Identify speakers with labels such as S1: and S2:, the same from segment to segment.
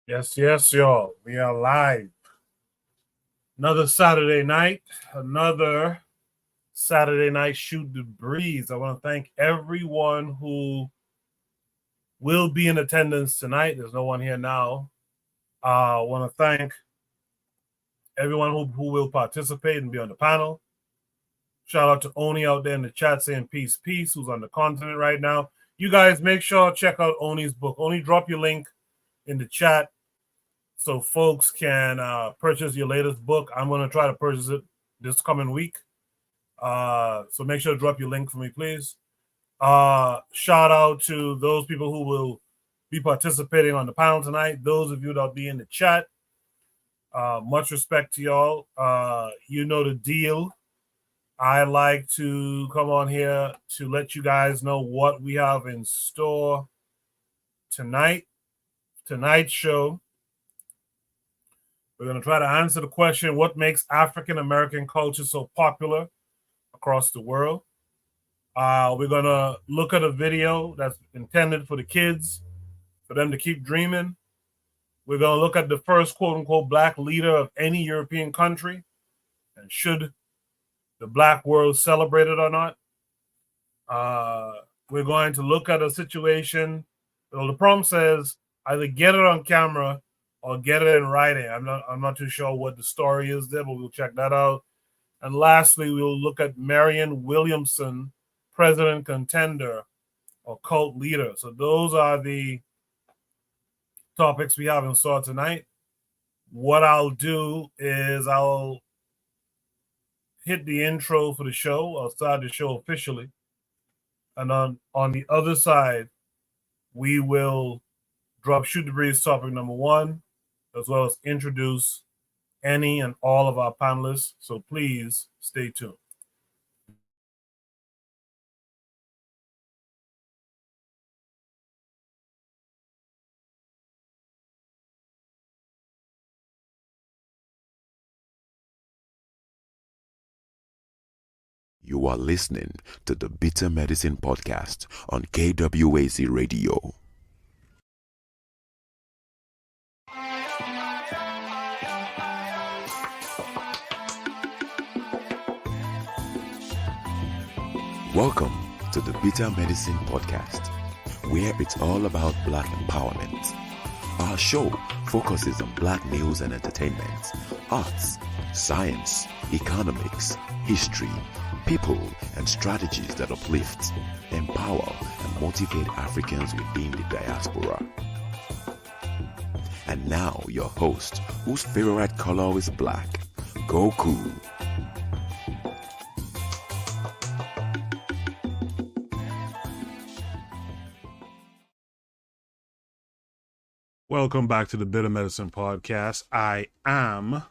S1: Yes, y'all. We are live. Another Saturday night shoot the breeze. I want to thank everyone who will be in attendance tonight. There's no one here now. I want to thank everyone who will participate and be on the panel. Shout out to Oni out there in the chat saying peace, peace, who's on the continent right now. You guys make sure check out Oni's book. Oni, drop your link in the chat so folks can purchase your latest book. I'm going to try to purchase it this coming week. So make sure to drop your link for me, please. Shout out to those people who will be participating on the panel tonight. Those of you that'll be in the chat, much respect to y'all. You know the deal. I like to come on here to let you guys know what we have in store tonight. Tonight's show, we're going to try to answer the question, what makes African American culture so popular across the world? We're going to look at a video that's intended for the kids, for them to keep dreaming. We're going to look at the first quote-unquote black leader of any European country, and should the black world celebrate it or not. We're going to look at a situation. Well, the prompt says either get it on camera or get it in writing. I'm not too sure what the story is there, but we'll check that out. And lastly, we'll look at Marianne Williamson, president contender or cult leader. So those are the topics we have in store tonight. What I'll do is I'll hit the intro for the show. I'll start the show officially. And on the other side, we will drop Shoot the Breeze topic number 1, as well as introduce any and all of our panelists. So please stay tuned.
S2: You are listening to the Bitter Medicine Podcast on KWAZ Radio. Welcome to the Bitter Medicine Podcast, where it's all about Black empowerment. Our show focuses on Black news and entertainment, arts, science, economics, history, people, and strategies that uplift, empower, and motivate Africans within the diaspora. And now your host, whose favorite color is black, Goku.
S1: Welcome back to the Bitter Medicine Podcast. I am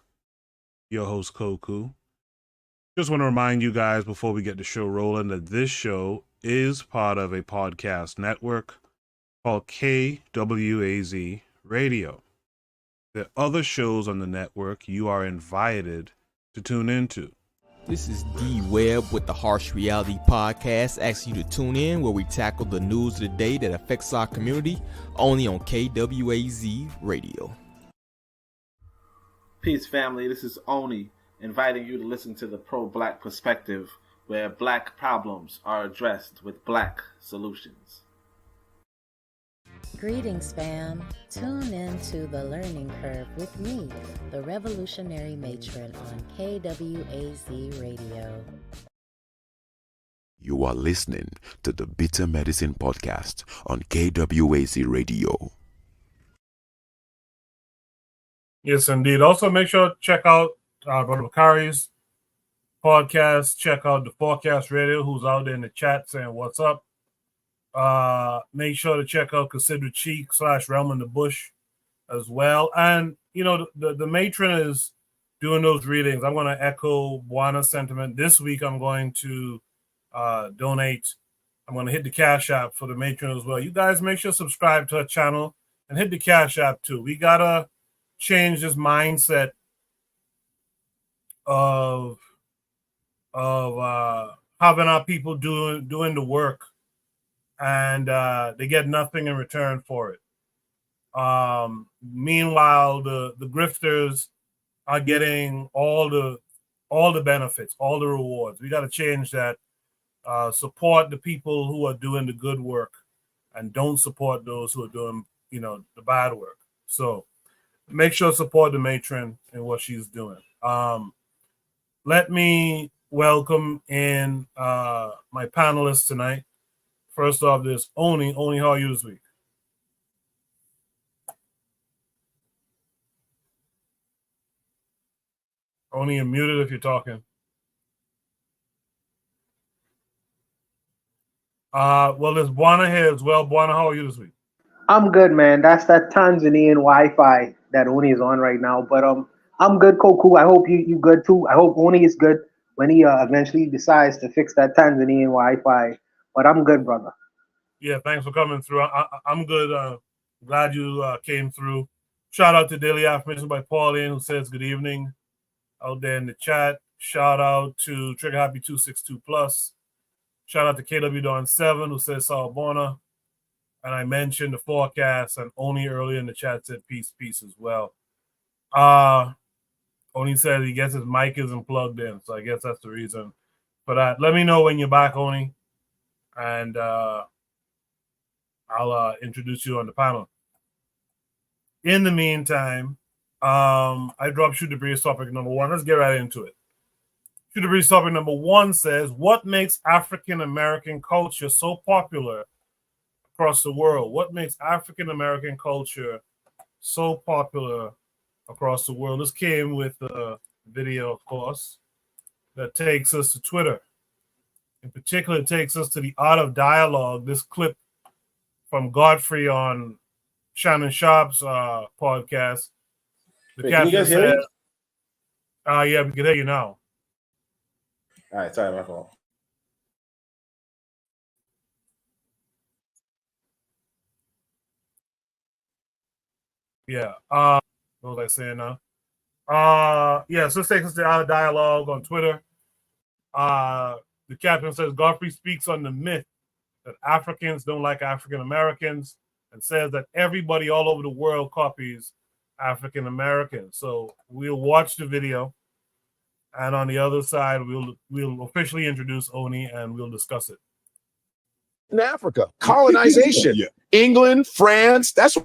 S1: your host, Koku. Just want to remind you guys before we get the show rolling that this show is part of a podcast network called KWAZ Radio. There are other shows on the network you are invited to tune into.
S3: This is D Webb with the Harsh Reality Podcast, asking you to tune in where we tackle the news of the day that affects our community, only on KWAZ Radio.
S4: Peace, family. This is Oni, inviting you to listen to the Pro-Black Perspective, where black problems are addressed with black solutions.
S5: Greetings, fam. Tune in to The Learning Curve with me, the Revolutionary Matron on KWAZ Radio.
S2: You are listening to the Bitter Medicine Podcast on KWAZ Radio.
S1: Yes, indeed. Also, make sure to check out Brother Bakari's podcast. Check out the Forecast Radio, who's out there in the chat saying what's up. Make sure to check out Consider Cheek / Realm in the Bush as well. And, you know, the matron is doing those readings. I'm going to echo Buana's sentiment. This week, I'm going to donate. I'm going to hit the Cash App for the matron as well. You guys make sure to subscribe to her channel and hit the Cash App too. We got to change this mindset of having our people doing the work and they get nothing in return for it. Meanwhile, the grifters are getting all the benefits, all the rewards. We got to change that. Support the people who are doing the good work, and don't support those who are doing, the bad work. So make sure to support the matron and what she's doing. Let me welcome in my panelists tonight. First off, there's Oni. Oni, how are you this week? Oni, you're muted if you're talking. Well, there's Bwana here as well. Bwana, how are you this week?
S6: I'm good, man. That's that Tanzanian Wi-Fi that Oni is on right now. But I'm good, Koku. I hope you good too. I hope Oni is good when he eventually decides to fix that Tanzanian Wi-Fi. But I'm good, brother.
S1: Yeah, thanks for coming through. I'm good. Glad you came through. Shout out to Daily Affirmation by Pauline, who says good evening out there in the chat. Shout out to Trigger Happy 262 Plus. Shout out to KW Dawn 7, who says Sawabona. And I mentioned the forecast, and Oni earlier in the chat said peace as well. Oni said he gets his mic isn't plugged in, so I guess that's the reason for that. Let me know when you're back, Oni, and I'll introduce you on the panel. In the meantime, I dropped Shoot the Breeze topic number 1. Let's get right into it. Shoot the Breeze topic number 1 says, what makes African-American culture so popular across the world? What makes African-American culture so popular across the world? This came with a video, of course, that takes us to Twitter. In particular, it takes us to the Art of Dialogue, this clip from Godfrey on Shannon Sharp's podcast. The
S7: Wait, can you guys hear me?
S1: Yeah, we can hear you now.
S7: All right, sorry, my fault.
S1: Yeah. What was I saying now? Yeah, so this takes us to Art of Dialogue on Twitter. The captain says Godfrey speaks on the myth that Africans don't like African Americans, and says that everybody all over the world copies African Americans. So we'll watch the video, and on the other side, we'll officially introduce Oni and we'll discuss it.
S8: In Africa, colonization, yeah. England, France. That's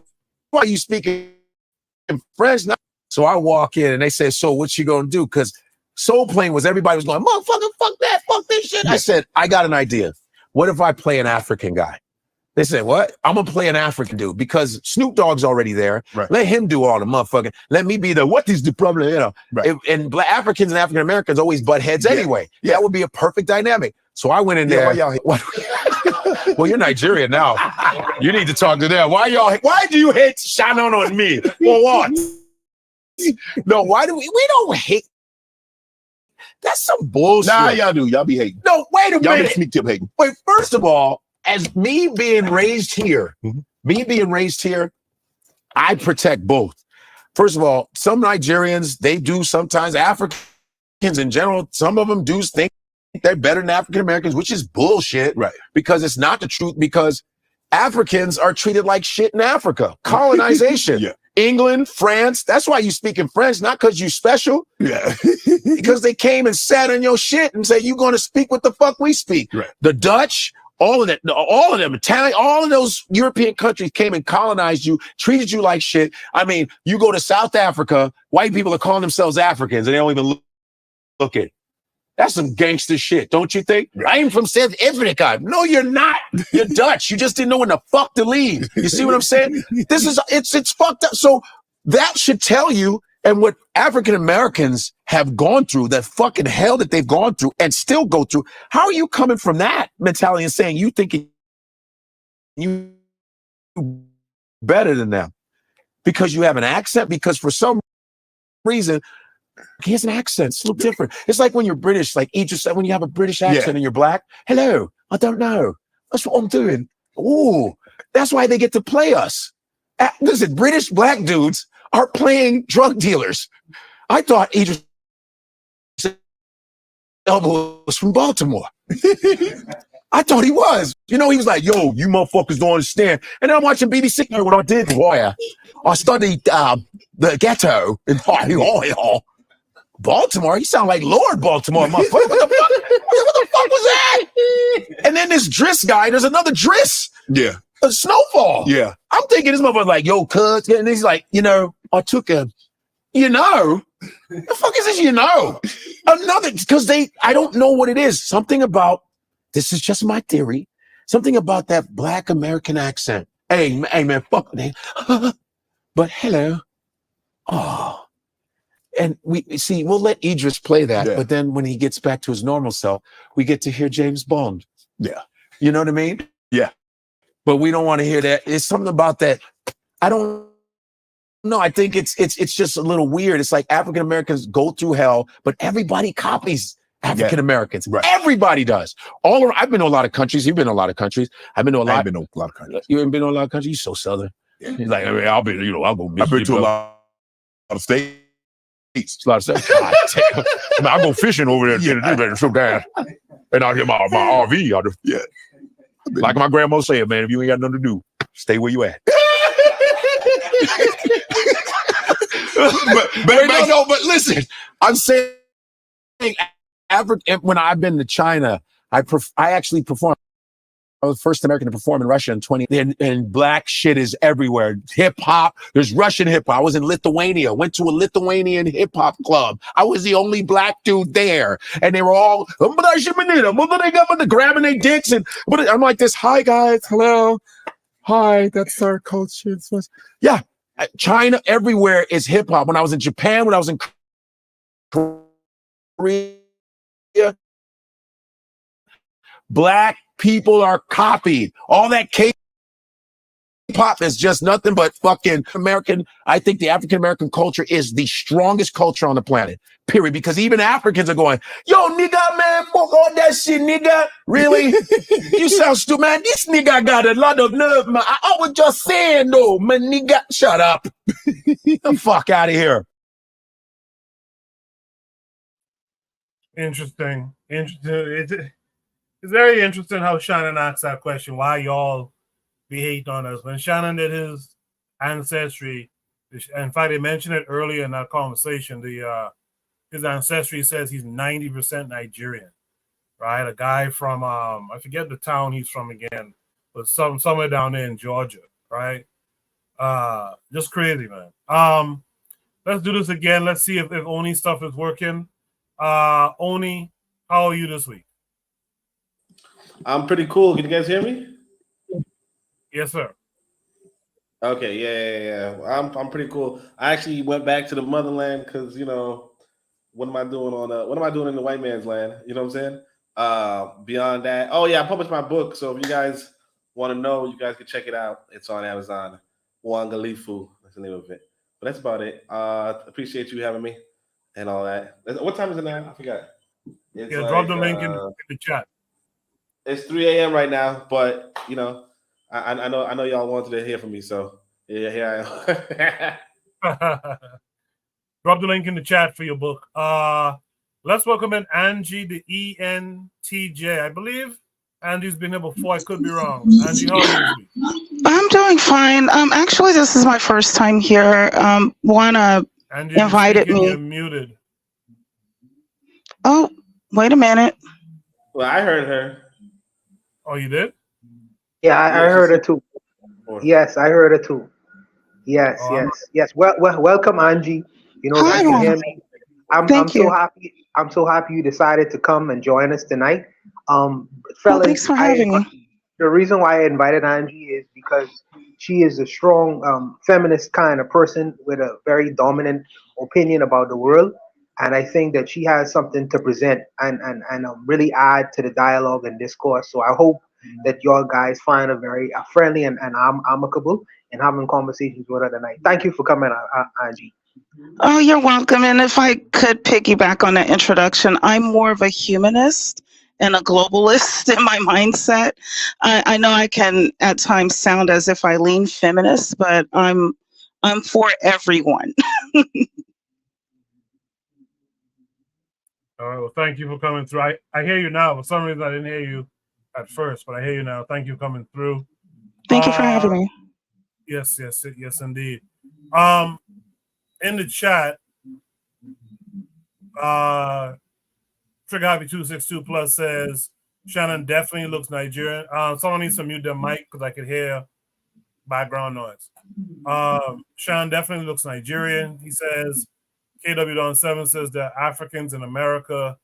S8: why you speak in French now. So I walk in and they say, "So what you gonna do?" Because Soul Plane was everybody was going, "Motherfucker, fuck that, fuck this shit." Yeah. I said, "I got an idea. What if I play an African guy?" They said, "What?" "I'm gonna play an African dude because Snoop Dogg's already there. Right. Let him do all the motherfucking. Let me be the what is the problem, you know?" Right. And Black Africans and African Americans always butt heads anyway. Yeah. That would be a perfect dynamic. So I went in there. Well, you're Nigerian now. You need to talk to them. Why do you hate Shannon on me? For what? No, why do we don't hate? That's some bullshit.
S7: Nah, y'all do. Y'all be hating.
S8: No, wait a minute.
S7: Y'all be sneak tip hating.
S8: Wait, first of all, as me being raised here, I protect both. First of all, some Nigerians, they do sometimes, Africans in general, some of them do think they're better than African Americans, which is bullshit. Right. Because it's not the truth, because Africans are treated like shit in Africa. Colonization. Yeah. England, France. That's why you speak in French, not because you special. Yeah. Because they came and sat on your shit and said, you're going to speak what the fuck we speak. Right. The Dutch, all of them, Italian, all of those European countries came and colonized you, treated you like shit. I mean, you go to South Africa, white people are calling themselves Africans and they don't even look at it. That's some gangster shit, don't you think? Right. I'm from South Africa. No, you're not. You're Dutch. You just didn't know when the fuck to leave. You see what I'm saying? It's fucked up. So that should tell you, and what African Americans have gone through, that fucking hell that they've gone through and still go through. How are you coming from that mentality and saying you thinking you better than them because you have an accent? Because for some reason, he has an accent. It's a little different. It's like when you're British, like Idris said, when you have a British accent and you're black. Hello, I don't know. That's what I'm doing. Ooh, that's why they get to play us. Listen, British black dudes are playing drug dealers. I thought Idris Elba was from Baltimore. I thought he was. You know, he was like, yo, you motherfuckers don't understand. And then I'm watching BBC. What I did, boy, I studied the ghetto in Baltimore. He sound like Lord Baltimore, motherfucker. What the fuck was that? And then this Driss guy, there's another Driss.
S7: Yeah.
S8: A Snowfall.
S7: Yeah.
S8: I'm thinking this motherfucker like, yo, cuz. And he's like, I took a, the fuck is this, Another, because I don't know what it is. Something about, this is just my theory, something about that Black American accent. Hey man, fuck it. But hello. Oh. And we'll let Idris play that, but then when he gets back to his normal self, we get to hear James Bond.
S7: Yeah.
S8: You know what I mean?
S7: Yeah.
S8: But we don't want to hear that. It's something about that. I don't know. I think it's just a little weird. It's like African Americans go through hell, but everybody copies African Americans.
S7: Right.
S8: Everybody does. All around, I've been to a lot of countries. You've been to a lot of countries. I've been to a lot.
S7: I've been to a lot of countries.
S8: You haven't been to a lot of countries. You're so Southern. Yeah. He's like, I'll go.
S7: I've been to a lot of states.
S8: A lot of stuff. God damn. I go fishing over there. Yeah. So bad. And out here, my RV. Yeah. Like my grandma said, man, if you ain't got nothing to do, stay where you at. but listen, I'm saying, when I've been to China, I actually performed. I was the first American to perform in Russia in 20, and black shit is everywhere. Hip hop, there's Russian hip hop. I was in Lithuania, went to a Lithuanian hip hop club. I was the only black dude there. And they were all, grabbing their dicks. And I'm like this, hi guys, hello. Hi, that's our culture. Yeah, China, everywhere is hip hop. When I was in Japan, when I was in Korea, black people are copied. All that K-pop is just nothing but fucking American. I think the African American culture is the strongest culture on the planet, period. Because even Africans are going, yo, nigga, man, fuck all that shit, nigga. Really? You sound stupid, man. This nigga got a lot of nerve, man. I was just saying, though, man, nigga, shut up. Get the fuck out of here.
S1: Interesting. It's very interesting how Shannon asked that question. Why y'all be hating on us? When Shannon did his ancestry, in fact, they mentioned it earlier in that conversation. His ancestry says he's 90% Nigerian, right? A guy from I forget the town he's from again, but somewhere down there in Georgia, right? Just crazy, man. Let's do this again. Let's see if Oni stuff is working. Oni, how are you this week?
S4: I'm pretty cool. Can you guys hear me?
S1: Yes, sir.
S4: Okay, yeah. I'm pretty cool. I actually went back to the motherland because what am I doing in the white man's land? You know what I'm saying? Beyond that, I published my book. So if you guys want to know, you guys can check it out. It's on Amazon. Wangalifu, that's the name of it. But that's about it. Appreciate you having me and all that. What time is it now? I forgot. It's
S1: drop the link in the chat.
S4: It's 3 a.m. right now, but I know y'all wanted to hear from me, so yeah, here I am.
S1: Drop the link in the chat for your book. Let's welcome in Angie, the ENTJ. I believe Angie's been here before. I could be wrong. Angie, how are you?
S9: I'm doing fine. Actually, this is my first time here. Juana invited me.
S1: You're muted.
S9: Oh, wait a minute.
S4: Well, I heard her.
S1: Oh, you did?
S6: Yeah, I heard it too. Yes, I heard it too. Yes. Well, welcome, Angie.
S9: Hi,
S6: nice to hear me. I'm so happy. I'm so happy you decided to come and join us tonight. Fellas,
S9: thanks for having me.
S6: The reason why I invited Angie is because she is a strong feminist kind of person with a very dominant opinion about the world. And I think that she has something to present and really add to the dialogue and discourse. So I hope that y'all guys find her very friendly and amicable and having conversations with her tonight. Thank you for coming, Angie.
S9: Oh, you're welcome. And if I could piggyback on that introduction, I'm more of a humanist and a globalist in my mindset. I know I can at times sound as if I lean feminist, but I'm for everyone.
S1: All right. Well, thank you for coming through. I hear you now. For some reason, I didn't hear you at first, but I hear you now. Thank you for coming through.
S9: Thank you for having me.
S1: Yes, indeed. In the chat, Trigger Happy 262 Plus says Shannon definitely looks Nigerian. Someone needs to mute their mic because I could hear background noise. Shannon definitely looks Nigerian. He says KW Don 7 says that Africans in America.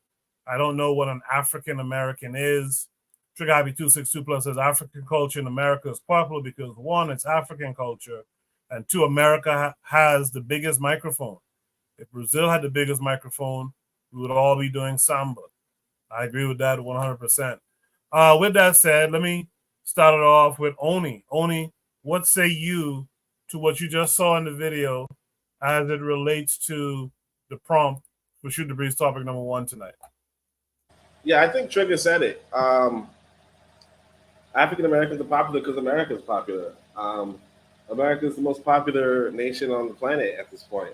S1: I don't know what an African American is. Trigger Happy 262 Plus says African culture in America is popular because one, it's African culture, and two, America has the biggest microphone. If Brazil had the biggest microphone, we would all be doing samba. I agree with that 100%. With that said, let me start it off with Oni. Oni, what say you to what you just saw in the video as it relates to the prompt for Shoot the Breeze topic number 1 tonight?
S4: Yeah, I think Trigger said it. African Americans are popular because America is popular. America is the most popular nation on the planet at this point.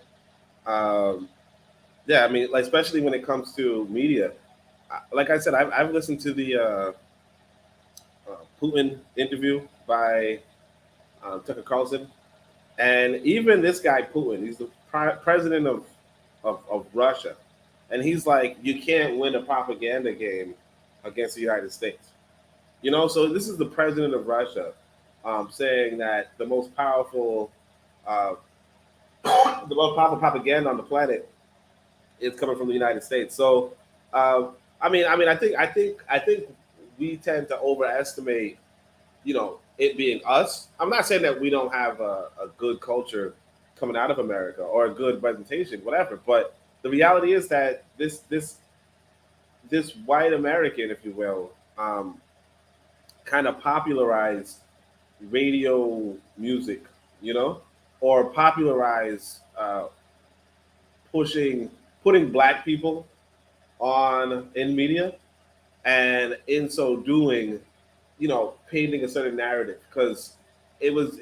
S4: Yeah, I mean, like, especially when it comes to media. Like I said, I've listened to the Putin interview by Tucker Carlson, and even this guy Putin, he's the president of Russia, and he's like, you can't win a propaganda game against the United States. You know, so this is the president of Russia saying that the most powerful propaganda on the planet is coming from the United States. So, I think we tend to overestimate, you know, it being us. I'm not saying that we don't have a good culture coming out of America or a good presentation, whatever. But the reality is that this white American, if you will, kind of popularized radio music, you know, or popularized putting black people on in media, and in so doing, you know, painting a certain narrative, because it was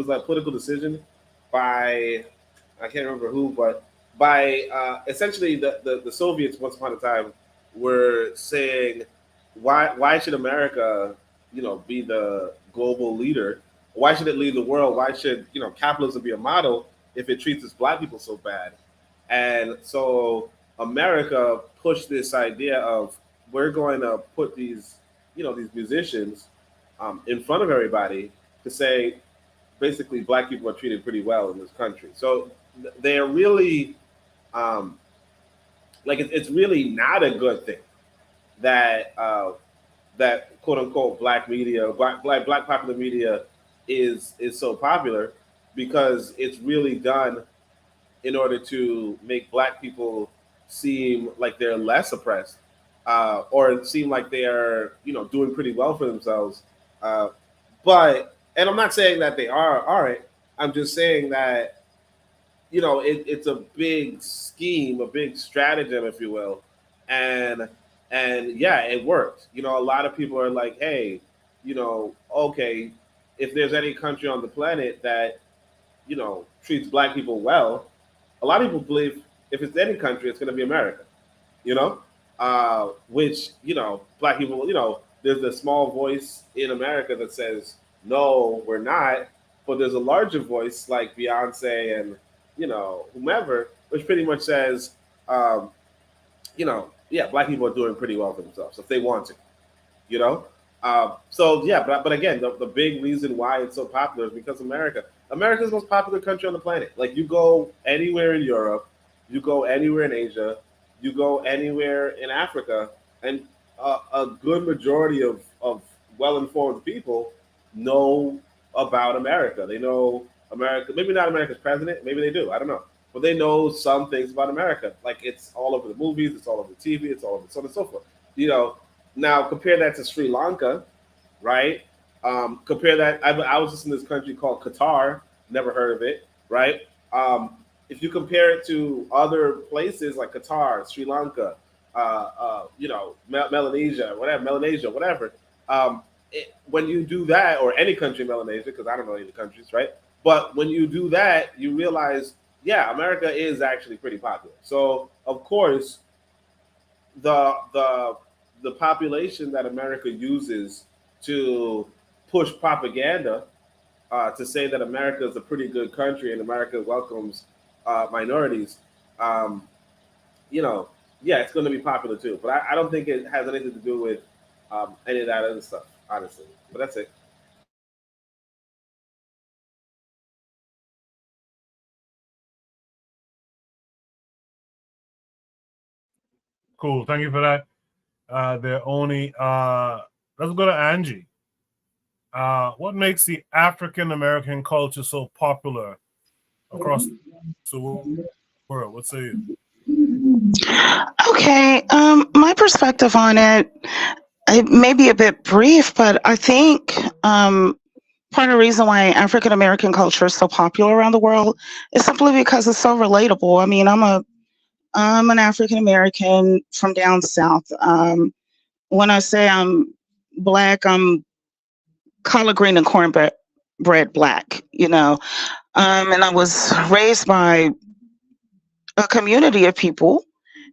S4: like a political decision by, I can't remember who, but by essentially the Soviets once upon a time were saying, why should America, you know, be the global leader? Why should it lead the world? Why should, you know, capitalism be a model if it treats its black people so bad? And so America pushed this idea of, we're going to put these, you know, these musicians in front of everybody to say, basically, black people are treated pretty well in this country. So they're really, like, it's really not a good thing that that quote unquote black media, black popular media is so popular, because it's really done in order to make black people seem like they're less oppressed, or seem like they are, you know, doing pretty well for themselves. But, and I'm not saying that they aren't. I'm just saying that, you know, it's a big scheme, a big stratagem, if you will, and yeah, it worked. You know, a lot of people are like, hey, you know, okay, if there's any country on the planet that, you know, treats black people well, a lot of people believe if it's any country, it's going to be America, you know, which, you know, black people, you know, there's a small voice in America that says, no, we're not. But there's a larger voice like Beyonce and, you know, whomever, which pretty much says, you know, yeah, black people are doing pretty well for themselves if they want to, you know. So yeah, but again, the big reason why it's so popular is because America's the most popular country on the planet. Like, you go anywhere in Europe, you go anywhere in Asia, you go anywhere in Africa, and a good majority of well-informed people know about America. They know America, maybe not America's president, maybe they do, I don't know. But they know some things about America. Like, it's all over the movies, it's all over the TV, it's all over so on and so forth. You know, now compare that to Sri Lanka, right? Compare that, I was just in this country called Qatar, never heard of it, right? If you compare it to other places like Qatar, Sri Lanka, you know, Melanesia, whatever. When you do that, or any country in Melanesia, because I don't know any of the countries, right? But when you do that, you realize, yeah, America is actually pretty popular. So of course, the the population that America uses to push propaganda to say that America is a pretty good country and America welcomes minorities, you know, yeah, it's going to be popular too. But I don't think it has anything to do with any of that other stuff, honestly. But that's it.
S1: Cool. Thank you for that. Let's go to Angie. What makes the African American culture so popular across the world? What say you?
S9: Okay, my perspective on it may be a bit brief, but I think part of the reason why African American culture is so popular around the world is simply because it's so relatable. I mean, I'm an African American from down south. When I say I'm black, I'm collard green and cornbread black, you know. And I was raised by a community of people,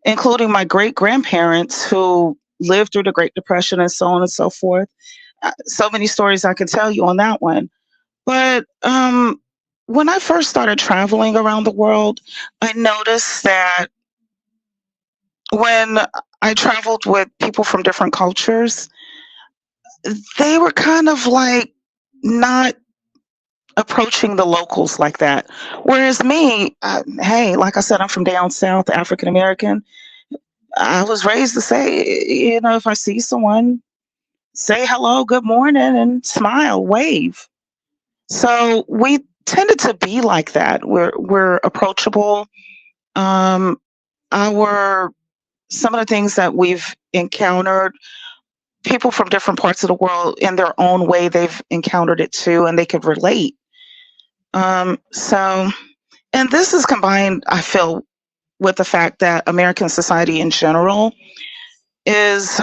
S9: including my great grandparents who lived through the Great Depression and so on and so forth. So many stories I can tell you on that one. But when I first started traveling around the world, I noticed that when I traveled with people from different cultures, they were kind of like not approaching the locals like that. Whereas me, hey, like I said, I'm from down south, African American. I was raised to say, you know, if I see someone, say hello, good morning, and smile, wave. So we tended to be like that. We're approachable. Some of the things that we've encountered, people from different parts of the world in their own way, they've encountered it too, and they could relate. So, and this is combined, I feel, with the fact that American society in general is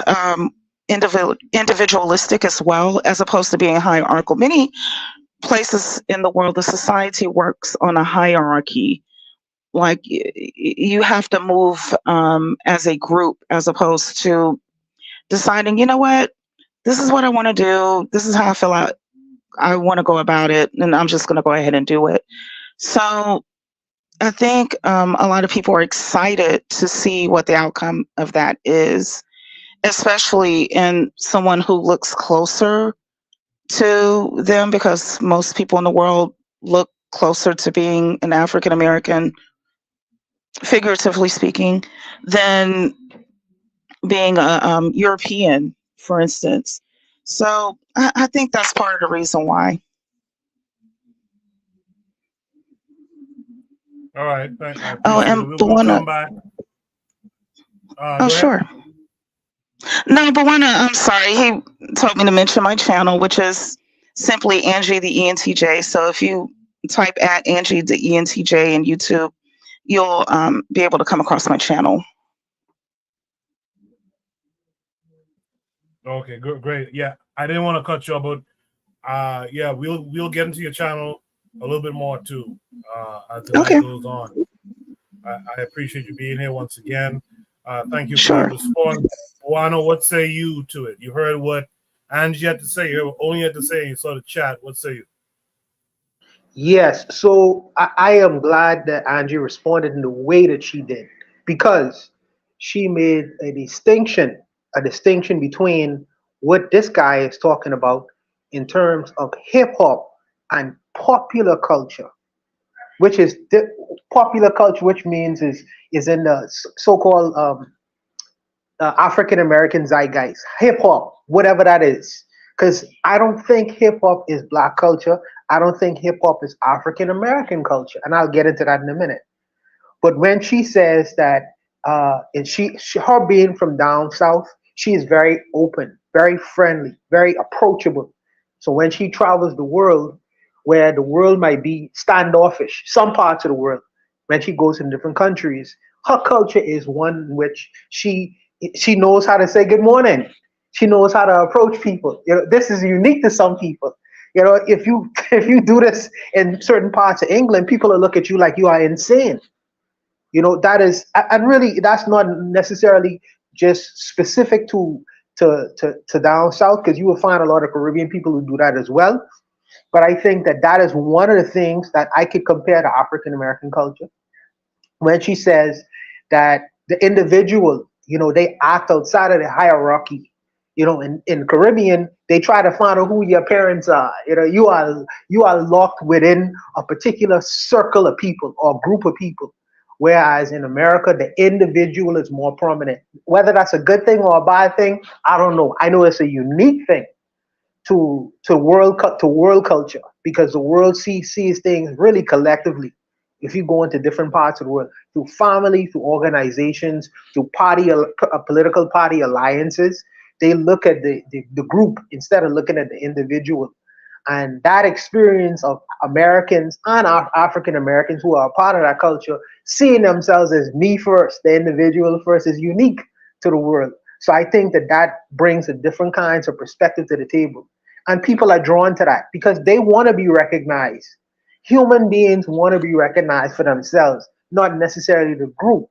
S9: individualistic as well, as opposed to being hierarchical. Many places in the world, the society works on a hierarchy. Like you have to move as a group, as opposed to deciding, you know what, this is what I want to do. This is how I feel I want to go about it, and I'm just going to go ahead and do it. So I think a lot of people are excited to see what the outcome of that is, especially in someone who looks closer to them, because most people in the world look closer to being an African American, figuratively speaking, than being a European, for instance. So I think that's part of the reason why.
S1: All right. I appreciate
S9: Oh,
S1: it.
S9: and
S1: We'll come back.
S9: Oh, sure. No, but I'm sorry. He told me to mention my channel, which is simply Angie the ENTJ. So if you type at Angie the ENTJ in YouTube, you'll be able to come across my channel.
S1: Okay, good, great. Yeah, I didn't want to cut you off, but yeah, we'll get into your channel a little bit more too as the night goes on. I appreciate you being here once again. Thank you for that response. Wano, what say you to it? You heard what Angie had to say. You only had to say. You saw the chat. What say you?
S6: Yes. So I am glad that Angie responded in the way that she did, because she made a distinction between what this guy is talking about in terms of hip hop and popular culture, which is popular culture, which means is in the so-called African American zeitgeist, hip hop, whatever that is. Because I don't think hip hop is black culture. I don't think hip hop is African American culture, and I'll get into that in a minute. But when she says that, and her being from down south, she is very open, very friendly, very approachable. So when she travels the world, where the world might be standoffish, some parts of the world, when she goes in different countries, her culture is one in which she knows how to say good morning. She knows how to approach people. You know, this is unique to some people. You know, if you do this in certain parts of England, people will look at you like you are insane. You know, that is, and really, that's not necessarily just specific to to down south, because you will find a lot of Caribbean people who do that as well. But I think that that is one of the things that I could compare to African American culture when she says that the individual, they act outside of the hierarchy. In Caribbean, they try to find out who your parents are. You are locked within a particular circle of people or group of people. Whereas in America, the individual is more prominent. Whether that's a good thing or a bad thing, I don't know. I know it's a unique thing to world culture, because the world sees things really collectively. If you go into different parts of the world, through family, through organizations, through political party alliances, they look at the group instead of looking at the individual. And that experience of Americans and African Americans who are a part of that culture, seeing themselves as me first, the individual first, is unique to the world. So I think that that brings a different kinds of perspective to the table. And people are drawn to that because they want to be recognized. Human beings want to be recognized for themselves, not necessarily the group.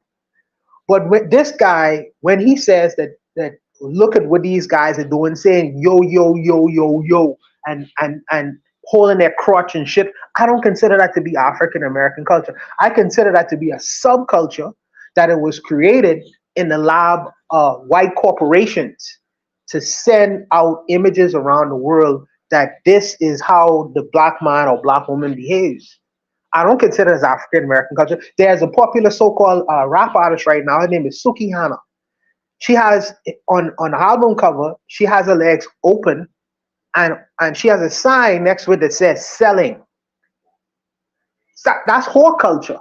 S6: But with this guy, when he says that look at what these guys are doing, saying yo yo yo yo yo, and holding their crotch and shit, I don't consider that to be African American culture. I consider that to be a subculture that it was created in the lab of white corporations to send out images around the world that this is how the black man or black woman behaves. I don't consider it as African American culture. There's a popular so-called rap artist right now. Her name is Suki Hana. She has on the album cover, she has her legs open, and she has a sign next to it that says selling. So that's whore culture.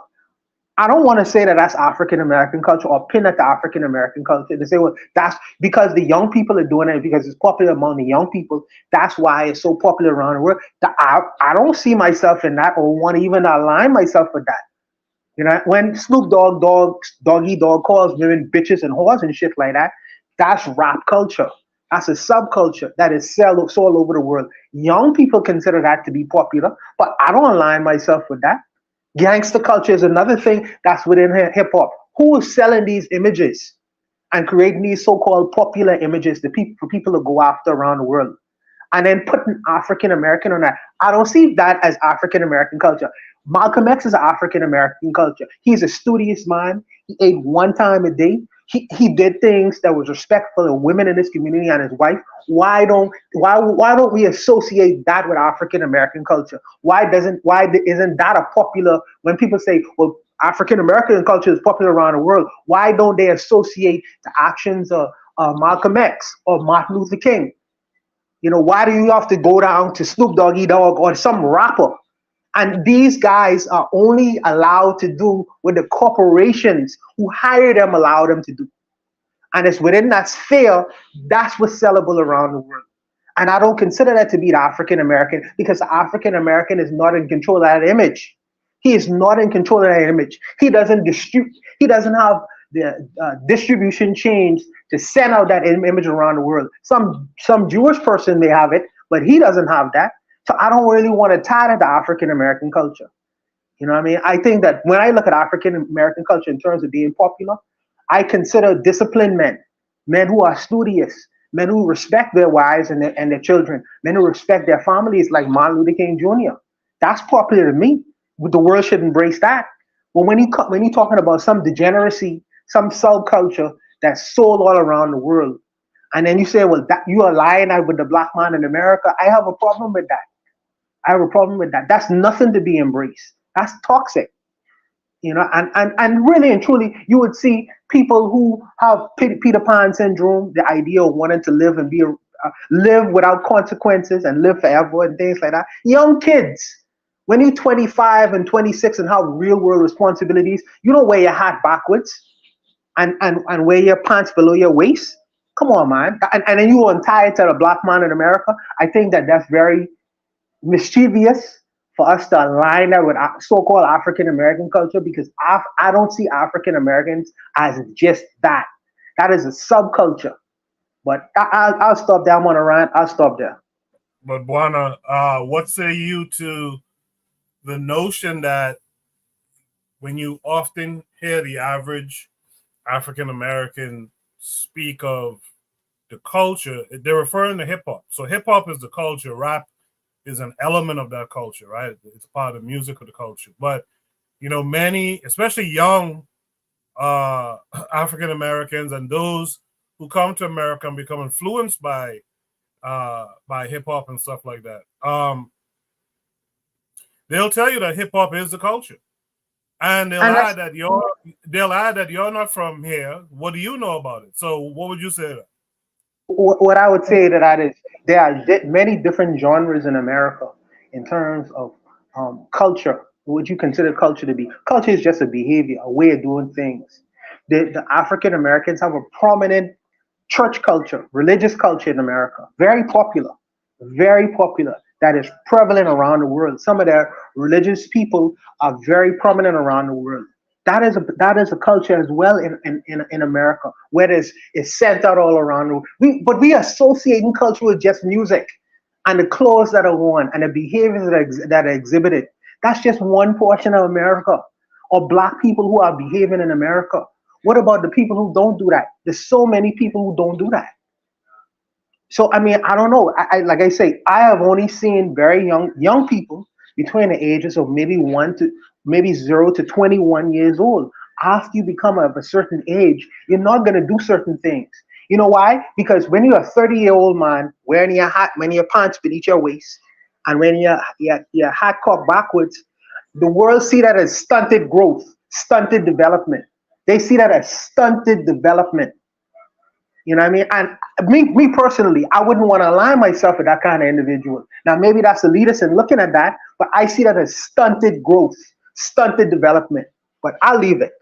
S6: I don't want to say that that's African American culture or pin at the African American culture to say, well, that's because the young people are doing it, because it's popular among the young people. That's why it's so popular around the world. I don't see myself in that or want to even align myself with that. When Snoop Doggy Dog calls women bitches and whores and shit like that, that's rap culture. That's a subculture that is sold all over the world. Young people consider that to be popular, but I don't align myself with that. Gangster culture is another thing that's within hip hop. Who is selling these images and creating these so-called popular images for people to go after around the world? And then putting African American on that. I don't see that as African American culture. Malcolm X is African American culture. He's a studious man. He ate one time a day. He did things that was respectful of women in his community and his wife. Why don't we associate that with African American culture? Why isn't that a popular, when people say, well, African American culture is popular around the world, why don't they associate the actions of Malcolm X or Martin Luther King? Why do you have to go down to Snoop Doggy Dogg or some rapper? And these guys are only allowed to do what the corporations who hire them allow them to do. And it's within that sphere, that's what's sellable around the world. And I don't consider that to be the African American, because the African American is not in control of that image. He is not in control of that image. He doesn't have the distribution chains to send out that image around the world. Some Jewish person may have it, but he doesn't have that. So I don't really want to tie it to African American culture. You know what I mean? I think that when I look at African American culture in terms of being popular, I consider disciplined men who are studious, men who respect their wives and their children, men who respect their families, like Martin Luther King Jr. That's popular to me. The world should embrace that. But when you're talking about some degeneracy, some subculture that's sold all around the world, and then you say, well, that you are lying out with the black man in America, I have a problem with that. That's nothing to be embraced. That's toxic. And really and truly, you would see people who have Peter Pan syndrome, the idea of wanting to live and live without consequences and live forever and things like that. Young kids, when you're 25 and 26 and have real world responsibilities, you don't wear your hat backwards and wear your pants below your waist. Come on, man. And then you untie it to the black man in America. I think that's very mischievous for us to align that with so-called African American culture, because I don't see African Americans as just that. That is a subculture. But I'll stop there. I'm on a rant. I'll stop there.
S1: But Buana, what say you to the notion that when you often hear the average African American speak of the culture, they're referring to hip hop. So hip hop is the culture. Rap is an element of that culture, right? It's part of the music of the culture. But many, especially young African Americans and those who come to America and become influenced by hip hop and stuff like that. They'll tell you that hip hop is the culture, and they'll add that you're not from here. What do you know about it? So, what would you say to that?
S6: What I would say to that is there are many different genres in America in terms of culture. What you consider culture to be. Culture is just a behavior, a way of doing things. The African Americans have a prominent church culture, religious culture in America, very popular, that is prevalent around the world. Some of their religious people are very prominent around the world. That is a culture as well in America, where it's sent out all around the world. But we associating culture with just music and the clothes that are worn and the behaviors that are exhibited. That's just one portion of America, or black people who are behaving in America. What about the people who don't do that? There's so many people who don't do that. So I mean, I don't know. I like I say, I have only seen very young people between the ages of maybe 0 to 21 years old. After you become of a certain age, you're not gonna do certain things. You know why? Because when you're a 30-year-old man wearing your hat, when your pants beneath your waist, and when your hat cocked backwards, the world see that as stunted growth, stunted development. They see that as stunted development. You know what I mean? And me personally, I wouldn't want to align myself with that kind of individual. Now, maybe that's elitist in looking at that, but I see that as stunted growth, stunted development. But I'll leave it.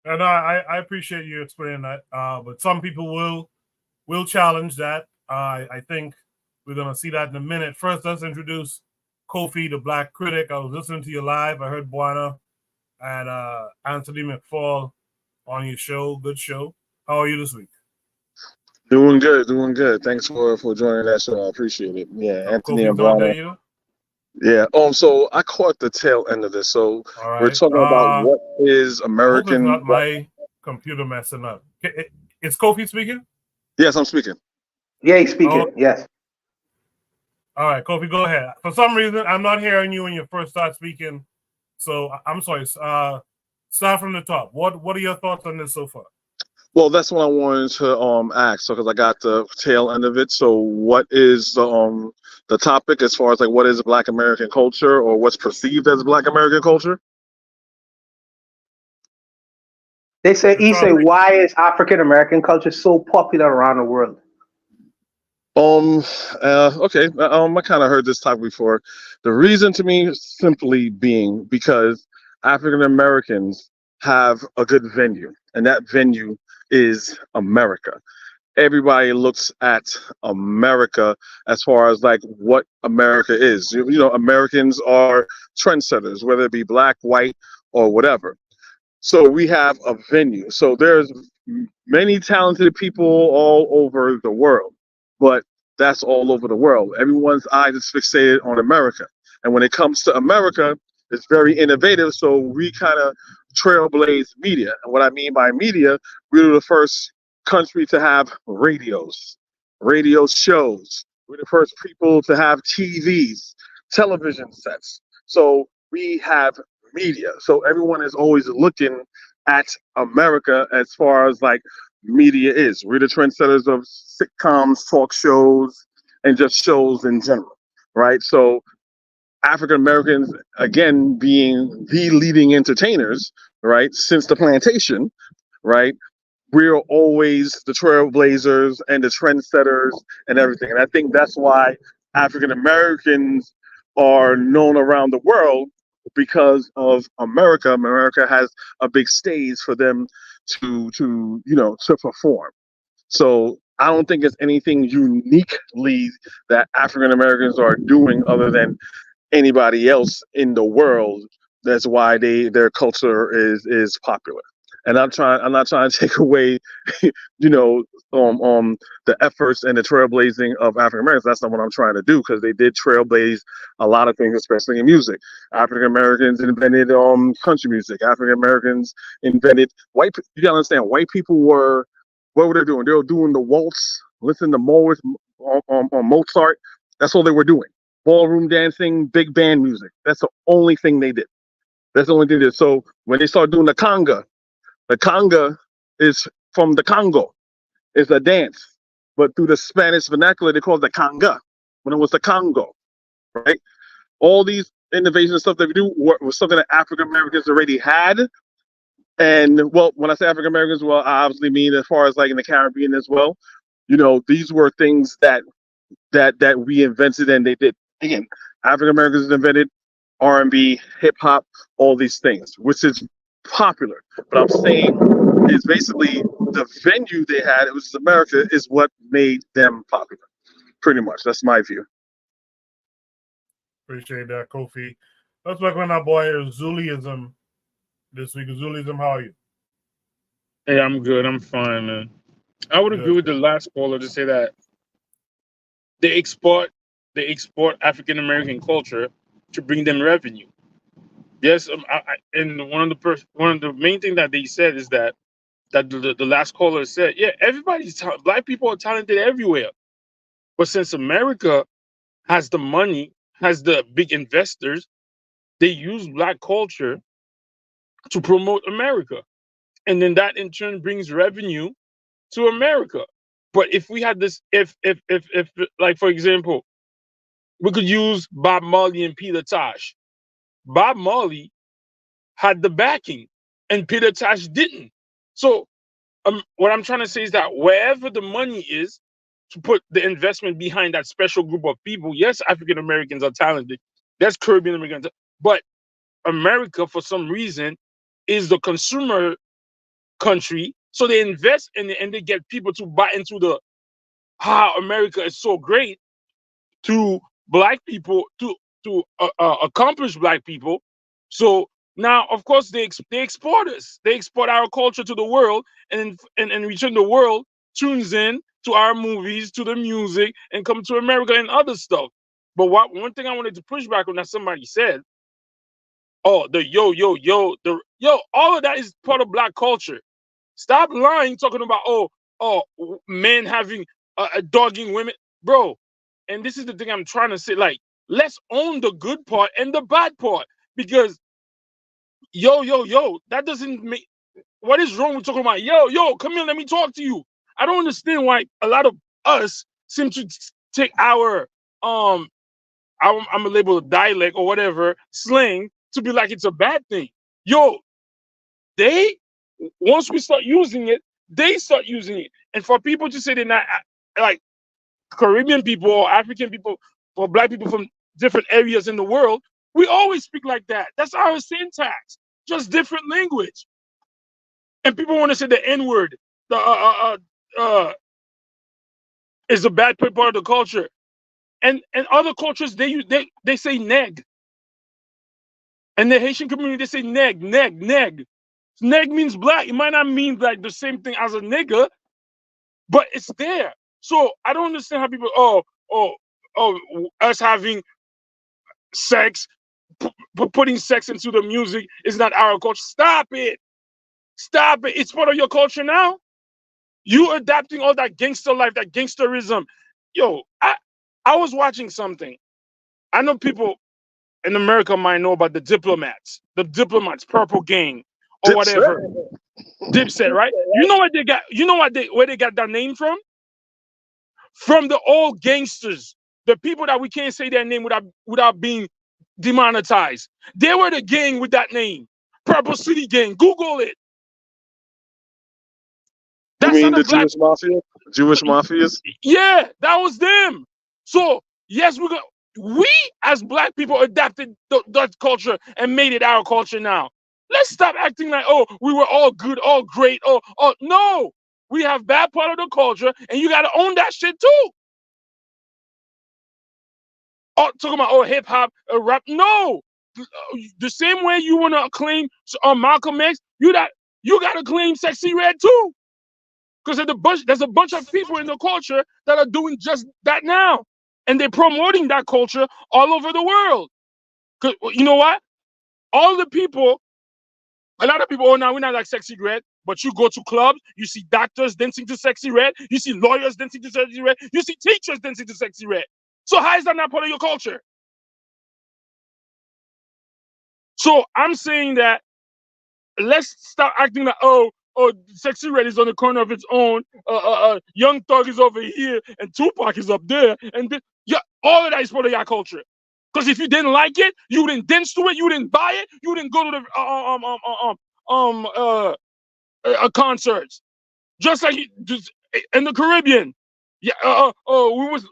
S1: And I appreciate you explaining that. But some people will challenge that. I think we're going to see that in a minute. First, let's introduce Kofi, the Black Critic. I was listening to you live. I heard Buana and Anthony McFall on your show. Good show. How are you this week?
S10: Doing good. Thanks for joining that show. I appreciate it. Yeah, Anthony and Buana. Yeah. So I caught the tail end of this. So we're talking about what is American.
S1: I hope it's not my computer messing up. Is Kofi speaking?
S10: Yes, I'm speaking.
S6: Yeah, he's speaking. Yes.
S1: All right, Kofi, go ahead. For some reason, I'm not hearing you when you first start speaking. So I'm sorry. Start from the top. What are your thoughts on this so far?
S10: Well, that's what I wanted to ask. So because I got the tail end of it. So what is the topic as far as like what is Black American culture or what's perceived as Black American culture?
S6: He say, why is African American culture so popular around the world?
S10: Okay. I kind of heard this topic before. The reason to me simply being because African Americans have a good venue, and that venue is America. Everybody looks at America as far as like what America is. You know, Americans are trendsetters, whether it be black, white, or whatever. So we have a venue. So there's many talented people all over the world, but that's all over the world. Everyone's eyes is fixated on America. And when it comes to America, it's very innovative. So we kind of trailblaze media. And what I mean by media, we were the first country to have radio shows. We're the first people to have TVs, television sets. So we have media. So everyone is always looking at America as far as like media is. We're the trendsetters of sitcoms, talk shows, and just shows in general, right? So African Americans, again, being the leading entertainers, right, since the plantation, right, we're always the trailblazers and the trendsetters and everything. And I think that's why African Americans are known around the world because of America. America has a big stage for them to perform. So I don't think it's anything uniquely that African Americans are doing other than anybody else in the world. That's why their culture is popular. And I'm not trying to take away, the efforts and the trailblazing of African Americans. That's not what I'm trying to do, because they did trailblaze a lot of things, especially in music. African Americans invented country music. African Americans invented You gotta understand, white people were What were they doing? They were doing the waltz, listening to Mozart. That's all they were doing. Ballroom dancing, big band music. That's the only thing they did. That's the only thing they did. So when they started doing the conga is from the Congo. It's a dance. But through the Spanish vernacular, they call it the conga when it was the Congo, right? All these innovations and stuff that we do was something that African Americans already had. And well, when I say African Americans, well, I obviously mean as far as like in the Caribbean as well. You know, these were things that we invented, and they did. Again, African Americans invented R&B, hip hop, all these things, which is popular. But I'm saying is basically the venue they had, which is America, is what made them popular. Pretty much, that's my view.
S1: Appreciate that, Kofi. Let's work on our boy Zuliism this week. Zuliism, how are you?
S11: Hey, I'm good. I'm fine, man. I would agree with the last caller to say that they export African American culture to bring them revenue. Yes, and one of the main things that they said is that the last caller said, yeah, black people are talented everywhere, but since America has the money, has the big investors, they use black culture to promote America, and then that in turn brings revenue to America. But if we had this, if like for example, we could use Bob Marley and Peter Tosh. Bob Marley had the backing, and Peter Tosh didn't. So what I'm trying to say is that wherever the money is to put the investment behind that special group of people, yes, African Americans are talented. That's Caribbean Americans, but America, for some reason, is the consumer country. So they invest in it and they get people to buy into the how America is so great to black people, to accomplish black people. So now, of course, they export us. They export our culture to the world, and in return, the world tunes in to our movies, to the music, and come to America and other stuff. But one thing I wanted to push back on that somebody said, oh, the all of that is part of black culture. Stop lying, talking about men having dogging women, bro. And this is the thing I'm trying to say. Like, let's own the good part and the bad part, because that doesn't make. What is wrong with talking about come here, let me talk to you? I don't understand why a lot of us seem to take our I'm a label of dialect or whatever slang to be like it's a bad thing. They once we start using it, they start using it. And for people to say they're not like Caribbean people or African people or black people from different areas in the world, we always speak like that. That's our syntax, just different language. And people want to say the N-word, is a bad part of the culture. And other cultures, they say neg. And the Haitian community, they say neg. Neg means black. It might not mean like the same thing as a nigger, but it's there. So I don't understand how people, us having sex, putting sex into the music is not our culture. Stop it. It's part of your culture now. You adapting all that gangster life, that gangsterism. I was watching something. I know people in America might know about the Diplomats, Purple Gang, or
S10: Dipset.
S11: whatever. Dipset, right? You know what they got? You know where they got that name from? From the old gangsters, the people that we can't say their name without being demonetized. They were the gang with that name, Purple City Gang. Google it.
S10: You mean the Jewish mafia? Jewish mafias?
S11: Yeah, that was them. So yes, we as black people adapted that culture and made it our culture now. Let's stop acting like, we were all good, all great. No, we have bad part of the culture, and you got to own that shit too. Talking about hip hop, rap. No, the same way you want to claim Malcolm X, you got to claim Sexy Red too. Because there's a bunch of people in the culture that are doing just that now. And they're promoting that culture all over the world. Because you know what? A lot of people, now we're not like Sexy Red. But you go to clubs, you see doctors dancing to Sexy Red, you see lawyers dancing to Sexy Red, you see teachers dancing to Sexy Red. So how is that not part of your culture? So I'm saying that let's stop acting like, oh, Sexy Red is on the corner of its own, Young Thug is over here, and Tupac is up there, and yeah, all of that is part of your culture. Because if you didn't like it, you didn't dance to it, you didn't buy it, you didn't go to the concerts. Just like in the Caribbean, yeah, we was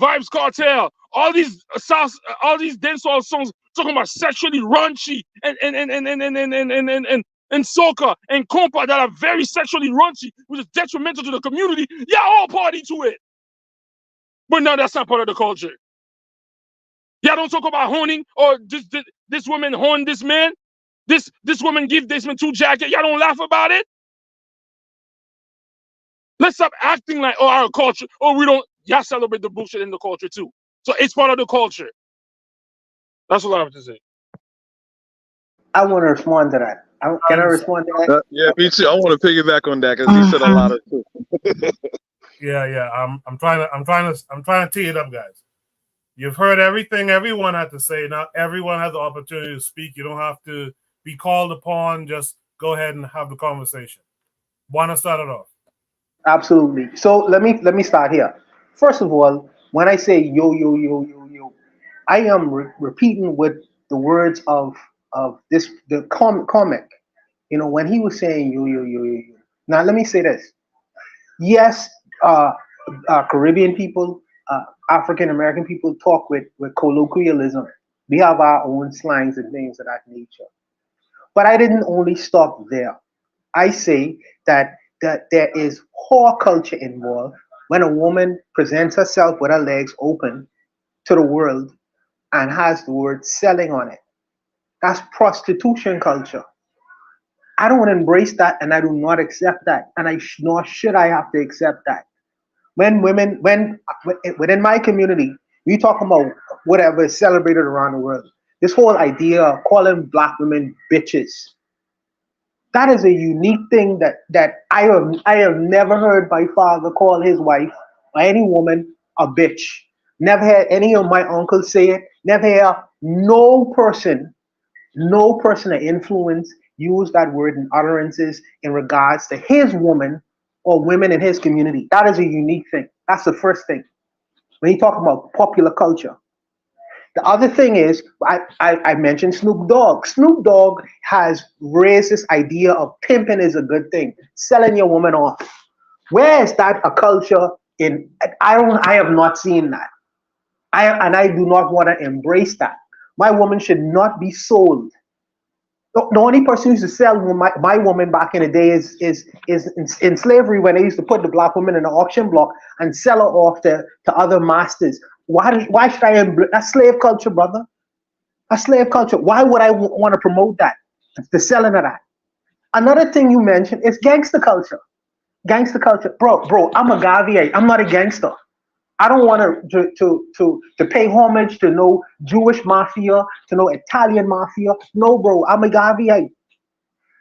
S11: Vibes Cartel, all these dancehall songs talking about sexually raunchy and soca and compa that are very sexually raunchy, which is detrimental to the community. Yeah, all party to it. But no, that's not part of the culture. Y'all don't talk about honing or this woman horned this man. This woman give this man 2 jackets. Y'all don't laugh about it. Let's stop acting like, oh, our culture, oh, we don't. Y'all celebrate the bullshit in the culture too. So it's part of the culture. That's what I have to say.
S6: I want to respond to that. Can I respond to that?
S10: Yeah, me too. I want to piggyback on that because he said a lot of shit.
S1: Yeah. I'm trying to tee it up, guys. You've heard everything everyone had to say. Now everyone has the opportunity to speak. You don't have to be called upon. Just go ahead and have the conversation. Want to start it off?
S6: Absolutely. So let me start here. First of all, when I say yo, I am repeating with the words of the comic. You know, when he was saying yo. Now let me say this. Yes, Caribbean people, African American people talk with colloquialism. We have our own slangs and things of that nature. But I didn't only stop there. I say that there is whore culture involved when a woman presents herself with her legs open to the world and has the word selling on it. That's prostitution culture. I don't embrace that, and I do not accept that, and nor should I have to accept that. When within my community, we talk about whatever is celebrated around the world. This whole idea of calling black women bitches. That is a unique thing that I have never heard my father call his wife or any woman a bitch. Never had any of my uncles say it. Never had no person of influence use that word in utterances in regards to his woman or women in his community. That is a unique thing. That's the first thing. When you talk about popular culture. The other thing is, I mentioned Snoop Dogg. Snoop Dogg has raised this idea of pimping is a good thing, selling your woman off. Where is that a culture in? I have not seen that. I do not want to embrace that. My woman should not be sold. The only person who used to sell my woman back in the day is in slavery when they used to put the black woman in the auction block and sell her off to other masters. Why should I embrace that's slave culture, brother? That's slave culture. Why would I want to promote that? The selling of that. Another thing you mentioned is gangster culture. Gangster culture, bro. I'm a Gavier. I'm not a gangster. I don't want to pay homage to no Jewish mafia, to no Italian mafia. No, bro. I'm a Gavier.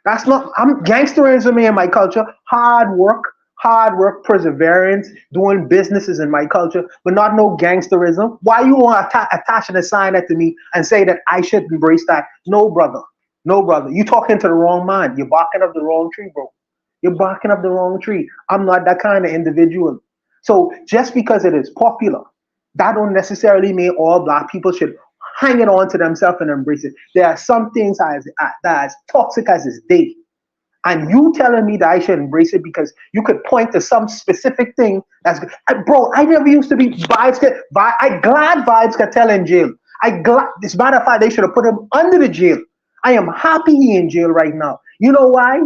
S6: That's not. I'm gangsterism in my culture. Hard work, perseverance, doing businesses in my culture, but not no gangsterism. Why you want to attach and assign that to me and say that I should embrace that? No, brother. You talking to the wrong man. You're barking up the wrong tree, bro. You're barking up the wrong tree. I'm not that kind of individual. So just because it is popular, that don't necessarily mean all black people should hang it on to themselves and embrace it. There are some things that are as toxic as this day. And you telling me that I should embrace it because you could point to some specific thing that's good. Bro, I never used to be I glad Vibes Cartel in jail. As a matter of fact, they should have put him under the jail. I am happy he in jail right now. You know why?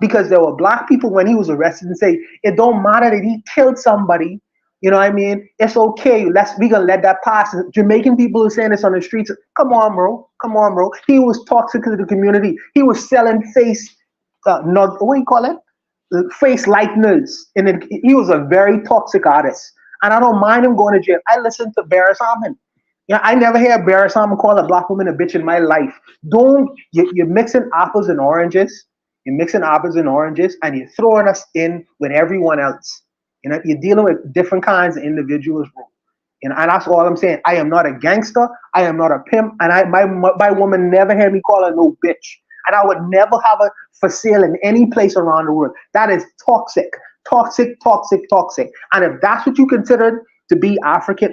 S6: Because there were black people when he was arrested and say, it don't matter that he killed somebody. You know what I mean? It's okay. We gonna let that pass. Jamaican people are saying this on the streets. Come on, bro. He was toxic to the community. He was selling face, what do you call it? Face lighteners. And he was a very toxic artist. And I don't mind him going to jail. I listen to Barris Hammond. Yeah, I never heard Barris Hammond call a black woman a bitch in my life. You're mixing apples and oranges. You're mixing apples and oranges, and you're throwing us in with everyone else. You know, you're dealing with different kinds of individuals, bro. You know, and that's all I'm saying. I am not a gangster. I am not a pimp, and my woman never heard me call her no bitch. And I would never have her for sale in any place around the world. That is toxic, toxic, toxic, toxic. And if that's what you consider to be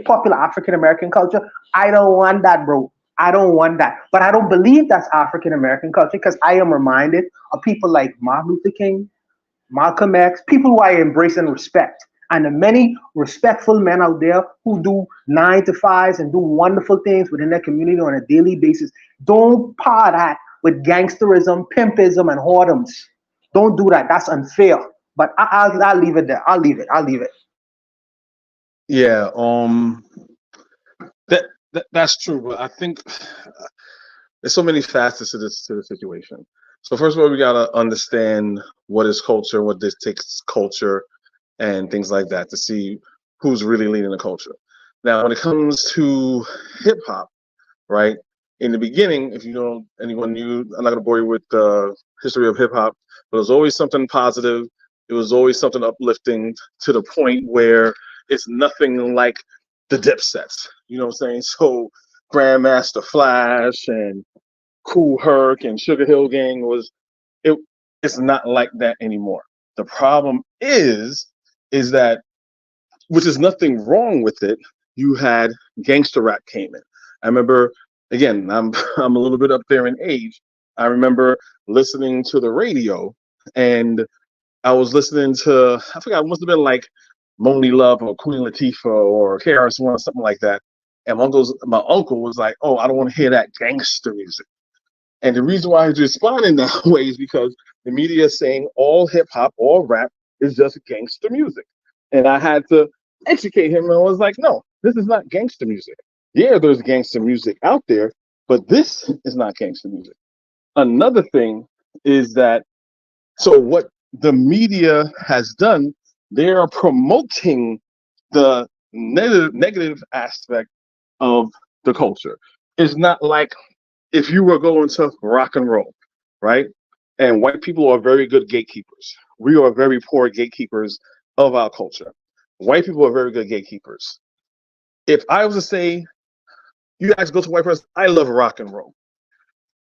S6: popular African American culture, I don't want that, bro. I don't want that. But I don't believe that's African American culture because I am reminded of people like Martin Luther King, Malcolm X, people who I embrace and respect. And the many respectful men out there who do 9 to 5s and do wonderful things within their community on a daily basis. Don't par that with gangsterism, pimpism, and whoredoms. Don't do that. That's unfair. But I'll leave it there. I'll leave it.
S10: Yeah, that's true, but I think there's so many facets to the situation. So first of all, we gotta understand what is culture, what this takes culture, and things like that to see who's really leading the culture. Now, when it comes to hip hop, right? In the beginning, if you don't, anyone knew, I'm not gonna bore you with the history of hip hop, but it was always something positive. It was always something uplifting to the point where it's nothing like the Dipsets. You know what I'm saying? So Grandmaster Flash and Kool Herc and Sugar Hill Gang it's not like that anymore. The problem is that, which is nothing wrong with it, you had gangster rap came in. I remember, again, I'm a little bit up there in age. I remember listening to the radio, and I was listening to, I forgot, it must have been like Moni Love or Queen Latifah or KRS-One or something like that. And my uncle was like, "Oh, I don't want to hear that gangster music." And the reason why he's responding that way is because the media is saying all hip hop, all rap is just gangster music. And I had to educate him, and I was like, no, this is not gangster music. Yeah, there's gangster music out there, but this is not gangster music. Another thing is that, so what the media has done, they are promoting the negative aspect of the culture. It's not like if you were going to rock and roll, right? And white people are very good gatekeepers. We are very poor gatekeepers of our culture. White people are very good gatekeepers. If I was to say, you guys go to a white person, I love rock and roll.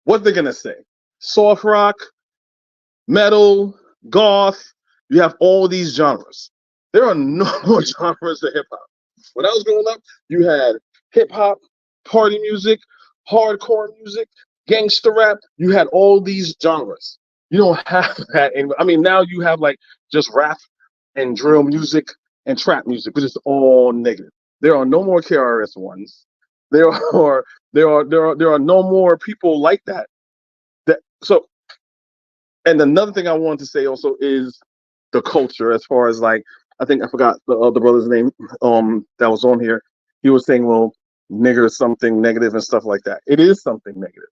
S10: What they're gonna say? Soft rock, metal, goth. You have all these genres. There are no more genres than hip hop. When I was growing up, you had hip hop, party music, hardcore music, gangster rap. You had all these genres. You don't have that anymore. I mean, now you have like just rap and drill music and trap music, which is all negative. There are no more KRS-Ones. There are no more people like that. So, and another thing I wanted to say also is the culture, as far as like, I think I forgot the other brother's name that was on here. He was saying, well, nigger is something negative and stuff like that. It is something negative,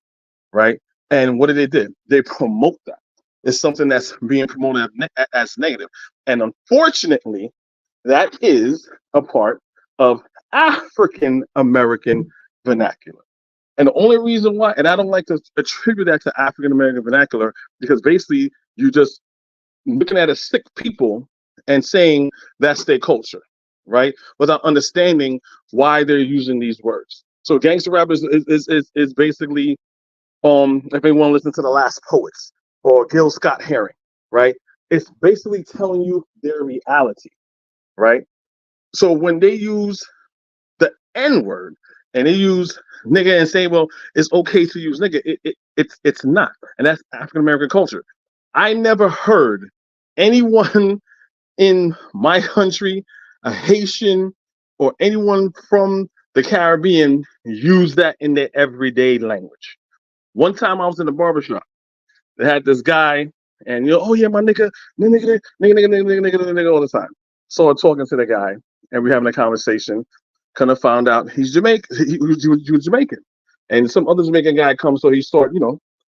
S10: right? And what did they do? They promote that. It's something that's being promoted as negative. And unfortunately, that is a part of African American vernacular. And the only reason why, and I don't like to attribute that to African American vernacular, because basically you're just looking at a sick people and saying that's their culture, right? Without understanding why they're using these words. So gangster rap is basically, if anyone listen to The Last Poets or Gil Scott Heron, right? It's basically telling you their reality, right? So when they use the N word and they use nigga and say, well, it's okay to use nigga, it's not. And that's African American culture. I never heard anyone in my country, a Haitian or anyone from the Caribbean, use that in their everyday language. One time I was in the barbershop, they had this guy, and oh yeah, my nigga all the time. So I'm talking to the guy, and we're having a conversation. Kind of found out he's Jamaican. He was Jamaican, and some other Jamaican guy comes, so he started,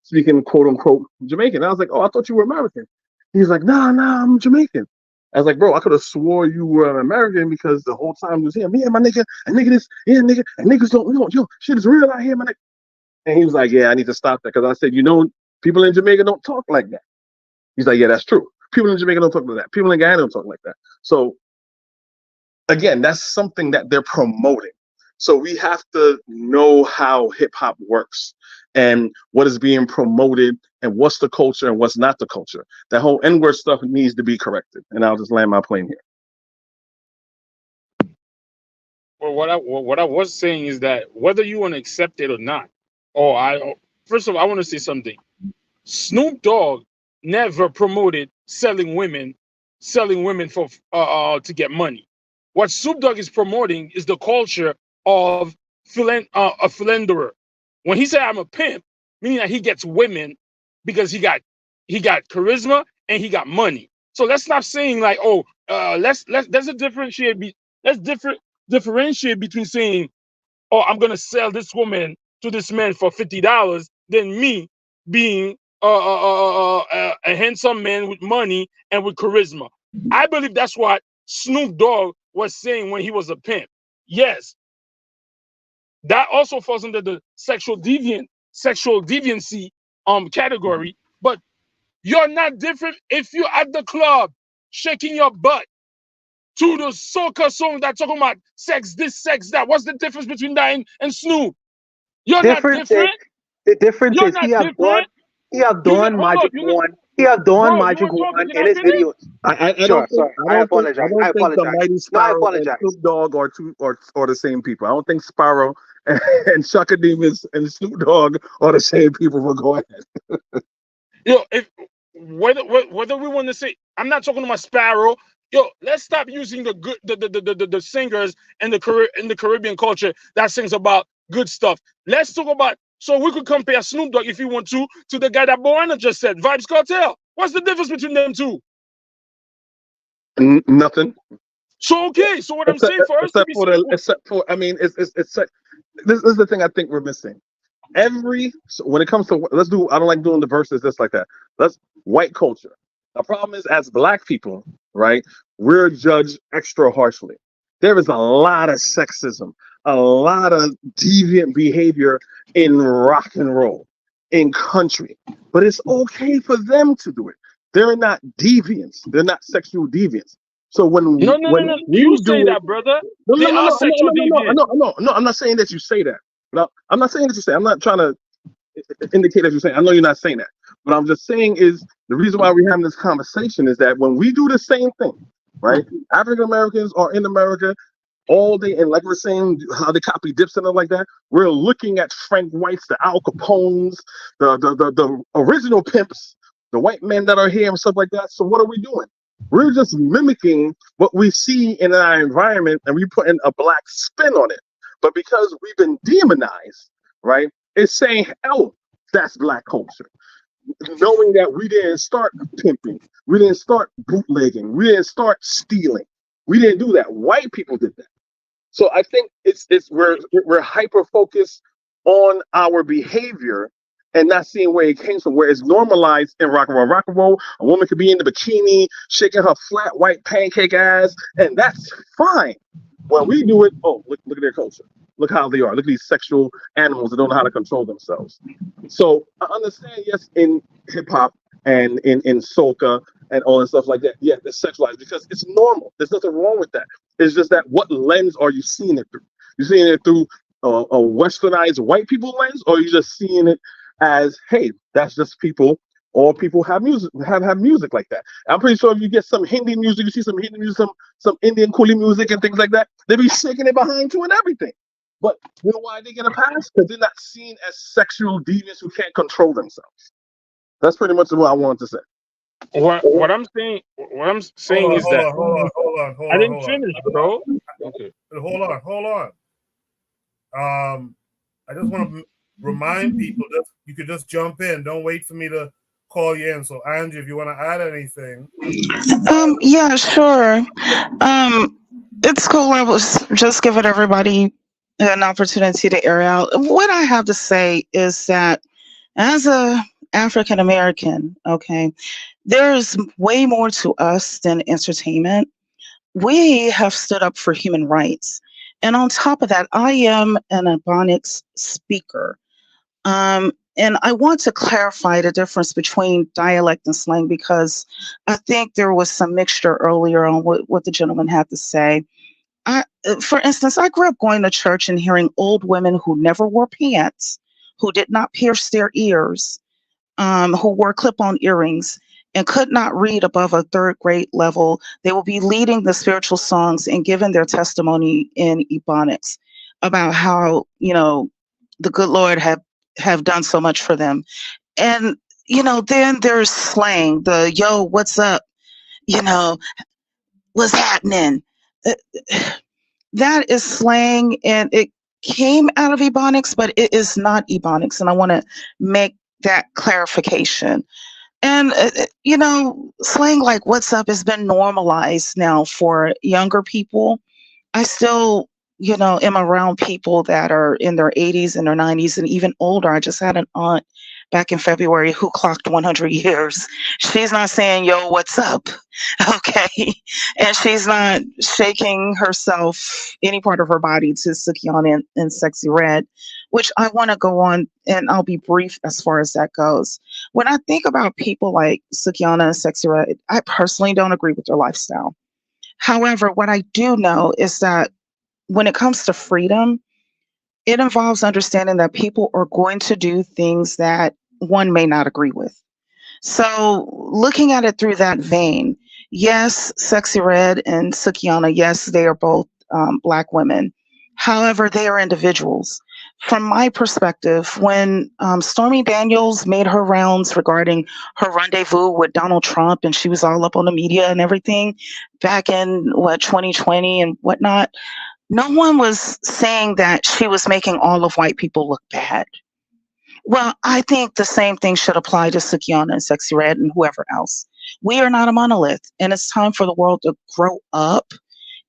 S10: speaking quote unquote Jamaican. I was like, oh, I thought you were American. He's like, nah, I'm Jamaican. I was like, bro, I could have swore you were an American because the whole time you was here, me and my nigga, and nigga this, yeah, nigga, and niggas don't, shit is real out here, my nigga. And he was like, yeah, I need to stop that because I said, people in Jamaica don't talk like that. He's like, yeah, that's true. People in Jamaica don't talk like that. People in Guyana don't talk like that. So again, that's something that they're promoting. So we have to know how hip hop works and what is being promoted and what's the culture and what's not the culture. That whole N-word stuff needs to be corrected. And I'll just land my plane here.
S11: Well, what I was saying is that whether you want to accept it or not, first of all, I want to say something. Snoop Dogg never promoted selling women for to get money. What Snoop Dogg is promoting is the culture of a philanderer. When he said I'm a pimp, meaning that he gets women because he got charisma and he got money. So let's stop saying like, let's differentiate between saying, oh, I'm gonna sell this woman to this man for $50 than me being a handsome man with money and with charisma. I believe that's what Snoop Dogg was saying when he was a pimp. Yes, that also falls under the sexual deviancy category. But you're not different if you're at the club shaking your butt to the soca song that's talking about sex this, sex that. What's the difference between that and Snoop? You're not different.
S6: The difference
S11: You're
S6: is
S11: not
S6: he have
S11: different.
S6: done Magic One. He have done Magic One in his videos.
S10: I
S6: Sure, sorry. I apologize.
S10: I don't think the Mighty
S6: No, I
S10: Sparrow and
S6: apologize.
S10: Snoop Dogg are the same people. I don't think Sparrow and Shaka Demons and Snoop Dogg are the same people. But go ahead.
S11: Yo, whether we want to say, I'm not talking about Sparrow. Yo, let's stop using the singers in the Caribbean culture that sings about good stuff. Let's talk about, so we could compare Snoop Dogg, if you want to the guy that Boana just said, Vibes Cartel. What's the difference between them two?
S10: Nothing.
S11: So okay, so what I'm saying for us to be
S10: this is the thing I think we're missing. When it comes to, I don't like doing the verses just like that. Let's white culture. The problem is, as black people, right, we're judged extra harshly. There is a lot of sexism, a lot of deviant behavior in rock and roll, in country. But it's okay for them to do it. They're not deviants. They're not sexual deviants. So when
S11: no, you say that, brother. They are sexual deviants.
S10: No, I'm not saying that you say that. I'm not saying that you say. I'm not trying to indicate that you're saying. I know you're not saying that. What I'm just saying is the reason why we're having this conversation is that when we do the same thing, right? African Americans are in America all day, and like we're saying, how they copy dips and stuff like that. We're looking at Frank Whites, the Al Capones, the original pimps, the white men that are here and stuff like that. So what are we doing? We're just mimicking what we see in our environment, and we put in a black spin on it. But because we've been demonized, right? It's saying, oh, that's black culture. Knowing that we didn't start pimping, we didn't start bootlegging, we didn't start stealing. We didn't do that. White people did that. So I think we're hyper focused on our behavior and not seeing where it came from, where it's normalized in rock and roll. Rock and roll, a woman could be in the bikini, shaking her flat white pancake ass, and that's fine. When we do it, oh, look at their culture. Look how they are. Look at these sexual animals that don't know how to control themselves. So I understand, yes, in hip hop and in soca and all that stuff like that, yeah, it's sexualized because it's normal. There's nothing wrong with that. It's just that what lens are you seeing it through? You're seeing it through a westernized white people lens, or are you just seeing it as, hey, that's just people. All people have music, have music like that. I'm pretty sure if you get some Hindi music, you see some Hindi music, some Indian coolie music and things like that, they be shaking it behind you and everything. But you know why they get a pass? Because they're not seen as sexual deviants who can't control themselves. That's pretty much what I wanted to say.
S11: What I'm saying is that
S1: hold on.
S11: I didn't finish, bro. Okay.
S1: Hold on. I just want to remind people that you could just jump in. Don't wait for me to call you in. So, Angie, if you want to add anything.
S9: Yeah, sure. It's cool. I was just giving everybody an opportunity to air out. What I have to say is that as a African American, okay, there's way more to us than entertainment. We have stood up for human rights. And on top of that, I am an Ebonics speaker. And And I want to clarify the difference between dialect and slang, because I think there was some mixture earlier on what the gentleman had to say. For instance, I grew up going to church and hearing old women who never wore pants, who did not pierce their ears, who wore clip-on earrings and could not read above a third grade level. They will be leading the spiritual songs and giving their testimony in Ebonics about how, the good Lord have done so much for them. And, then there's slang, the yo, what's up? What's happening? Uh, That is slang, and it came out of Ebonics, but it is not Ebonics. And I want to make that clarification. And, slang like what's up has been normalized now for younger people. I still, am around people that are in their 80s and their 90s and even older. I just had an aunt back in February who clocked 100 years. She's not saying, yo, what's up? Okay. And she's not shaking herself, any part of her body, to Sukihana and Sexy Red, which I want to go on, and I'll be brief as far as that goes. When I think about people like Sukihana and Sexy Red, I personally don't agree with their lifestyle. However, what I do know is that when it comes to freedom, it involves understanding that people are going to do things that one may not agree with. So looking at it through that vein, yes, Sexy Red and Sukihana, yes, they are both Black women. However, they are individuals. From my perspective, when Stormy Daniels made her rounds regarding her rendezvous with Donald Trump, and she was all up on the media and everything back in 2020 and whatnot, no one was saying that she was making all of white people look bad. Well, I think the same thing should apply to Sukihana and Sexy Red and whoever else. We are not a monolith, and it's time for the world to grow up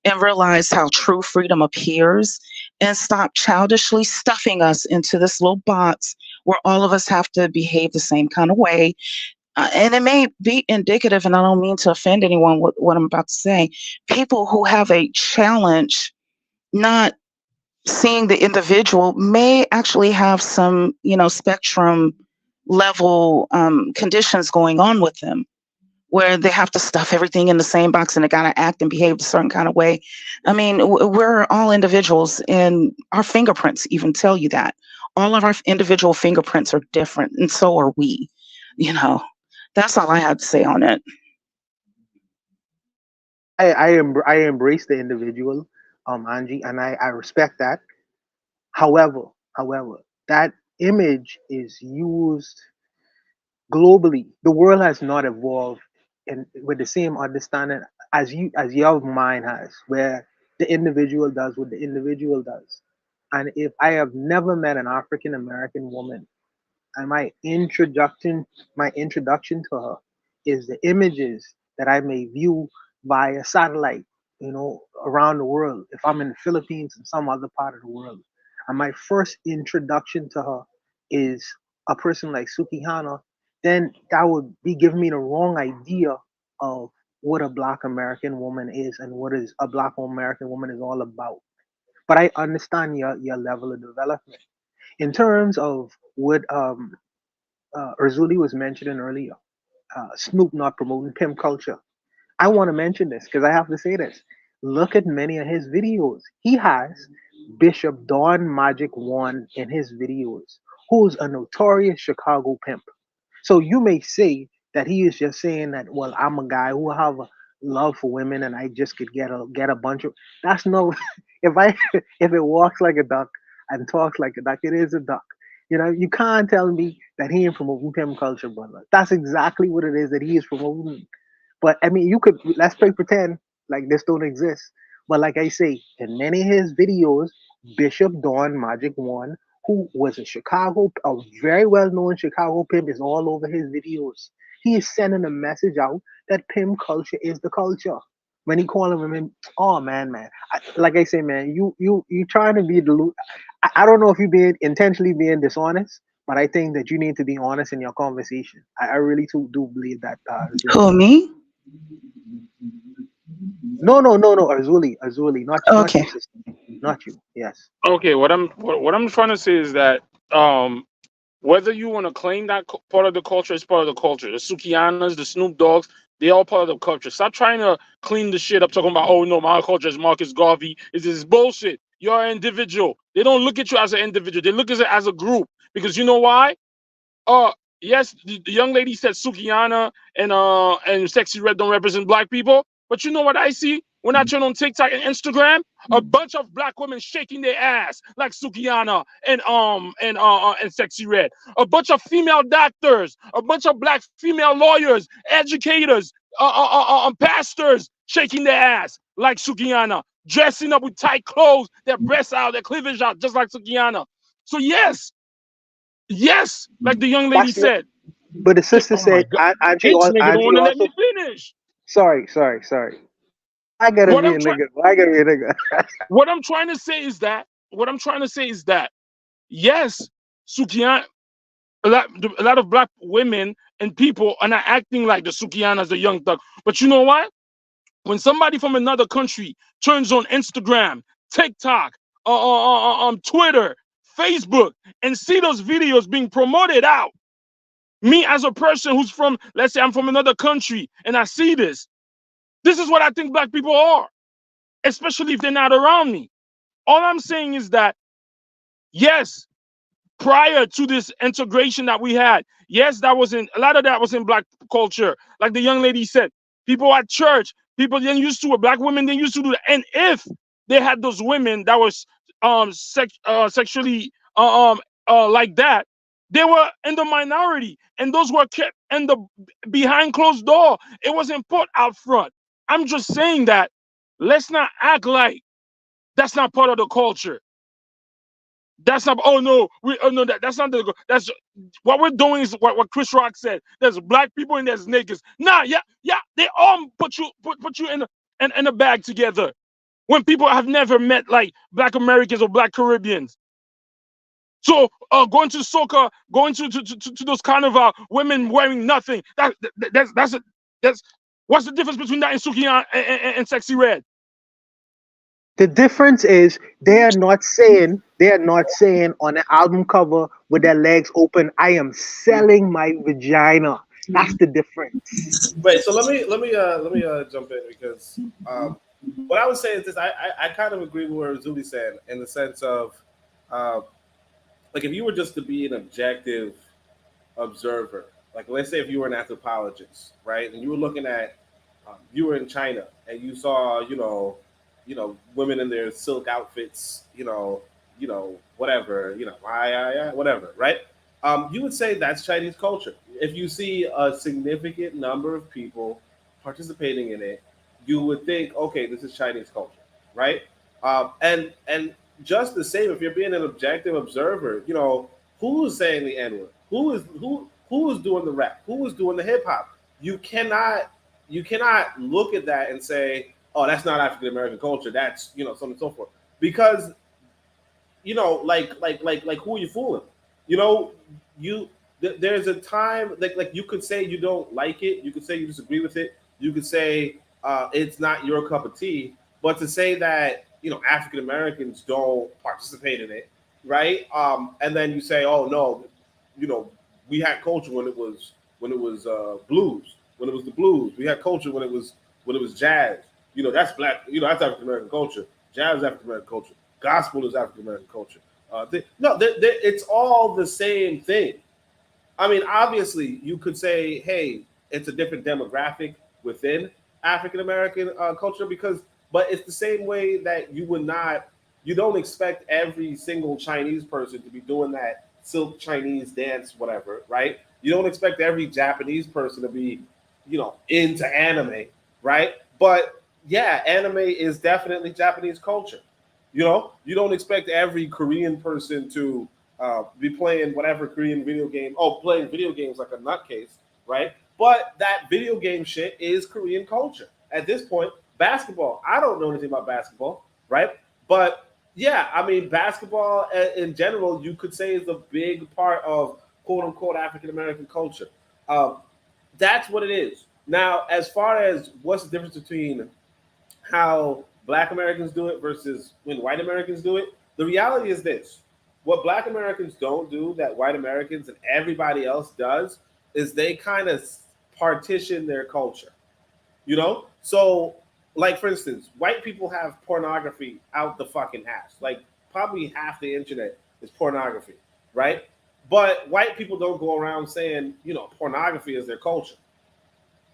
S9: and realize how true freedom appears, and stop childishly stuffing us into this little box where all of us have to behave the same kind of way. And it may be indicative, and I don't mean to offend anyone with what I'm about to say. People who have a challenge not seeing the individual may actually have some, spectrum level conditions going on with them, where they have to stuff everything in the same box and they got to act and behave a certain kind of way. I mean, we're all individuals, and our fingerprints even tell you that. All of our individual fingerprints are different, and so are we. That's all I have to say on it.
S6: I embrace the individual, Angie, and I respect that. However, that image is used globally. The world has not evolved and with the same understanding as your mind has, where the individual does what the individual does. And if I have never met an African American woman, and my introduction to her is the images that I may view via satellite, around the world. If I'm in the Philippines and some other part of the world, and my first introduction to her is a person like Sukihana, then that would be giving me the wrong idea of what a Black American woman is and what is a Black American woman is all about. But I understand your level of development in terms of what Erzuli was mentioning earlier. Snoop not promoting pimp culture. I want to mention this because I have to say this. Look at many of his videos. He has Bishop Don Magic One in his videos, who's a notorious Chicago pimp. So you may say that he is just saying that, well, I'm a guy who have a love for women and I just could get a bunch of. That's no. If it walks like a duck and talks like a duck, it is a duck. You can't tell me that he ain't promoting pimp culture, brother. That's exactly what it is that he is promoting. But I mean, let's pretend like this don't exist. But like I say, in many of his videos, Bishop Don Magic One, who was a very well-known Chicago pimp, is all over his videos. He is sending a message out that pimp culture is the culture. When he calling women, oh man, like I say, man, you trying to be I don't know if you're being intentionally being dishonest, but I think that you need to be honest in your conversation. I really do believe that.
S9: Who, me?
S6: No, Azuli, not
S9: Okay.
S6: you, sister. Not you. Yes.
S11: Okay, what I'm trying to say is that Whether you want to claim that part of the culture is part of the culture. The Sukianas, the Snoop Dogs, they all part of the culture. Stop trying to clean the shit up, talking about, oh no, my culture is Marcus Garvey. Is this bullshit? You're an individual. They don't look at you as an individual. They look at it as a group. Because you know why? Yes, the young lady said Sukiana and Sexy Red don't represent black people. But you know what I see when I turn on TikTok and Instagram? A bunch of black women shaking their ass like Sukiana and Sexy Red. A bunch of female doctors, a bunch of black female lawyers, educators, pastors shaking their ass like Sukiana, dressing up with tight clothes, their breasts out, their cleavage out, just like Sukiana. So yes, like the young lady
S6: That's what,
S11: said.
S6: but the sister
S11: Oh my
S6: said,
S11: God,
S6: Auntie,
S11: H nigga don't
S6: Auntie
S11: want to let
S6: also.
S11: me finish.
S6: Sorry. I gotta
S11: What
S6: be a
S11: I'm trying,
S6: nigga. I gotta be a nigga.
S11: what I'm trying to say is that, yes, Sukiana, a lot of black women and people are not acting like the Sukianas, the young thug. But you know what? When somebody from another country turns on Instagram, TikTok, Twitter, Facebook, and see those videos being promoted out, me as a person who's from, let's say I'm from another country, and I see this is what I think black people are, especially if they're not around me. All I'm saying is that, yes, prior to this integration that we had, yes, a lot of that was in black culture. Like the young lady said, people at church, people then used to it, black women then used to do that. And if they had those women that was sexually like that, they were in the minority, and those were kept in the behind closed door. It wasn't put out front. I'm just saying that let's not act like that's not part of the culture. That's not. Oh no, that's not the. That's what we're doing is what Chris Rock said. There's black people and there's niggas. Nah, yeah, they all put you in a bag together. When people have never met like black Americans or black Caribbeans. So going to soccer, going to those carnival, women wearing nothing. That's what's the difference between that and Suki and Sexy Red?
S6: The difference is they are not saying on the album cover with their legs open, I am selling my vagina. That's the difference.
S4: Wait, so let me jump in because what I would say is this: I kind of agree with what Zuli said in the sense of like if you were just to be an objective observer, like let's say if you were an anthropologist, right, and you were looking at you were in China and you saw women in their silk outfits, whatever, whatever, right? You would say that's Chinese culture. If you see a significant number of people participating in it, you would think, okay, this is Chinese culture, right? And just the same, if you're being an objective observer, who is saying the N word? Who is doing the rap? Who is doing the hip hop? You cannot look at that and say, oh, that's not African American culture. That's so on and so forth. Because like who are you fooling? There's a time like you could say you don't like it. You could say you disagree with it. You could say it's not your cup of tea. But to say that African Americans don't participate in it, right? And then you say, oh no, we had culture when it was blues. When it was the blues, we had culture when it was jazz. That's black. That's African American culture. Jazz is African American culture. Gospel is African American culture. It's all the same thing. I mean, obviously, you could say, hey, it's a different demographic within African American culture but it's the same way that you don't expect every single Chinese person to be doing that silk Chinese dance, whatever, right? You don't expect every Japanese person to be, into anime, right? But yeah, anime is definitely Japanese culture. You don't expect every Korean person to be playing whatever Korean video game. Oh, playing video games like a nutcase, right? But that video game shit is Korean culture. At this point, basketball, I don't know anything about basketball, right? But yeah, I mean, basketball in general, you could say is a big part of quote unquote African American culture. That's what it is. Now, as far as what's the difference between how Black Americans do it versus when white Americans do it, the reality is this. what Black Americans don't do that white Americans and everybody else does is they kind of partition their culture. You know, so like for instance, white people have pornography out the fucking ass. Like probably half the internet is pornography, right? But white people don't go around saying, you know, pornography is their culture.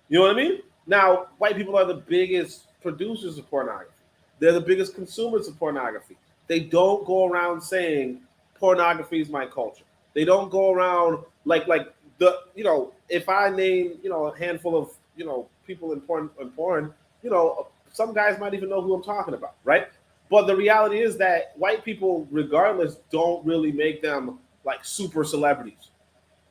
S4: You know what I mean? Now, white people are the biggest producers of pornography. They're the biggest consumers of pornography. They don't go around saying pornography is my culture. They don't go around like the, you know, if I name, you know, a handful of, you know, people in porn, you know, some guys might even know who I'm talking about, right? But the reality is that white people, regardless, don't really make them like super celebrities.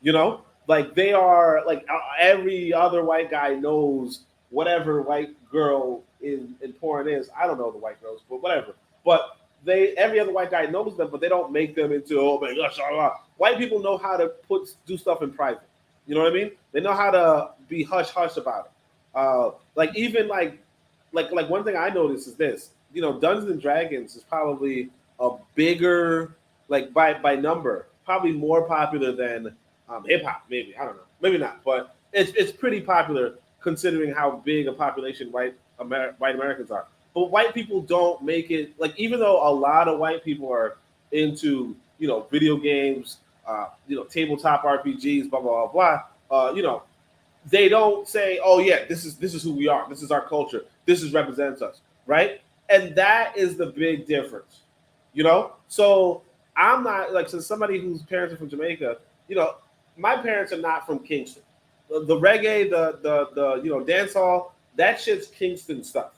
S4: You know, like they are like every other white guy knows whatever white girl in porn is. I don't know the white girls, but whatever. But every other white guy knows them, but they don't make them into, oh my gosh, white people know how to do stuff in private. You know what I mean? They know how to be hush hush about it. Like even like one thing I noticed is this. You know, Dungeons and Dragons is probably a bigger, like by number, probably more popular than hip hop. Maybe, I don't know, maybe not, but it's pretty popular considering how big a population white Americans are. But white people don't make it, like, even though a lot of white people are into, you know, video games, you know, tabletop RPGs, blah blah blah blah. You know, they don't say, oh yeah, this is who we are. This is our culture. This represents us, right? And that is the big difference, you know. So I'm not like, since somebody whose parents are from Jamaica, you know, my parents are not from Kingston. The reggae, the you know, dance hall, that shit's Kingston stuff.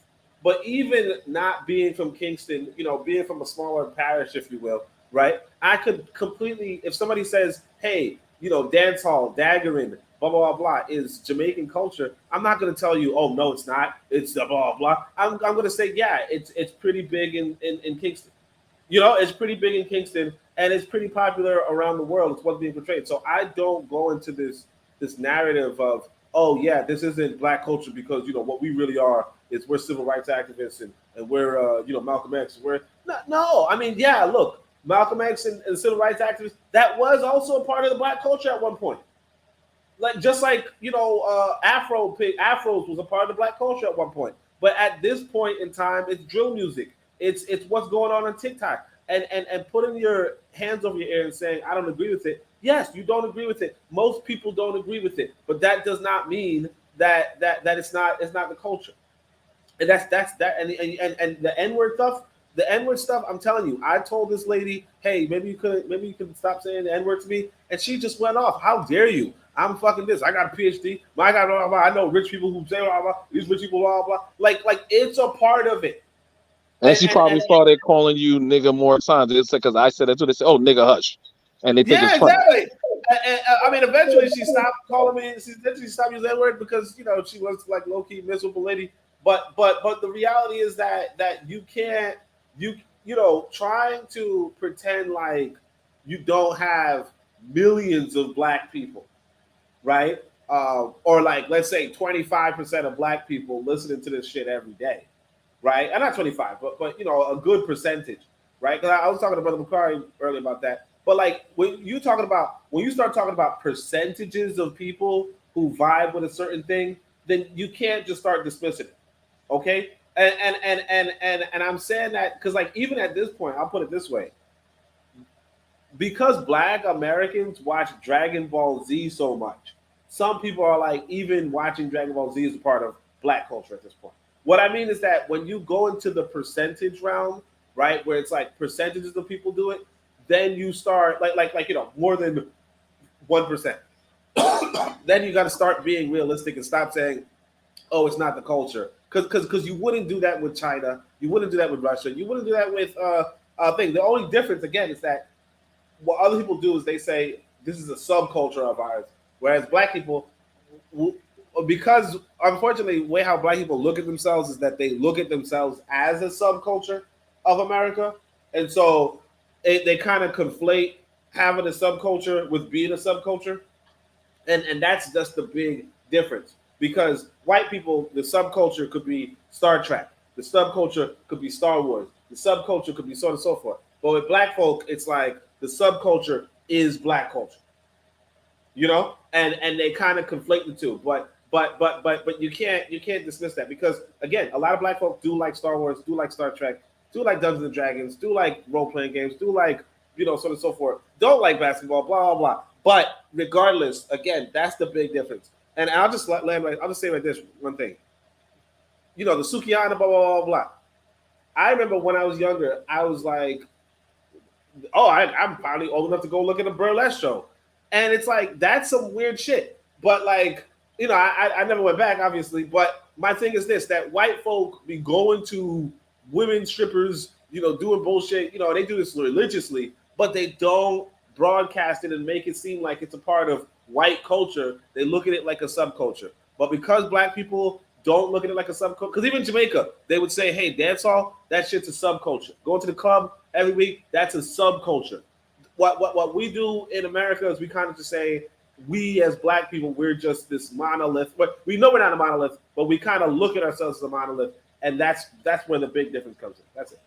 S4: But even not being from Kingston, you know, being from a smaller parish, if you will, right? I could completely, if somebody says, hey, you know, dance hall, daggering, blah, blah, blah, blah, is Jamaican culture, I'm not going to tell you, oh, no, it's not. It's blah, blah, blah. I'm going to say, yeah, it's pretty big in Kingston. You know, it's pretty big in Kingston, and it's pretty popular around the world. It's what's being portrayed. So I don't go into this narrative of, oh, yeah, this isn't Black culture because, you know, what we really are is we're civil rights activists and we're, you know, Malcolm X. No, I mean, yeah, look, Malcolm X and civil rights activists, that was also a part of the Black culture at one point. Like, just like, you know, Afros was a part of the Black culture at one point. But at this point in time, it's drill music. It's what's going on TikTok. And putting your hands over your ear and saying, I don't agree with it. Yes, you don't agree with it. Most people don't agree with it. But that does not mean that it's not the culture. And that's that. And the N-word stuff, I'm telling you, I told this lady, hey, maybe you could stop saying the N-word to me. And she just went off. How dare you? I'm fucking this. I got a PhD. I got blah, blah, blah. I know rich people who say blah, blah, blah. These rich people, blah, blah. Like it's a part of it.
S10: And she probably started calling you nigga more times. It's because I said that too. They say, "Oh, nigga, hush," and they think it's funny.
S4: Exactly. And, I mean, eventually she stopped calling me. She stopped using that word because, you know, she was like low key miserable lady. But the reality is that you can't, you know, trying to pretend like you don't have millions of Black people, right? Or like, let's say 25% of Black people listening to this shit every day. Right, and not 25, but you know, a good percentage, right? Because I was talking to Brother Makari earlier about that. But like when you start talking about percentages of people who vibe with a certain thing, then you can't just start dismissing it, okay? And I'm saying that because, like, even at this point, I'll put it this way: because Black Americans watch Dragon Ball Z so much, some people are like, even watching Dragon Ball Z is a part of Black culture at this point. What I mean is that when you go into the percentage realm, right, where it's like percentages of people do it, then you start like you know, more than 1%. Then you got to start being realistic and stop saying, oh, it's not the culture, because you wouldn't do that with China, you wouldn't do that with Russia, you wouldn't do that with things. The only difference again is that what other people do is they say this is a subculture of ours, whereas Black people, because unfortunately, the way how Black people look at themselves is that they look at themselves as a subculture of America, and so they kind of conflate having a subculture with being a subculture, and that's just the big difference. Because white people, the subculture could be Star Trek, the subculture could be Star Wars, the subculture could be so on and so forth. But with Black folk, it's like, the subculture is black culture. You know, and they kind of conflate the two, but you can't dismiss that, because again, a lot of black folks do like Star Wars, do like Star Trek, do like Dungeons and Dragons, do like role playing games, do like, you know, so on and so forth. Don't like basketball, blah blah blah. But regardless, again, that's the big difference. And I'll just I'll just say like this one thing. You know, the Sukiana, blah blah blah blah. I remember when I was younger, I was like, oh, I'm finally old enough to go look at a burlesque show. And it's like, that's some weird shit. But like, you know, I never went back, obviously. But my thing is this, that white folk be going to women strippers, you know, doing bullshit. You know, they do this religiously, but they don't broadcast it and make it seem like it's a part of white culture. They look at it like a subculture. But because black people don't look at it like a subculture, because even in Jamaica, they would say, hey, dance hall, that shit's a subculture. Going to the club every week, that's a subculture. What we do in America is we kind of just say, we as black people, we're just this monolith. But we know we're not a monolith, but we kind of look at ourselves as a monolith, and that's where the big difference comes in. That's it.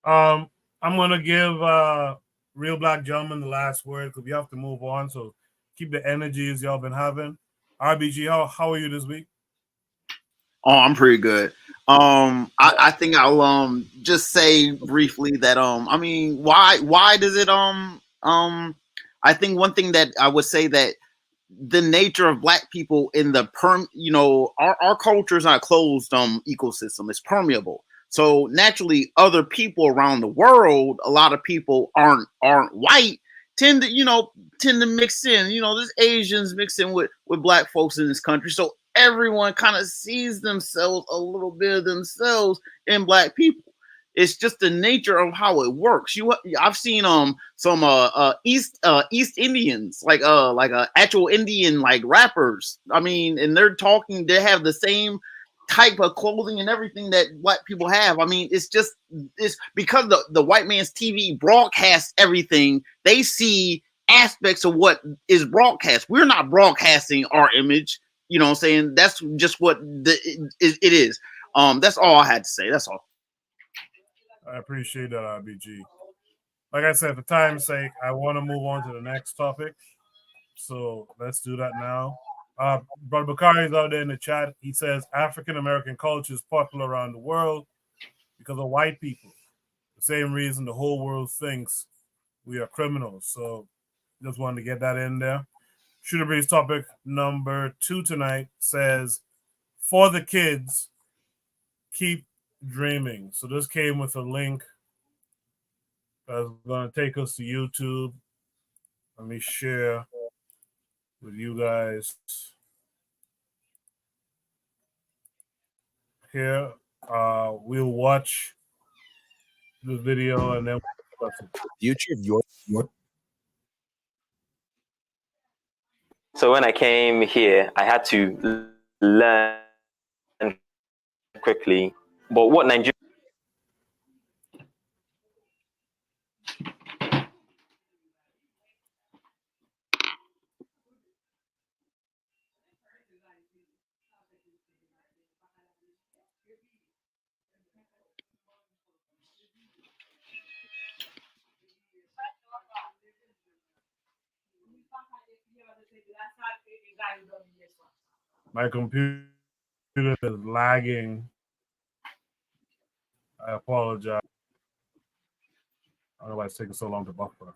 S1: I'm gonna give Real Black Gentleman the last word, because we have to move on. So keep the energies y'all been having. RBG, how are you this week?
S12: Oh, I'm pretty good. I think I'll just say briefly that I mean, why does it I think one thing that I would say, that the nature of black people in the our culture is not a closed ecosystem. It's permeable. So naturally, other people around the world, a lot of people aren't white, tend to mix in. You know, there's Asians mix in with black folks in this country. So everyone kind of sees themselves, a little bit of themselves in black people. It's just the nature of how it works. I've seen some East Indians, like actual Indian like rappers. I mean, and they have the same type of clothing and everything that black people have. I mean, it's because the white man's TV broadcasts everything. They see aspects of what is broadcast. We're not broadcasting our image. You know what I'm saying? That's just what it is. That's all I had to say. That's all.
S1: I appreciate that, RBG. Like I said, for time's sake, I want to move on to the next topic. So let's do that now. Brother Bakari is out there in the chat. He says African American culture is popular around the world because of white people. The same reason the whole world thinks we are criminals. So just wanted to get that in there. Shooter Breeze topic number 2 tonight says, for the kids, keep dreaming. So this came with a link that's going to take us to YouTube. Let me share with you guys here. We'll watch the video and then
S13: future of your.
S14: So when I came here, I had to learn quickly. But what Nigeria...
S1: My computer is lagging. I apologize. I don't know why it's taking so long to buffer.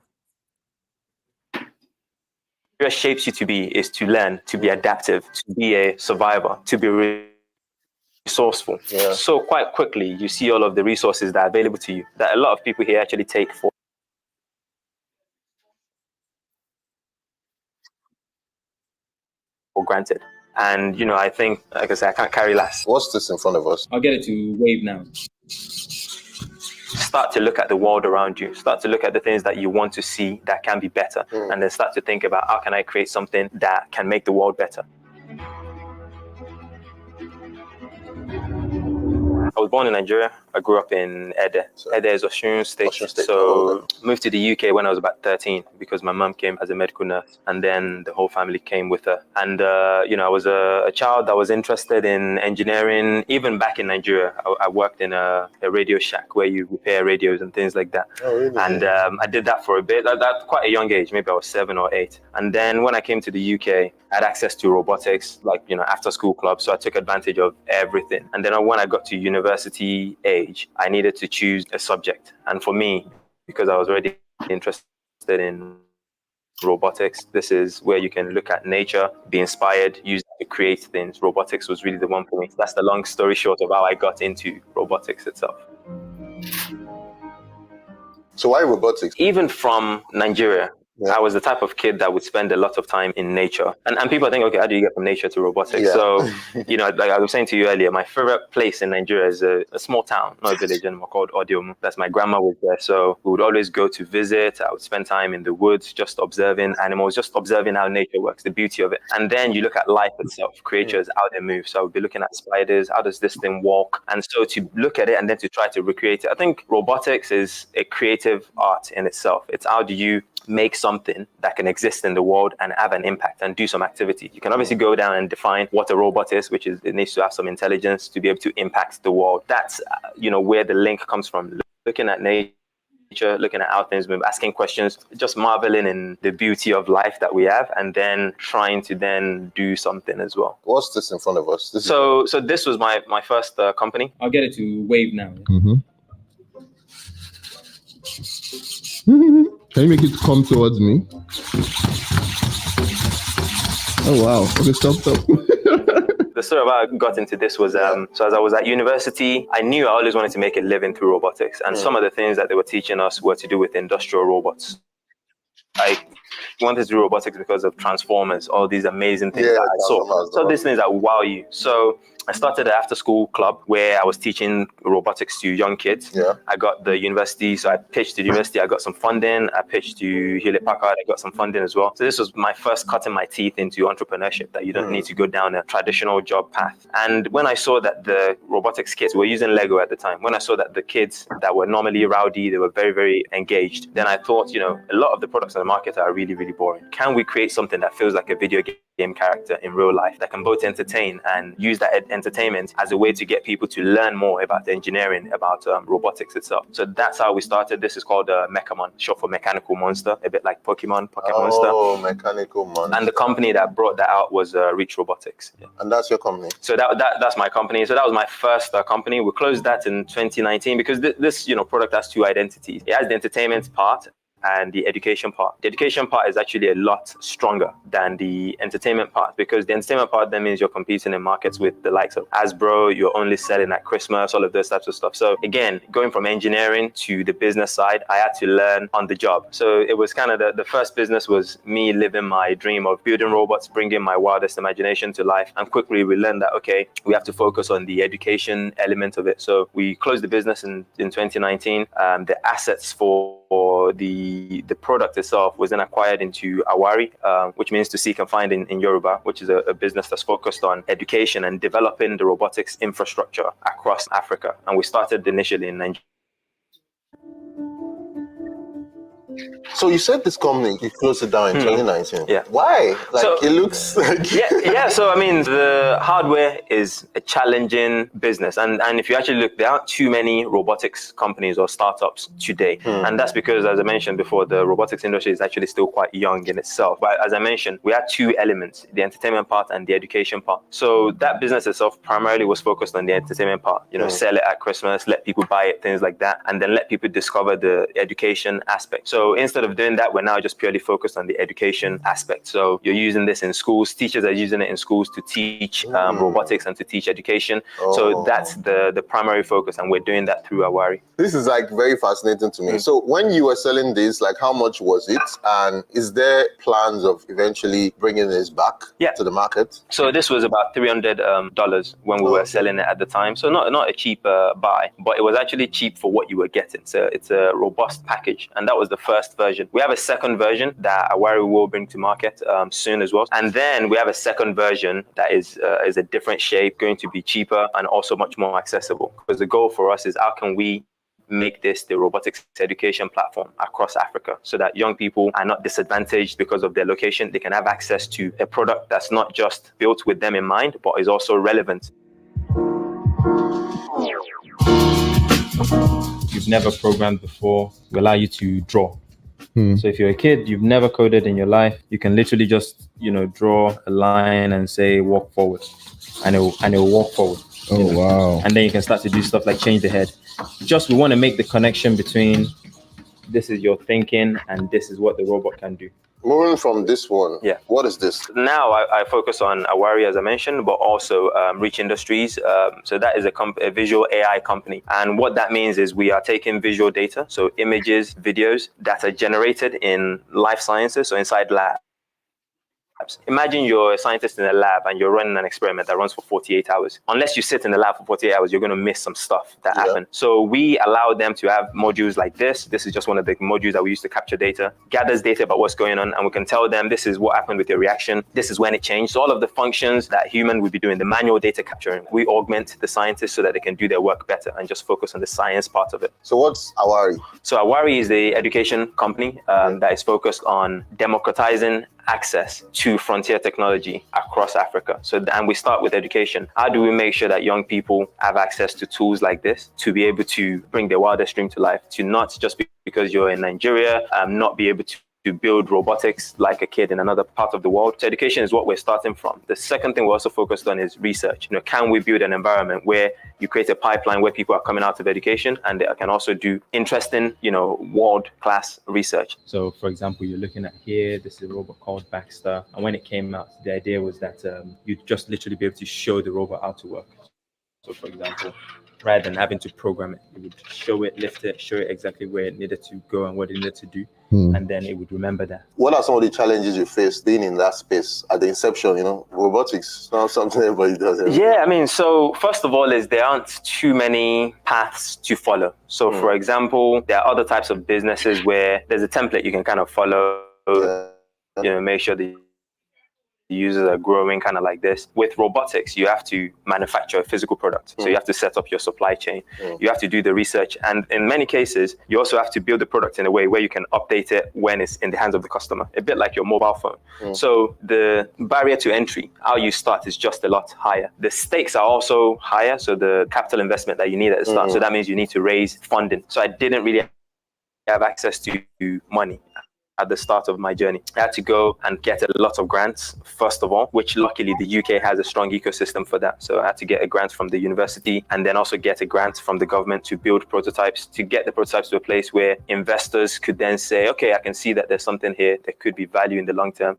S14: What shapes you to be is to learn, to be adaptive, to be a survivor, to be resourceful. Yeah. So quite quickly, you see all of the resources that are available to you that a lot of people here actually take for granted. And, you know, I think, like I said, I can't carry last.
S15: What's this in front of us?
S16: I'll get it to wave now.
S14: Start to look at the world around you. Start to look at the things that you want to see that can be better. And then start to think about, how can I create something that can make the world better? I was born in Nigeria. I grew up in Ede. Ede is Osun State. So moved to the UK when I was about 13 because my mum came as a medical nurse, and then the whole family came with her. And I was a child that was interested in engineering. Even back in Nigeria, I worked in a Radio Shack where you repair radios and things like that.
S15: Oh, really?
S14: And I did that for a bit. At quite a young age, maybe I was 7 or 8. And then when I came to the UK, I had access to robotics, after school clubs. So I took advantage of everything. And then when I got to university age, I needed to choose a subject. And for me, because I was already interested in robotics, this is where you can look at nature, be inspired, use it to create things. Robotics was really the one for me. That's the long story short of how I got into robotics itself.
S15: So why robotics?
S14: Even from Nigeria, I was the type of kid that would spend a lot of time in nature. And people think, okay, how do you get from nature to robotics?
S15: Yeah.
S14: So, like I was saying to you earlier, my favorite place in Nigeria is a small town, not a village anymore, called Odiomu. That's my grandma was there. So we would always go to visit. I would spend time in the woods, just observing animals, just observing how nature works, the beauty of it. And then you look at life itself, creatures, how they move. So I would be looking at spiders, how does this thing walk? And so to look at it and then to try to recreate it. I think robotics is a creative art in itself. It's how do you make something that can exist in the world and have an impact and do some activity. You can obviously go down and define what a robot is, which is it needs to have some intelligence to be able to impact the world. That's where the link comes from. Looking at nature, looking at how things move, asking questions, just marveling in the beauty of life that we have, and then trying to then do something as well.
S15: What's this in front of us?
S14: So this was my first company.
S16: I'll get it to wave now.
S17: Can you make it come towards me? Oh wow! Okay, stop.
S14: The story of how I got into this was so as I was at university, I knew I always wanted to make a living through robotics, and some of the things that they were teaching us were to do with industrial robots. I wanted to do robotics because of Transformers, all these amazing things that I saw. So these things that wow you. So I started an after-school club where I was teaching robotics to young kids.
S15: Yeah.
S14: I got the university, so I pitched to the university. I got some funding. I pitched to Hewlett-Packard. I got some funding as well. So this was my first cutting my teeth into entrepreneurship, that you don't need to go down a traditional job path. And when I saw that the robotics kids were using Lego at the time, when I saw that the kids that were normally rowdy, they were very, very engaged, then I thought, a lot of the products on the market are really, really boring. Can we create something that feels like a video game character in real life that can both entertain and use that entertainment as a way to get people to learn more about engineering, about robotics itself? So that's how we started. This is called Mechamon, short for Mechanical Monster, a bit like Pocket Monster.
S15: Oh, Mechanical Monster.
S14: And the company that brought that out was Reach Robotics. Yeah.
S15: And that's your company?
S14: So that's my company. So that was my first company. We closed that in 2019 because this product has two identities. It has the entertainment part and the education part. The education part is actually a lot stronger than the entertainment part, because the entertainment part then means you're competing in markets with the likes of Hasbro, you're only selling at Christmas, all of those types of stuff. So again, going from engineering to the business side, I had to learn on the job. So it was kind of the first business was me living my dream of building robots, bringing my wildest imagination to life. And quickly we learned that, okay, we have to focus on the education element of it. So we closed the business in 2019. The assets for the product itself was then acquired into Awari, which means to seek and find in Yoruba, which is a business that's focused on education and developing the robotics infrastructure across Africa. And we started initially in Nigeria.
S15: So you said this company, you closed it down in 2019.
S14: Yeah.
S15: Why? It looks like...
S14: Yeah. So, I mean, the hardware is a challenging business. And if you actually look, there aren't too many robotics companies or startups today. And that's because, as I mentioned before, the robotics industry is actually still quite young in itself. But as I mentioned, we had two elements, the entertainment part and the education part. So that business itself primarily was focused on the entertainment part, sell it at Christmas, let people buy it, things like that, and then let people discover the education aspect. So instead of doing that, we're now just purely focused on the education aspect. So you're using this in schools. Teachers are using it in schools to teach robotics and to teach education. So that's the primary focus, and we're doing that through Awari.
S15: This is very fascinating to me. So when you were selling this, how much was it? And is there plans of eventually bringing this back to the market?
S14: So this was about $300 when we were selling it at the time. So not a cheap buy, but it was actually cheap for what you were getting. So it's a robust package. And that was the first first version. We have a second version that Awari will bring to market soon as well. And then we have a second version that is a different shape, going to be cheaper and also much more accessible. Because the goal for us is how can we make this the robotics education platform across Africa so that young people are not disadvantaged because of their location. They can have access to a product that's not just built with them in mind, but is also relevant.
S16: You've never programmed before, we allow you to draw. So if you're a kid, you've never coded in your life, you can literally just, draw a line and say walk forward, and it'll walk forward.
S17: Oh, wow.
S16: And then you can start to do stuff like change the head. We want to make the connection between this is your thinking and this is what the robot can do.
S15: Moving from this one,
S14: yeah.
S15: What is this?
S14: Now I focus on Awari, as I mentioned, but also Reach Industries. So that is a visual AI company. And what that means is we are taking visual data, so images, videos that are generated in life sciences, so inside labs. Imagine you're a scientist in a lab and you're running an experiment that runs for 48 hours. Unless you sit in the lab for 48 hours, you're going to miss some stuff that happened. So we allow them to have modules like this. This is just one of the modules that we use to capture data, gathers data about what's going on, and we can tell them this is what happened with your reaction. This is when it changed. So all of the functions that human would be doing, the manual data capturing, we augment the scientists so that they can do their work better and just focus on the science part of it.
S15: So what's Awari?
S14: So Awari is the education company that is focused on democratizing access to frontier technology across Africa. And we start with education. How do we make sure that young people have access to tools like this to be able to bring their wildest dream to life, to not just because you're in Nigeria, not be able to build robotics like a kid in another part of the world. So education is what we're starting from. The second thing we're also focused on is research. Can we build an environment where you create a pipeline where people are coming out of education and they can also do interesting, world-class research.
S16: So for example, you're looking at here, this is a robot called Baxter. And when it came out, the idea was that you'd just literally be able to show the robot how to work. So for example, rather than having to program it, you would show it, lift it, show it exactly where it needed to go and what it needed to do. And then it would remember that.
S15: What are some of the challenges you faced being in that space at the inception? Robotics, not something everybody does.
S14: Yeah, so first of all there aren't too many paths to follow. So for example, there are other types of businesses where there's a template you can kind of follow, make sure the users are growing kind of like this. With robotics, you have to manufacture a physical product. So you have to set up your supply chain. You have to do the research. And in many cases, you also have to build the product in a way where you can update it when it's in the hands of the customer, a bit like your mobile phone. So the barrier to entry, how you start, is just a lot higher. The stakes are also higher. So the capital investment that you need at the start. So that means you need to raise funding. So I didn't really have access to money at the start of my journey. I had to go and get a lot of grants, first of all, which luckily the UK has a strong ecosystem for that. So I had to get a grant from the university and then also get a grant from the government to build prototypes, to get the prototypes to a place where investors could then say, okay, I can see that there's something here that could be value in the long term.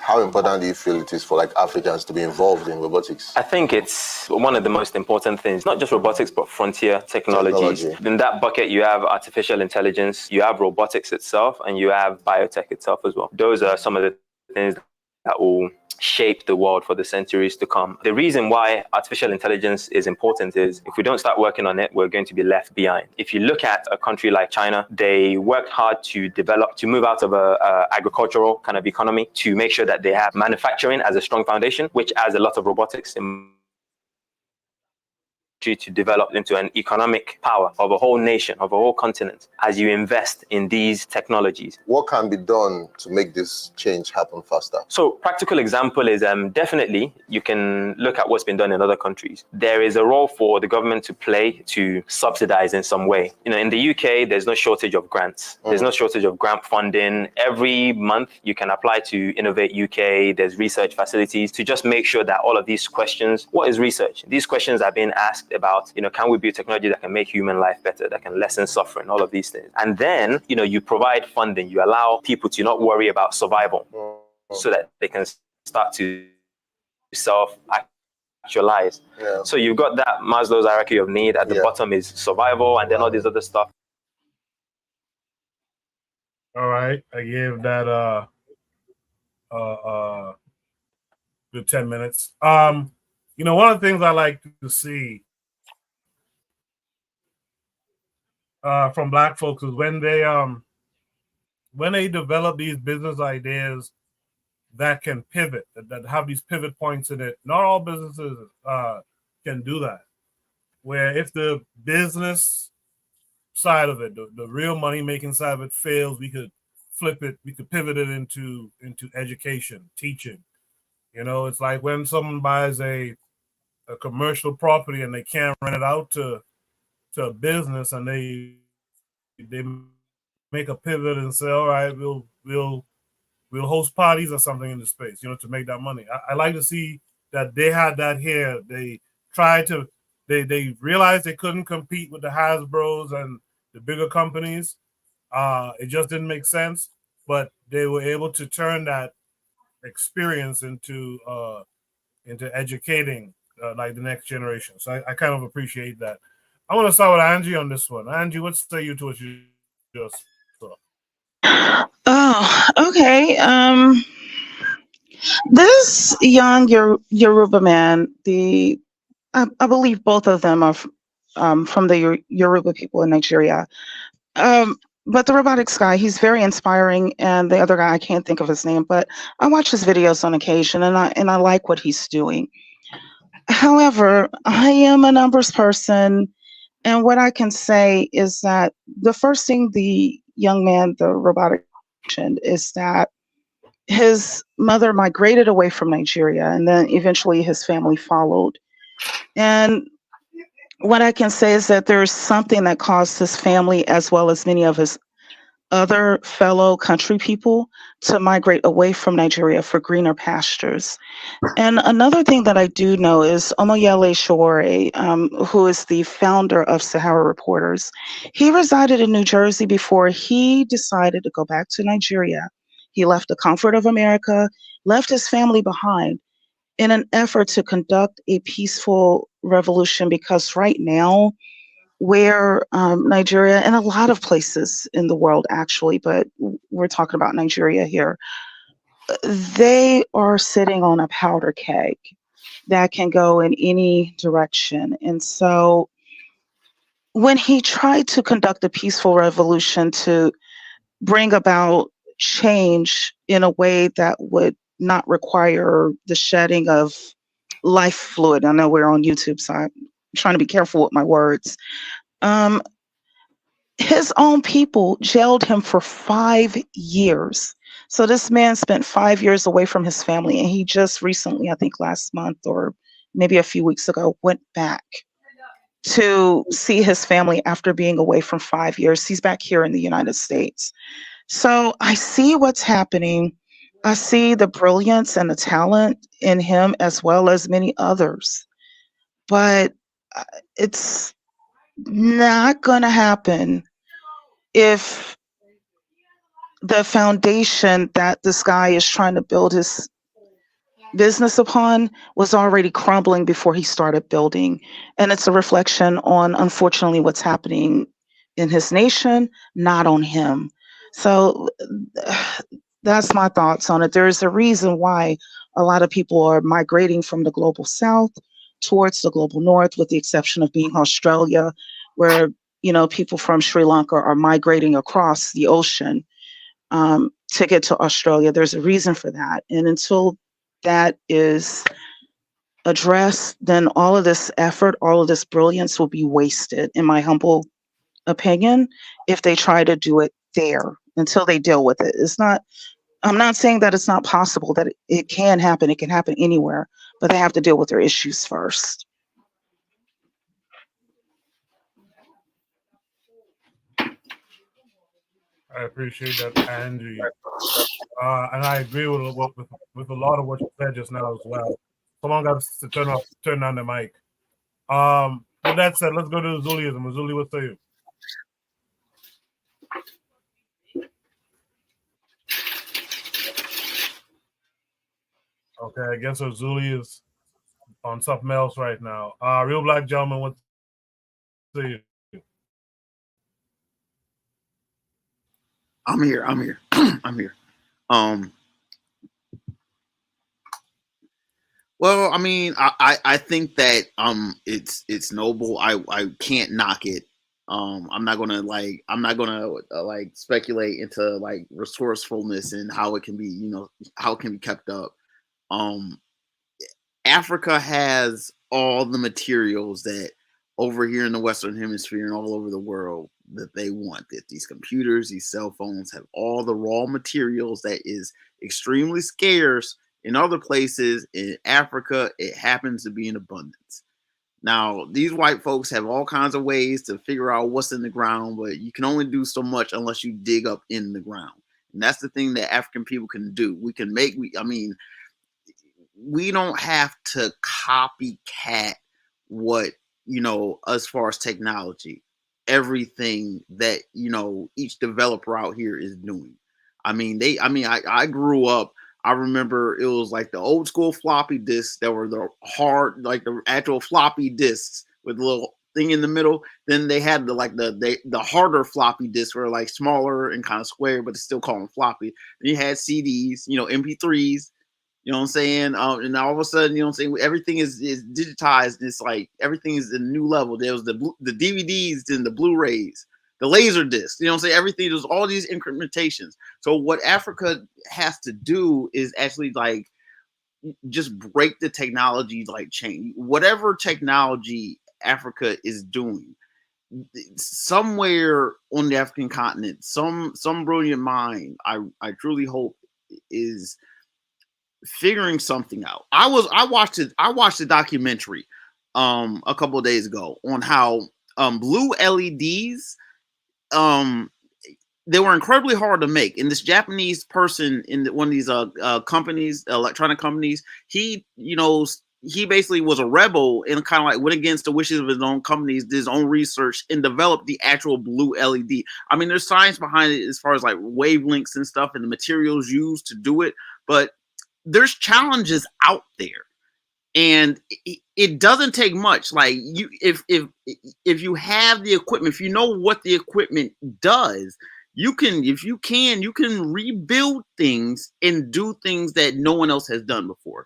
S15: How important do you feel it is for Africans to be involved in robotics?
S14: I think it's one of the most important things, not just robotics, but frontier technologies. In that bucket, you have artificial intelligence, you have robotics itself, and you have biotech itself as well. Those are some of the things that will shape the world for the centuries to come. The reason why artificial intelligence is important is if we don't start working on it, we're going to be left behind. If you look at a country like China, they worked hard to move out of a agricultural kind of economy to make sure that they have manufacturing as a strong foundation, which has a lot of robotics in to develop into an economic power of a whole nation, of a whole continent, as you invest in these technologies.
S15: What can be done to make this change happen faster?
S14: So practical example is definitely you can look at what's been done in other countries. There is a role for the government to play to subsidize in some way. In the UK, there's no shortage of grants. There's no shortage of grant funding. Every month you can apply to Innovate UK. There's research facilities to just make sure that all of these questions, what is research? These questions are being asked about, can we build technology that can make human life better, that can lessen suffering, all of these things. And then, you provide funding, you allow people to not worry about survival so that they can start to self-actualize. So you've got that Maslow's hierarchy of need. At the bottom is survival, and then all this other stuff.
S1: All right, I gave that good 10 minutes. One of the things I like to see from Black folks is when they develop these business ideas that can pivot, that have these pivot points in it. Not all businesses can do that. Where if the business side of it, the real money making side of it fails, we could flip it, we could pivot it into education, teaching. It's like when someone buys a commercial property and they can't rent it out to a business, and they make a pivot and say, all right, we'll host parties or something in the space, to make that money. I like to see that they had that here. They tried to, they realized they couldn't compete with the Hasbros and the bigger companies. It just didn't make sense, but they were able to turn that experience into educating like the next generation. So I kind of appreciate that. I want to start with Angie on this one. Angie, what say you to what you just saw?
S9: Oh, okay. This young Yoruba man, I believe both of them are from the Yoruba people in Nigeria. But the robotics guy, he's very inspiring, and the other guy, I can't think of his name, but I watch his videos on occasion, and I like what he's doing. However, I am a numbers person, and what I can say is that the first thing the young man, the robotic, mentioned is that his mother migrated away from Nigeria, and then eventually his family followed. And what I can say is that there's something that caused his family, as well as many of his other fellow country people, to migrate away from Nigeria for greener pastures. And another thing that I do know is Omoyele Sowore, who is the founder of Sahara Reporters. He resided in New Jersey before he decided to go back to Nigeria. He left the comfort of America, left his family behind in an effort to conduct a peaceful revolution, because right now, where Nigeria and a lot of places in the world actually, but we're talking about Nigeria here, they are sitting on a powder keg that can go in any direction. And so when he tried to conduct a peaceful revolution to bring about change in a way that would not require the shedding of life fluid, I know we're on YouTube, so I'm trying to be careful with my words. His own people jailed him for 5 years. So this man spent 5 years away from his family, and he just recently, I think last month or maybe a few weeks ago, went back to see his family after being away from 5 years. He's back here in the United States. So I see what's happening. I see the brilliance and the talent in him, as well as many others. But it's not going to happen if the foundation that this guy is trying to build his business upon was already crumbling before he started building. And it's a reflection on, unfortunately, what's happening in his nation, not on him. So that's my thoughts on it. There is a reason why a lot of people are migrating from the global south towards the global north, with the exception of being Australia, where people from Sri Lanka are migrating across the ocean to get to Australia. There's a reason for that. And until that is addressed, then all of this effort, all of this brilliance will be wasted, in my humble opinion, if they try to do it there until they deal with it. I'm not saying that it's not possible, that it can happen. It can happen anywhere, but they have to deal with their issues first.
S1: I appreciate that, Angie. And I agree with a lot of what you said just now as well. Someone got to turn on the mic. With that said, let's go to Zuliism. Zuli, what say you? Okay, I guess Zuli is on something else right now. Real Black Gentleman, what say you?
S12: I'm here. I'm here. Well, I mean, I think that it's noble. I can't knock it. I'm not gonna like speculate into like resourcefulness and how it can be, how it can be kept up. Um, Africa has all the materials that over here in the Western Hemisphere and all over the world that they want. That these computers, these cell phones have all the raw materials that is extremely scarce in other places. In Africa, it happens to be in abundance. Now, these white folks have all kinds of ways to figure out what's in the ground, but you can only do so much unless you dig up in the ground. And that's the thing that African people can do. We can make, we don't have to copycat what, as far as technology, everything that, each developer out here is doing. I grew up, I remember it was like the old school floppy disks that were the hard, like the actual floppy disks with a little thing in the middle. Then they had the harder floppy disks were like smaller and kind of square, but it's still called them floppy. Then you had CDs, MP3s, you know what I'm saying? And all of a sudden, you know what I'm saying, everything is digitized. It's like everything is a new level. There was the DVDs and the Blu-rays, the laser discs, you know what I'm saying? Everything, there's all these incrementations. So what Africa has to do is actually like just break the technology like chain. Whatever technology Africa is doing, somewhere on the African continent, some brilliant mind, I truly hope, is figuring something out. I watched a documentary a couple of days ago on how blue LEDs, they were incredibly hard to make. And this Japanese person in one of these companies, electronic companies, he basically was a rebel and kind of like went against the wishes of his own companies, did his own research, and developed the actual blue LED. I mean, there's science behind it as far as like wavelengths and stuff and the materials used to do it, but there's challenges out there, and it doesn't take much. Like if you have the equipment, if you know what the equipment does, you can rebuild things and do things that no one else has done before.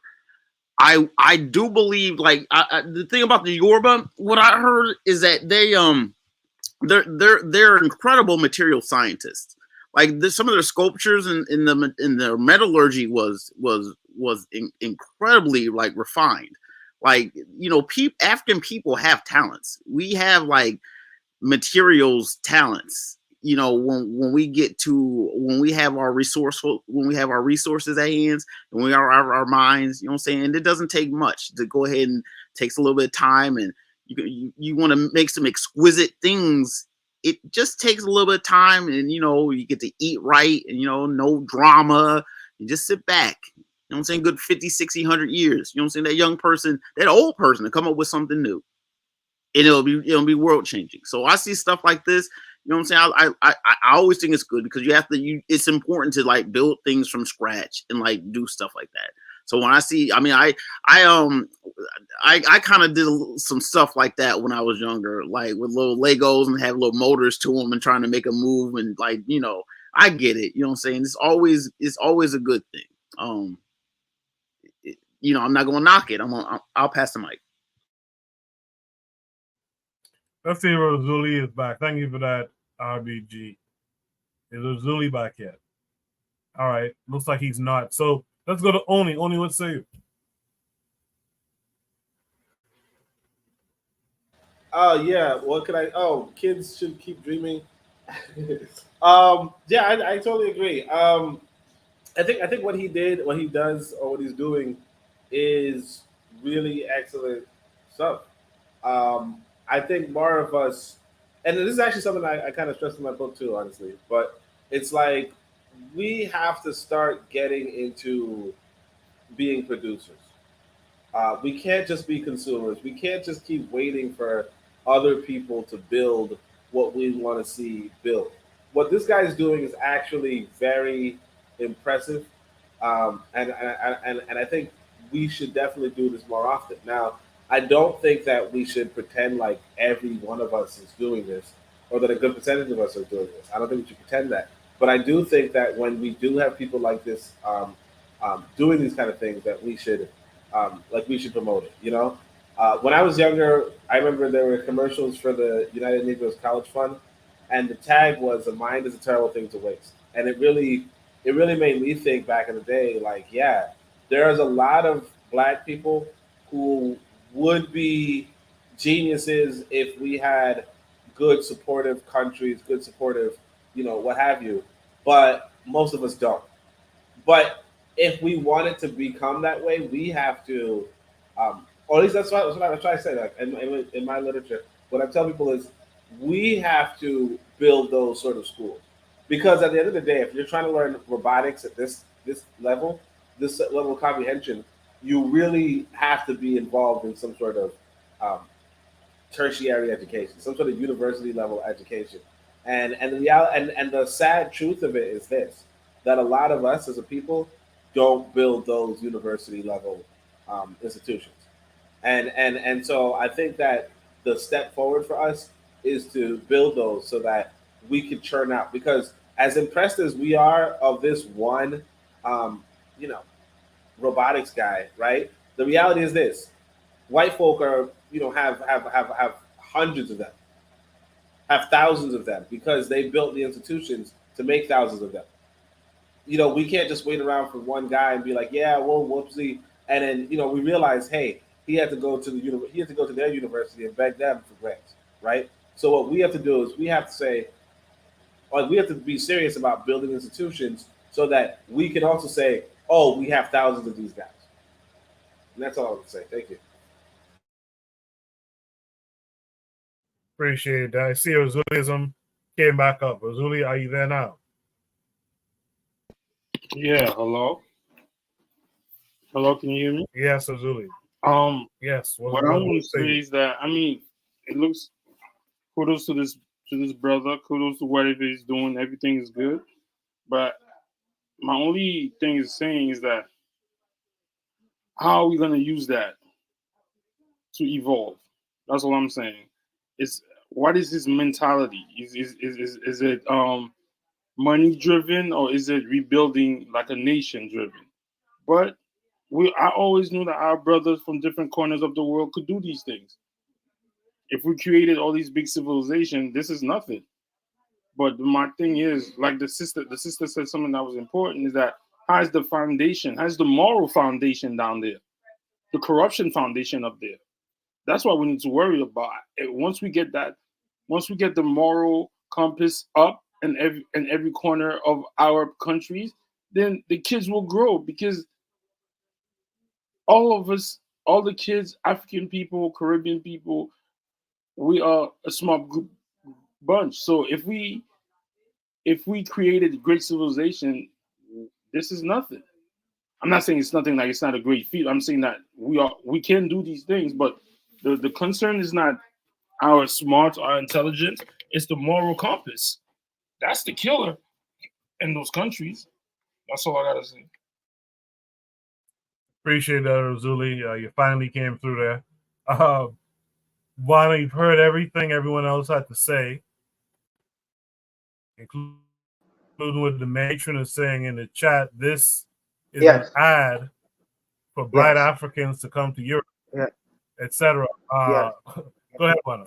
S12: I do believe, like, the thing about the Yoruba, what I heard is that they're incredible material scientists. Like some of their sculptures in the metallurgy was incredibly like refined. Like, African people have talents. We have like materials talents. When we have our resources at hands, and we are our minds, you know what I'm saying? And it doesn't take much to go ahead, and takes a little bit of time, and you want to make some exquisite things. It just takes a little bit of time, and you get to eat right, and no drama, and just sit back. You know what I'm saying? Good 50, 60, 100 years. You know what I'm saying? That young person, that old person, to come up with something new. And it'll be world changing. So I see stuff like this. You know what I'm saying? I always think it's good, because it's important to like build things from scratch and like do stuff like that. So when I see, I kind of did some stuff like that when I was younger, like with little Legos and have little motors to them and trying to make a move, and like, I get it. You know what I'm saying? It's always a good thing. I'm not gonna knock it. I'll pass the mic.
S1: Let's see if Zuli is back. Thank you for that, RBG. Is Zuli back yet? All right. Looks like he's not. So let's go to Oni. Oni, what say you?
S4: Yeah. What could I? Oh, kids should keep dreaming. Yeah, I totally agree. I think what he did, what he does, or what he's doing is really excellent stuff. I think more of us, and this is actually something I kind of stressed in my book too, honestly, but it's like we have to start getting into being producers. We can't just be consumers. We can't just keep waiting for other people to build what we want to see built. What this guy is doing is actually very impressive, and I think we should definitely do this more often. Now, I don't think that we should pretend like every one of us is doing this, or that a good percentage of us are doing this. I don't think we should pretend that. But I do think that when we do have people like this doing these kind of things, that we should promote it. When I was younger, I remember there were commercials for the United Negroes College Fund, and the tag was "A mind is a terrible thing to waste," and it really made me think back in the day, like, yeah, there's a lot of black people who would be geniuses if we had good supportive countries, good supportive, what have you, but most of us don't. But if we wanted to become that way, we have to, or at least that's what I was trying to say. Like in my literature, what I tell people is we have to build those sort of schools, because at the end of the day, if you're trying to learn robotics at this level, this level of comprehension, you really have to be involved in some sort of um, tertiary education, some sort of university level education. And the reality and the sad truth of it is this, that a lot of us as a people don't build those university level institutions. And so I think that the step forward for us is to build those so that we can churn out, because as impressed as we are of this one um, you know robotics guy, right? The reality is this: white folk are, have hundreds of them, have thousands of them, because they built the institutions to make thousands of them. We can't just wait around for one guy and be like, yeah, well, whoopsie, and then we realize, hey, he had to go to he had to go to their university and beg them for grants, right? So what we have to do is we have to say, or we have to be serious about building institutions so that we can also say, oh, we have thousands of these guys. And that's all I would say. Thank you.
S1: Appreciate that. I see Azulism came back up. Azuli, are you there now?
S11: Yeah, hello. Hello, can you hear me?
S1: Yes, Azuli. Yes.
S11: What I want to say is that, I mean, it looks, kudos to this brother, kudos to whatever he's doing. Everything is good, but my only thing is saying is that how are we gonna use that to evolve? That's all I'm saying. It's what is his mentality? Is it money driven, or is it rebuilding like a nation driven? But I always knew that our brothers from different corners of the world could do these things. If we created all these big civilizations, this is nothing. But my thing is, like the sister said something that was important, is that how's the foundation, how's the moral foundation down there, the corruption foundation up there? That's what we need to worry about. Once we get that, once we get the moral compass up in every corner of our countries, then the kids will grow, because all of us, all the kids, African people, Caribbean people, we are a small group bunch. So if we created a great civilization, this is nothing. I'm not saying it's nothing, like it's not a great feat. I'm saying that we can do these things, but the concern is not our smart, our intelligence. It's the moral compass. That's the killer in those countries. That's all I gotta say.
S1: Appreciate that, Azuli. You finally came through there. Vana, you've heard everything everyone else had to say, including what the matron is saying in the chat. This is an ad for Black Africans to come to Europe, etc. Go ahead, Vana.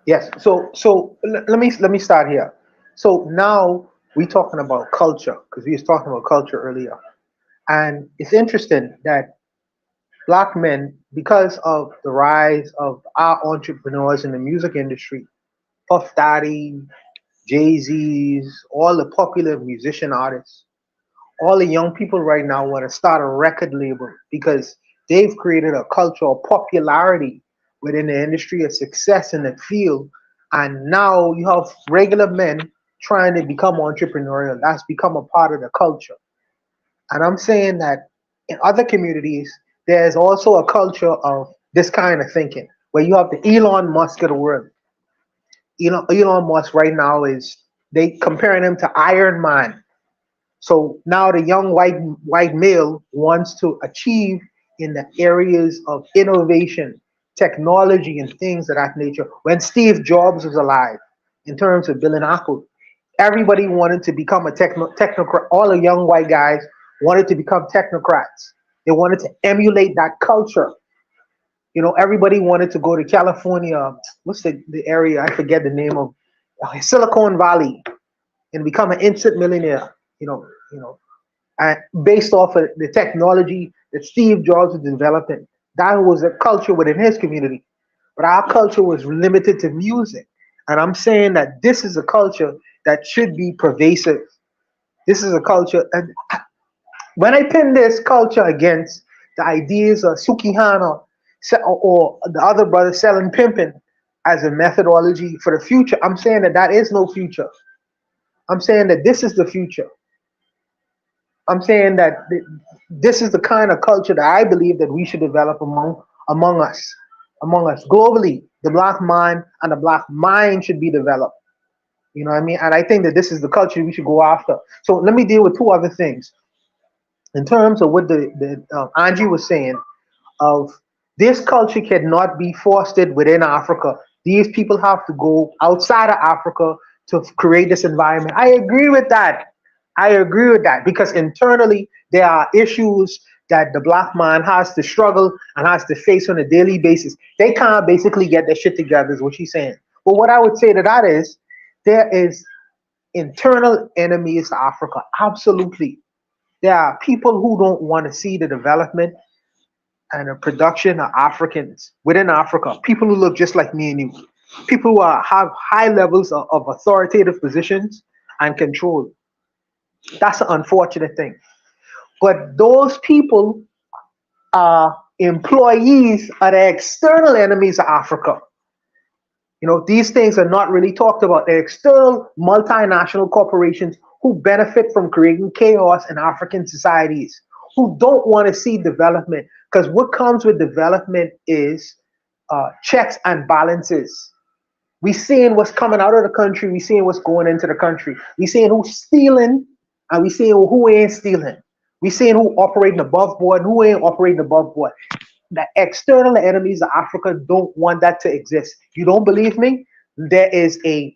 S6: Yes. So let me start here. So now we're talking about culture, because we was talking about culture earlier, and it's interesting that Black men, because of the rise of our entrepreneurs in the music industry, Puff Daddy, Jay-Z's, all the popular musician artists, all the young people right now want to start a record label because they've created a culture of popularity within the industry, of success in the field. And now you have regular men trying to become entrepreneurial. That's become a part of the culture. And I'm saying that in other communities, there's also a culture of this kind of thinking, where you have the Elon Musk of the world. Elon Musk right now they comparing him to Iron Man. So now the young white male wants to achieve in the areas of innovation, technology, and things of that nature. When Steve Jobs was alive, in terms of building Apple, everybody wanted to become a technocrat. All the young white guys wanted to become technocrats. They wanted to emulate that culture. You know, everybody wanted to go to California. What's the area? I forget the name of Silicon Valley and become an instant millionaire. You know, and based off of the technology that Steve Jobs was developing. That was a culture within his community. But our culture was limited to music. And I'm saying that this is a culture that should be pervasive. This is a culture, and when I pin this culture against the ideas of Sukihana or the other brother selling pimping as a methodology for the future, I'm saying that that is no future. I'm saying that this is the future. I'm saying that this is the kind of culture that I believe that we should develop among us globally. The black mind and the black mind should be developed. You know what I mean? And I think that this is the culture we should go after. So let me deal with two other things in terms of what the Angie was saying. Of this culture cannot be fostered within Africa. These people have to go outside of Africa to create this environment. I agree with that. I agree with that because internally there are issues that the black man has to struggle and has to face on a daily basis. They can't basically get their shit together, is what she's saying. But what I would say to that is there is internal enemies to Africa. Absolutely. There are people who don't want to see the development and the production of Africans within Africa. People who look just like me and you. People who have high levels of authoritative positions and control. That's an unfortunate thing. But those people are employees of the external enemies of Africa. You know, these things are not really talked about. The external multinational corporations who benefit from creating chaos in African societies, who don't want to see development. Because what comes with development is checks and balances. We seeing what's coming out of the country. We seeing what's going into the country. We seeing who's stealing and we seeing who ain't stealing. We seeing who operating above board and who ain't operating above board. The external enemies of Africa don't want that to exist. You don't believe me? There is a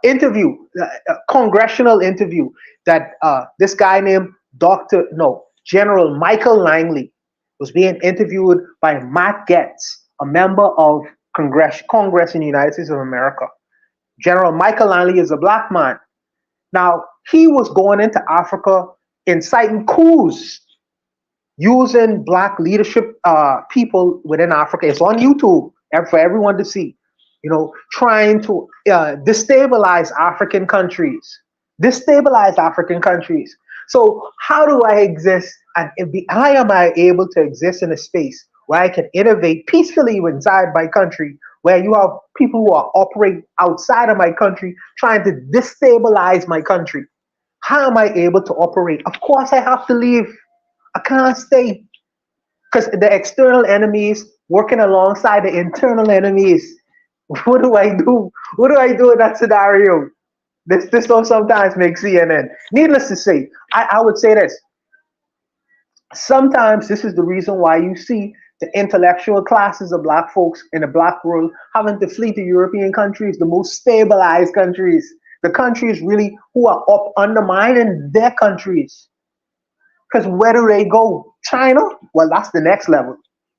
S6: interview, a congressional interview that this guy named General Michael Langley was being interviewed by Matt Gaetz, a member of Congress in the United States of America. General Michael Langley is a black man. Now, he was going into Africa inciting coups using black leadership people within Africa. It's on YouTube for everyone to see. You know, trying to destabilize African countries. So how do I exist and how am I able to exist in a space where I can innovate peacefully inside my country, where you have people who are operating outside of my country trying to destabilize my country? How am I able to operate? Of course, I have to leave. I can't stay because the external enemies working alongside the internal enemies. What do I do? What do I do in that scenario? This don't sometimes make CNN. Needless to say, I would say this. Sometimes this is the reason why you see the intellectual classes of black folks in the black world having to flee to European countries, the most stabilized countries, the countries really who are up undermining their countries. Because where do they go? China? Well, that's the next level.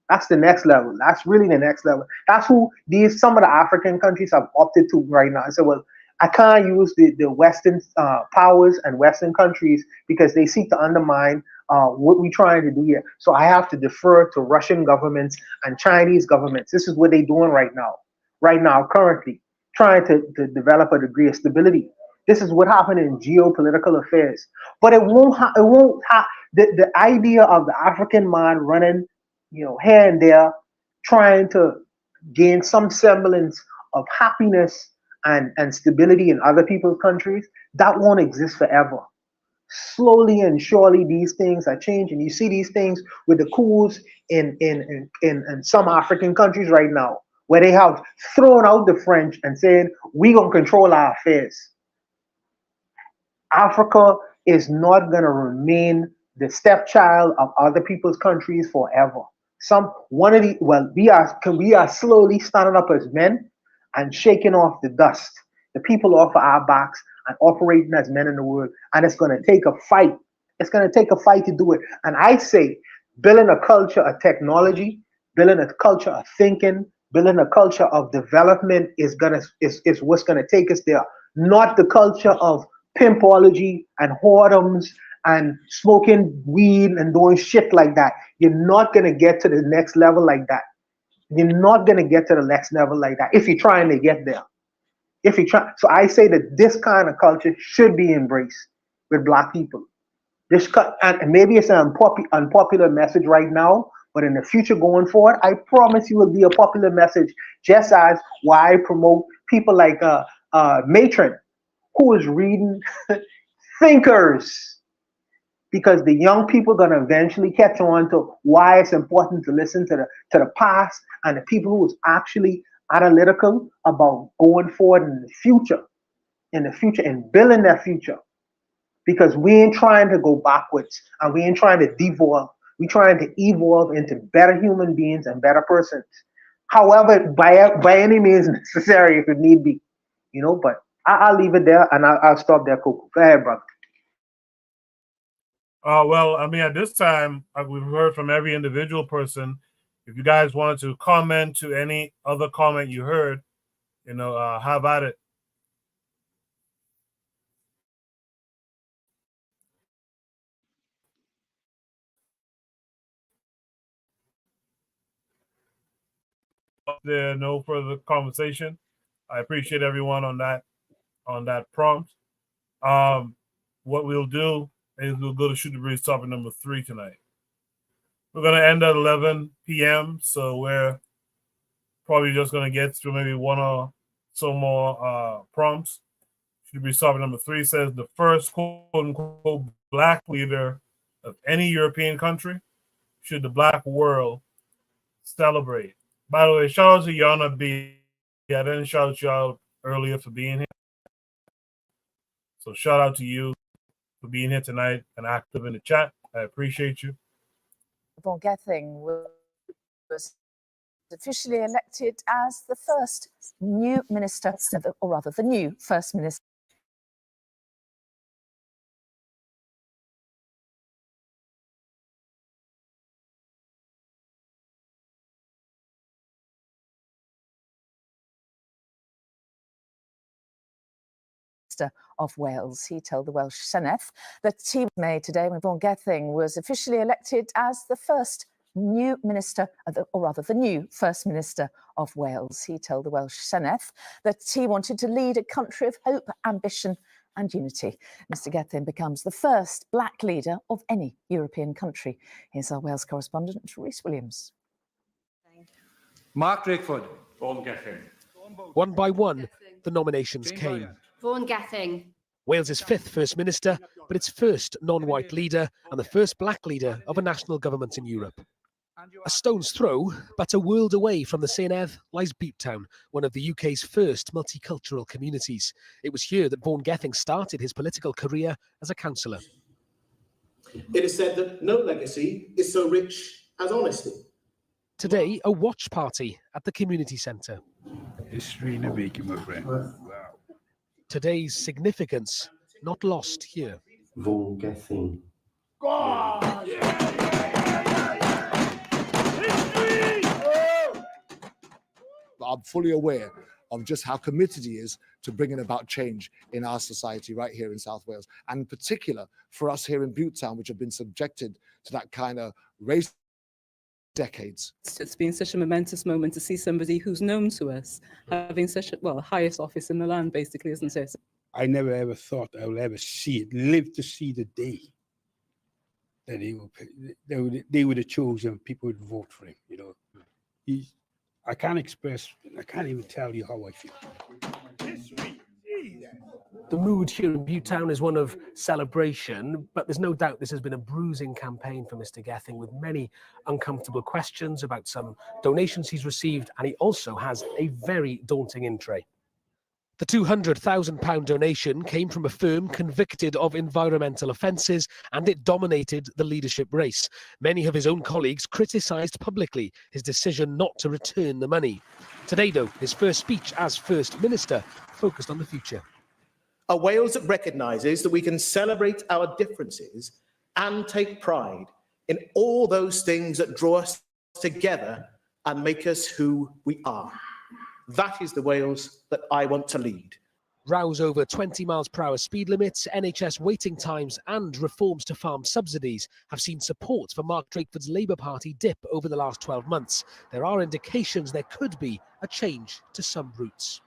S6: That's the next level. That's really the next level. That's who some of the African countries have opted to right now. I said, well, I can't use the Western powers and Western countries because they seek to undermine what we're trying to do here. So I have to defer to Russian governments and Chinese governments. This is what they're doing right now, currently, trying to develop a degree of stability. This is what happened in geopolitical affairs. But it won't the idea of the African man running, you know, here and there, trying to gain some semblance of happiness and stability in other people's countries, that won't exist forever. Slowly and surely, these things are changing. You see these things with the coups in some African countries right now, where they have thrown out the French and saying, we're going to control our affairs. Africa is not going to remain the stepchild of other people's countries forever. We are slowly standing up as men and shaking off the dust, the people off of our backs, and operating as men in the world. And it's going to take a fight. It's going to take a fight to do it. And I say Building a culture of technology, building a culture of thinking, building a culture of development is what's gonna take us there. Not the culture of pimpology and whoredoms and smoking weed and doing shit like that. You're not gonna get to the next level like that. You're not gonna get to the next level like that if you're trying to get there. If you try, so I say that this kind of culture should be embraced with Black people. And maybe it's an unpopular message right now, but in the future going forward, I promise you will be a popular message. Just as why I promote people like Matron, who is reading thinkers, because the young people are gonna eventually catch on to why it's important to listen to the past and the people who is actually analytical about going forward in the future and building that future. Because we ain't trying to go backwards and we ain't trying to devolve. We're trying to evolve into better human beings and better persons. However, by any means necessary, if it need be, But I'll leave it there and I'll stop there, Coco. Go ahead, brother.
S1: Well, I mean, at this time, we've heard from every individual person. If you guys wanted to comment to any other comment you heard, have at it. There no further conversation. I appreciate everyone on that prompt. What we'll do is we'll go to Shoot the Breeze topic number 3 tonight. We're gonna end at 11 p.m. So we're probably just gonna get through maybe one or so more prompts. Shoot the Breeze topic number 3 says the first quote unquote Black leader of any European country should the Black world celebrate. By the way, shout out to Yana B. I didn't shout you out earlier for being here. So shout out to you for being here tonight and active in the chat. I appreciate you.
S18: Von Gething was officially elected as the first new minister, or rather the new first minister. Of Wales. He told the Welsh Senedd that he was made today when Vaughan Gething was officially elected as the first new minister, or rather the new First Minister of Wales. He told the Welsh Senedd that he wanted to lead a country of hope, ambition and unity. Mr Gething becomes the first Black leader of any European country. Here's our Wales correspondent, Rhys Williams.
S19: Mark Drakeford. Vaughan Gething.
S20: One by one, the nominations came.
S21: Vaughan Gething.
S20: Wales' 5th First Minister, but its first non-white leader and the first Black leader of a national government in Europe. A stone's throw, but a world away from the Senedd, lies Butetown, one of the UK's first multicultural communities. It was here that Vaughan Gething started his political career as a councillor.
S22: It is said that no legacy is so rich as honesty.
S20: Today, a watch party at the community centre.
S19: History in the making, my friend. Wow.
S20: Today's significance not lost here.
S22: Vaughan Gething.
S23: I'm fully aware of just how committed he is to bringing about change in our society right here in South Wales, and in particular for us here in Butetown, which have been subjected to that kind of race decades.
S24: It's been such a momentous moment to see somebody who's known to us having such the highest office in the land, basically, isn't it?
S19: I never ever thought I would ever live to see the day that they would have chosen, people would vote for him. I can't even tell you how I feel.
S20: The mood here in Butetown is one of celebration, but there's no doubt this has been a bruising campaign for Mr Gething, with many uncomfortable questions about some donations he's received, and he also has a very daunting in-tray. The £200,000 donation came from a firm convicted of environmental offences, and it dominated the leadership race. Many of his own colleagues criticised publicly his decision not to return the money. Today, though, his first speech as First Minister focused on the future.
S22: A Wales that recognises that we can celebrate our differences and take pride in all those things that draw us together and make us who we are. That is the Wales that I want to lead.
S20: Rows over 20 miles per hour speed limits, NHS waiting times and reforms to farm subsidies have seen support for Mark Drakeford's Labour Party dip over the last 12 months. There are indications there could be a change to some routes.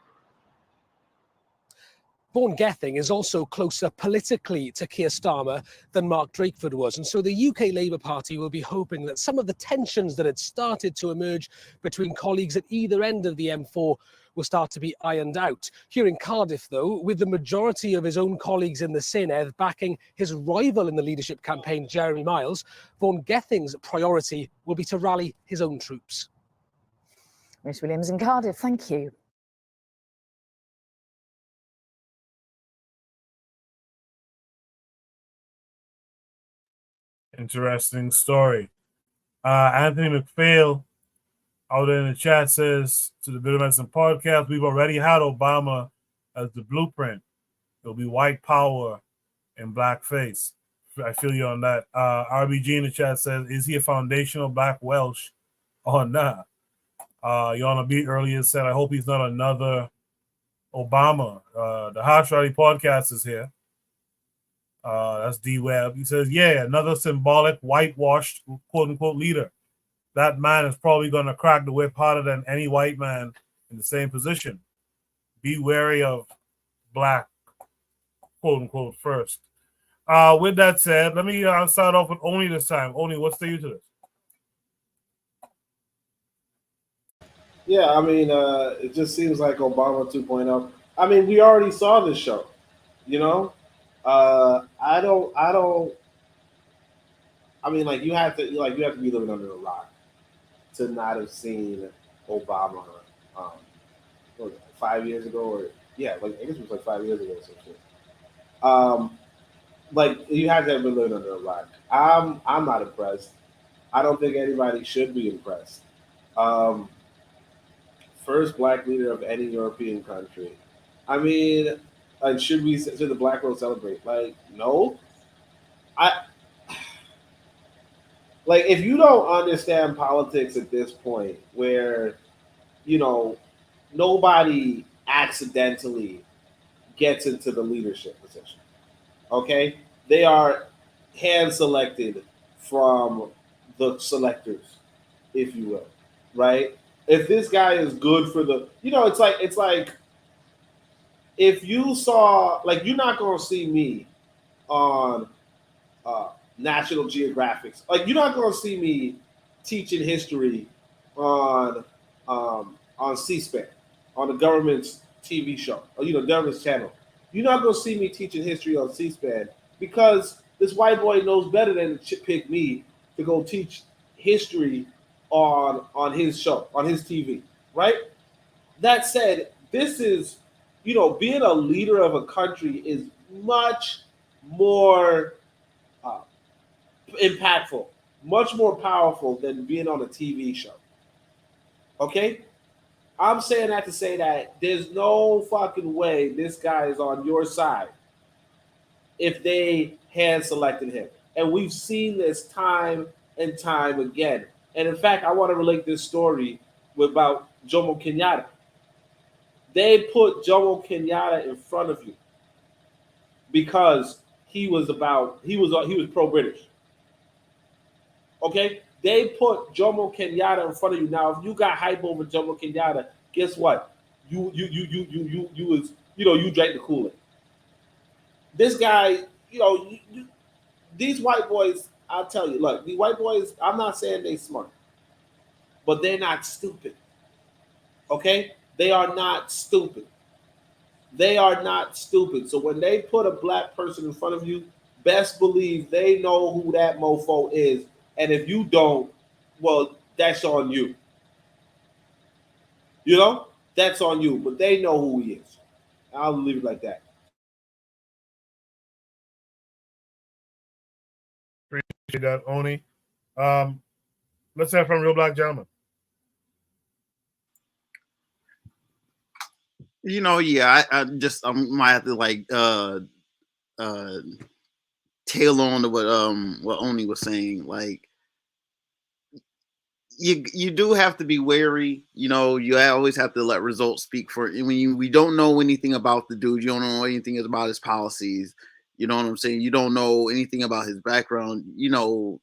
S20: Vaughan Gething is also closer politically to Keir Starmer than Mark Drakeford was. And so the UK Labour Party will be hoping that some of the tensions that had started to emerge between colleagues at either end of the M4 will start to be ironed out. Here in Cardiff, though, with the majority of his own colleagues in the Senedd backing his rival in the leadership campaign, Jeremy Miles, Vaughan Gething's priority will be to rally his own troops.
S18: Miss Williams in Cardiff, thank you.
S1: Interesting story. Anthony McPhail out in the chat says to the Bitter Medicine podcast, we've already had Obama as the blueprint. It'll be white power and blackface. I feel you on that. RBG in the chat says, is he a foundational black Welsh or not? Yana B earlier said, I hope he's not another Obama. The Hot Roddy podcast is here. That's D Webb. He says, yeah, another symbolic whitewashed quote unquote leader. That man is probably going to crack the whip harder than any white man in the same position. Be wary of black quote unquote first. With that said, let me start off with Oni this time. Oni, what's the use of this?
S4: Yeah, I mean, it just seems like Obama 2.0. I mean, we already saw this show, you know? I mean, like you have to be living under a rock to not have seen Obama, what was it, 5 years ago, or yeah, like I guess it was like 5 years ago or some shit. Like you have to have been living under a rock. I'm not impressed. I don't think anybody should be impressed. First black leader of any European country. I mean, like, should the black world celebrate? Like, no. Like, if you don't understand politics at this point, where, you know, nobody accidentally gets into the leadership position, okay? They are hand selected from the selectors, if you will, right? If this guy is good for the, you know, it's like if you saw, like, you're not gonna see me on National Geographics. Like, you're not gonna see me teaching history on C-SPAN, on the government's TV show, or, you know, government's channel. You're not gonna see me teaching history on C-SPAN because this white boy knows better than to pick me to go teach history on his show, on his TV, right? That said, this is, you know, being a leader of a country is much more impactful, much more powerful than being on a TV show. Okay? I'm saying that to say that there's no fucking way this guy is on your side if they hand selected him. And we've seen this time and time again. And in fact, I want to relate this story about Jomo Kenyatta. They put Jomo Kenyatta in front of you because he was pro-British. Okay? They put Jomo Kenyatta in front of you. Now, if you got hype over Jomo Kenyatta, guess what? You drank the Kool-Aid. This guy, you know, these white boys, I'll tell you, look, the white boys, I'm not saying they smart, but they're not stupid. Okay? They are not stupid. They are not stupid. So when they put a black person in front of you, best believe they know who that mofo is. And if you don't, well, that's on you. You know? That's on you. But they know who he is. I'll leave it like that.
S1: Appreciate that, Oni. Let's have from Real Black Gentleman.
S12: You know, yeah, I might have to like tail on to what Oni was saying. Like, you do have to be wary. You know, you always have to let results speak for. When we don't know anything about the dude, you don't know anything about his policies. You know what I'm saying? You don't know anything about his background. You know,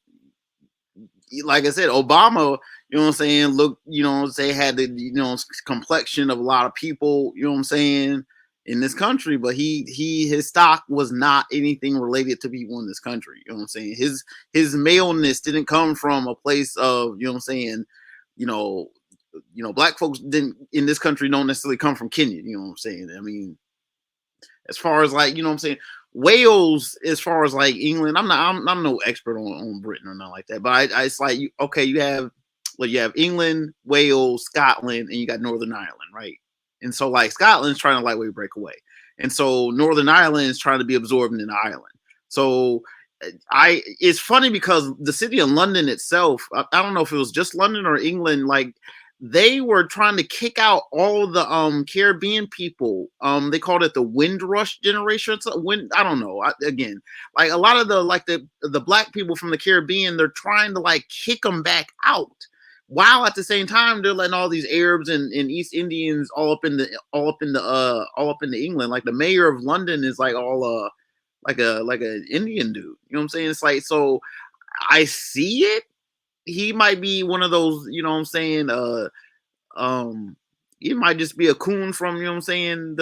S12: like I said, Obama, you know what I'm saying, look, you know what I'm saying, had the, you know, complexion of a lot of people, you know what I'm saying, in this country, but his stock was not anything related to people in this country. You know what I'm saying? His maleness didn't come from a place of, you know what I'm saying, you know, black folks didn't in this country don't necessarily come from Kenya, you know what I'm saying? I mean, as far as like, you know what I'm saying, Wales, as far as like England, I'm no expert on Britain or nothing like that, but it's like, you have England, Wales, Scotland, and you got Northern Ireland, right? And so like Scotland's trying to lightweight break away, and so Northern Ireland is trying to be absorbed into Ireland. So it's funny because the city of London itself, I don't know if it was just London or England, like they were trying to kick out all the Caribbean people. They called it the Windrush generation. I don't know. Again, like a lot of the black people from the Caribbean, they're trying to like kick them back out, while at the same time they're letting all these Arabs and East Indians all up into England. Like the mayor of London is like all like an Indian dude. You know what I'm saying? It's like, so I see it. He might be one of those, you know what I'm saying, he might just be a coon from, you know what I'm saying,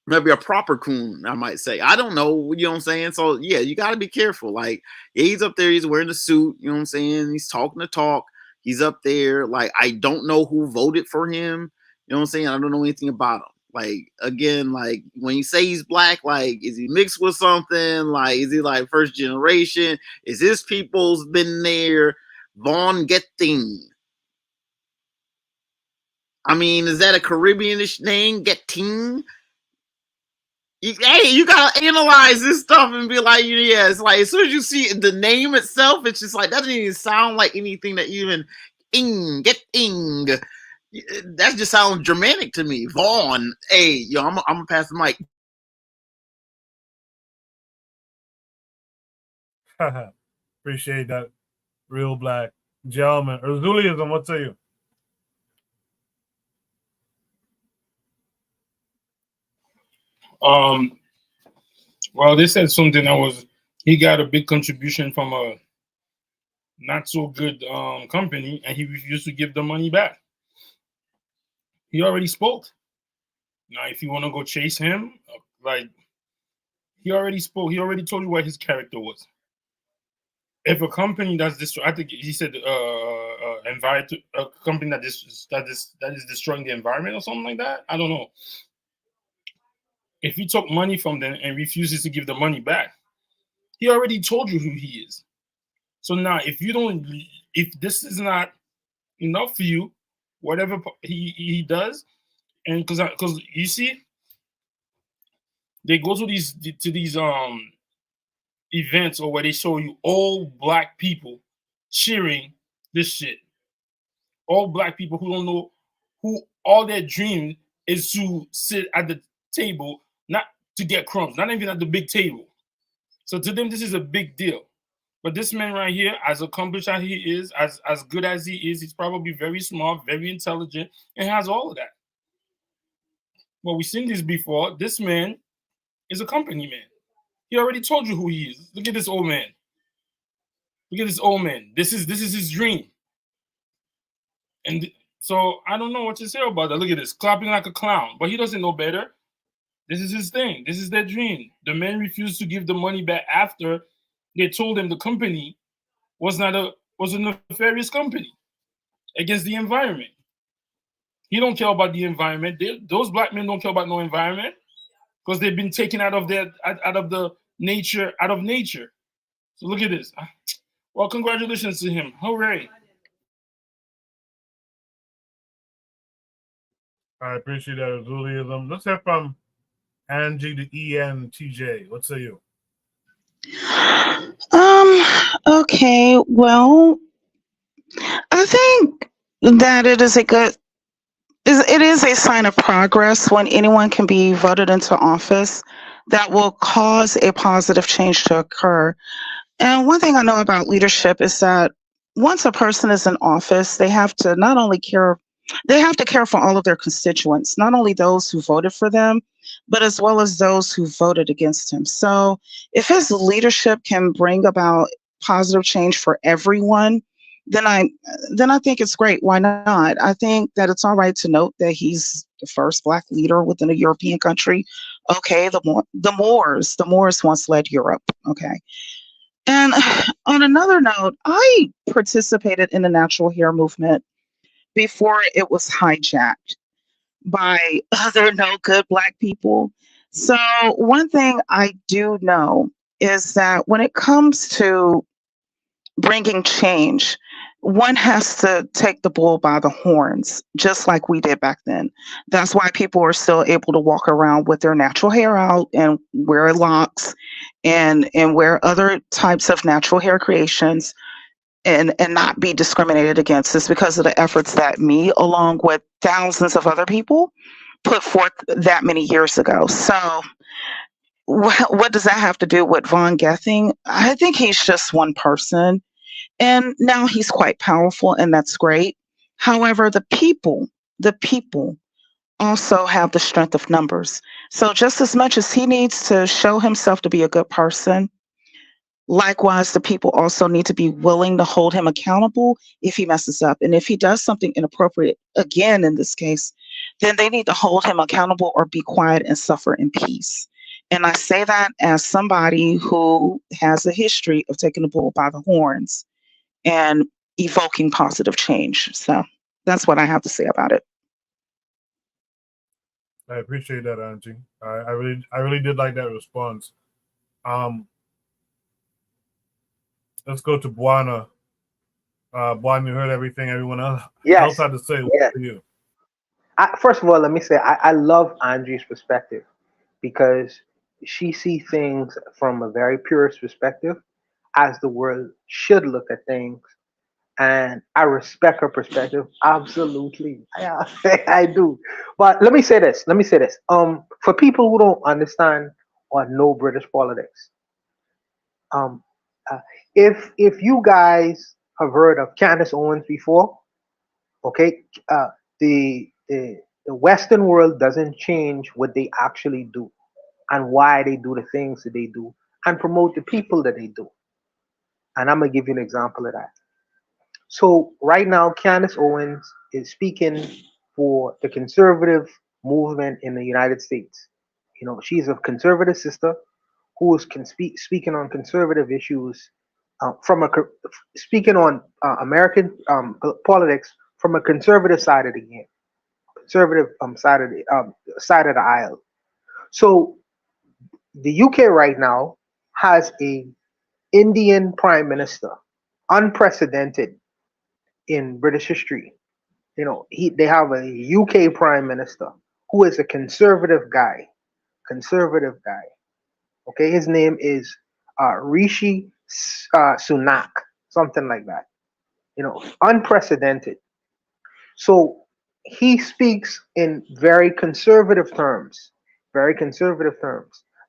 S12: maybe a proper coon, I might say. I don't know, you know what I'm saying? So yeah, you gotta be careful. Like, yeah, he's up there, he's wearing the suit, you know what I'm saying? He's talking the talk, he's up there. Like, I don't know who voted for him, you know what I'm saying? I don't know anything about him. Like, again, like when you say he's black, like, is he mixed with something? Like, is he like first generation? Is his people's been there? Vaughn Getting. I mean, is that a Caribbeanish name? Getting? Hey, you gotta analyze this stuff and be like, yeah, it's like as soon as you see the name itself, it's just like that doesn't even sound like anything that even Getting. That just sounds Germanic to me. Vaughn. Hey, yo, I'm gonna pass the mic.
S1: Appreciate that, real black gentleman. Erzuliism, what say you?
S11: Well, they said something that he got a big contribution from a not so good company, and he refused to give the money back. He already spoke. Now, if you want to go chase him, like, he already spoke. He already told you what his character was. If a company does this, I think he said a company that is destroying the environment or something like that. I don't know. If he took money from them and refuses to give the money back, he already told you who he is. So now, if this is not enough for you, whatever he does, and because you see, they go to these events or where they show you all black people cheering this shit. All black people who don't know, who all their dream is to sit at the table, not to get crumbs, not even at the big table. So to them, this is a big deal. But this man right here, as accomplished as he is, as good as he is, he's probably very smart, very intelligent, and has all of that. Well, we've seen this before. This man is a company man. He already told you who he is. Look at this old man. Look at this old man. This is his dream. And so I don't know what to say about that. Look at this, clapping like a clown. But he doesn't know better. This is his thing. This is their dream. The man refused to give the money back after they told him the company was a nefarious company against the environment. He don't care about the environment. Those black men don't care about no environment because they've been taken out of nature. So look at this. Well, congratulations to him. Hooray.
S1: I appreciate that, Erzuliism. Let's hear from Angie the ENTJ. What say you?
S9: Okay, well, I think that it is a sign of progress when anyone can be voted into office that will cause a positive change to occur. And one thing I know about leadership is that once a person is in office, they have to not only care, they have to care for all of their constituents, not only those who voted for them, but as well as those who voted against him. So if his leadership can bring about positive change for everyone, then I think it's great. Why not? I think that it's all right to note that he's the first Black leader within a European country. Okay, the Moors once led Europe. Okay. And on another note, I participated in the natural hair movement before it was hijacked by other no good Black people. So, one thing I do know is that when it comes to bringing change, one has to take the bull by the horns, just like we did back then. That's why people are still able to walk around with their natural hair out and wear locks and wear other types of natural hair creations and not be discriminated against. It's because of the efforts that me, along with thousands of other people, put forth that many years ago. So what does that have to do with Von Gething? I think he's just one person. And now he's quite powerful, and that's great. However, the people also have the strength of numbers. So just as much as he needs to show himself to be a good person, likewise, the people also need to be willing to hold him accountable if he messes up. And if he does something inappropriate, again, in this case, then they need to hold him accountable or be quiet and suffer in peace. And I say that as somebody who has a history of taking the bull by the horns and evoking positive change. So that's what I have to say about it.
S1: I appreciate that, Angie. I really did like that response. Let's go to Buana. Buana, you heard everything everyone else had to say. What for you?
S6: First of all, let me say I love Angie's perspective because she sees things from a very purist perspective, as the world should look at things. And I respect her perspective. Absolutely. I do. But let me say this. For people who don't understand or know British politics, um, if you guys have heard of Candace Owens before, okay, the Western world doesn't change what they actually do and why they do the things that they do and promote the people that they do. And I'm gonna give you an example of that. So right now, Candace Owens is speaking for the conservative movement in the United States. You know, she's a conservative sister who is speaking on conservative issues speaking on American politics from a conservative side of the game, conservative side of the aisle. So the UK right now has a Indian prime minister, unprecedented in British history. You know, they have a UK prime minister who is a conservative guy. Conservative guy. Okay, his name is Rishi Sunak, something like that. You know, unprecedented. So he speaks in very conservative terms,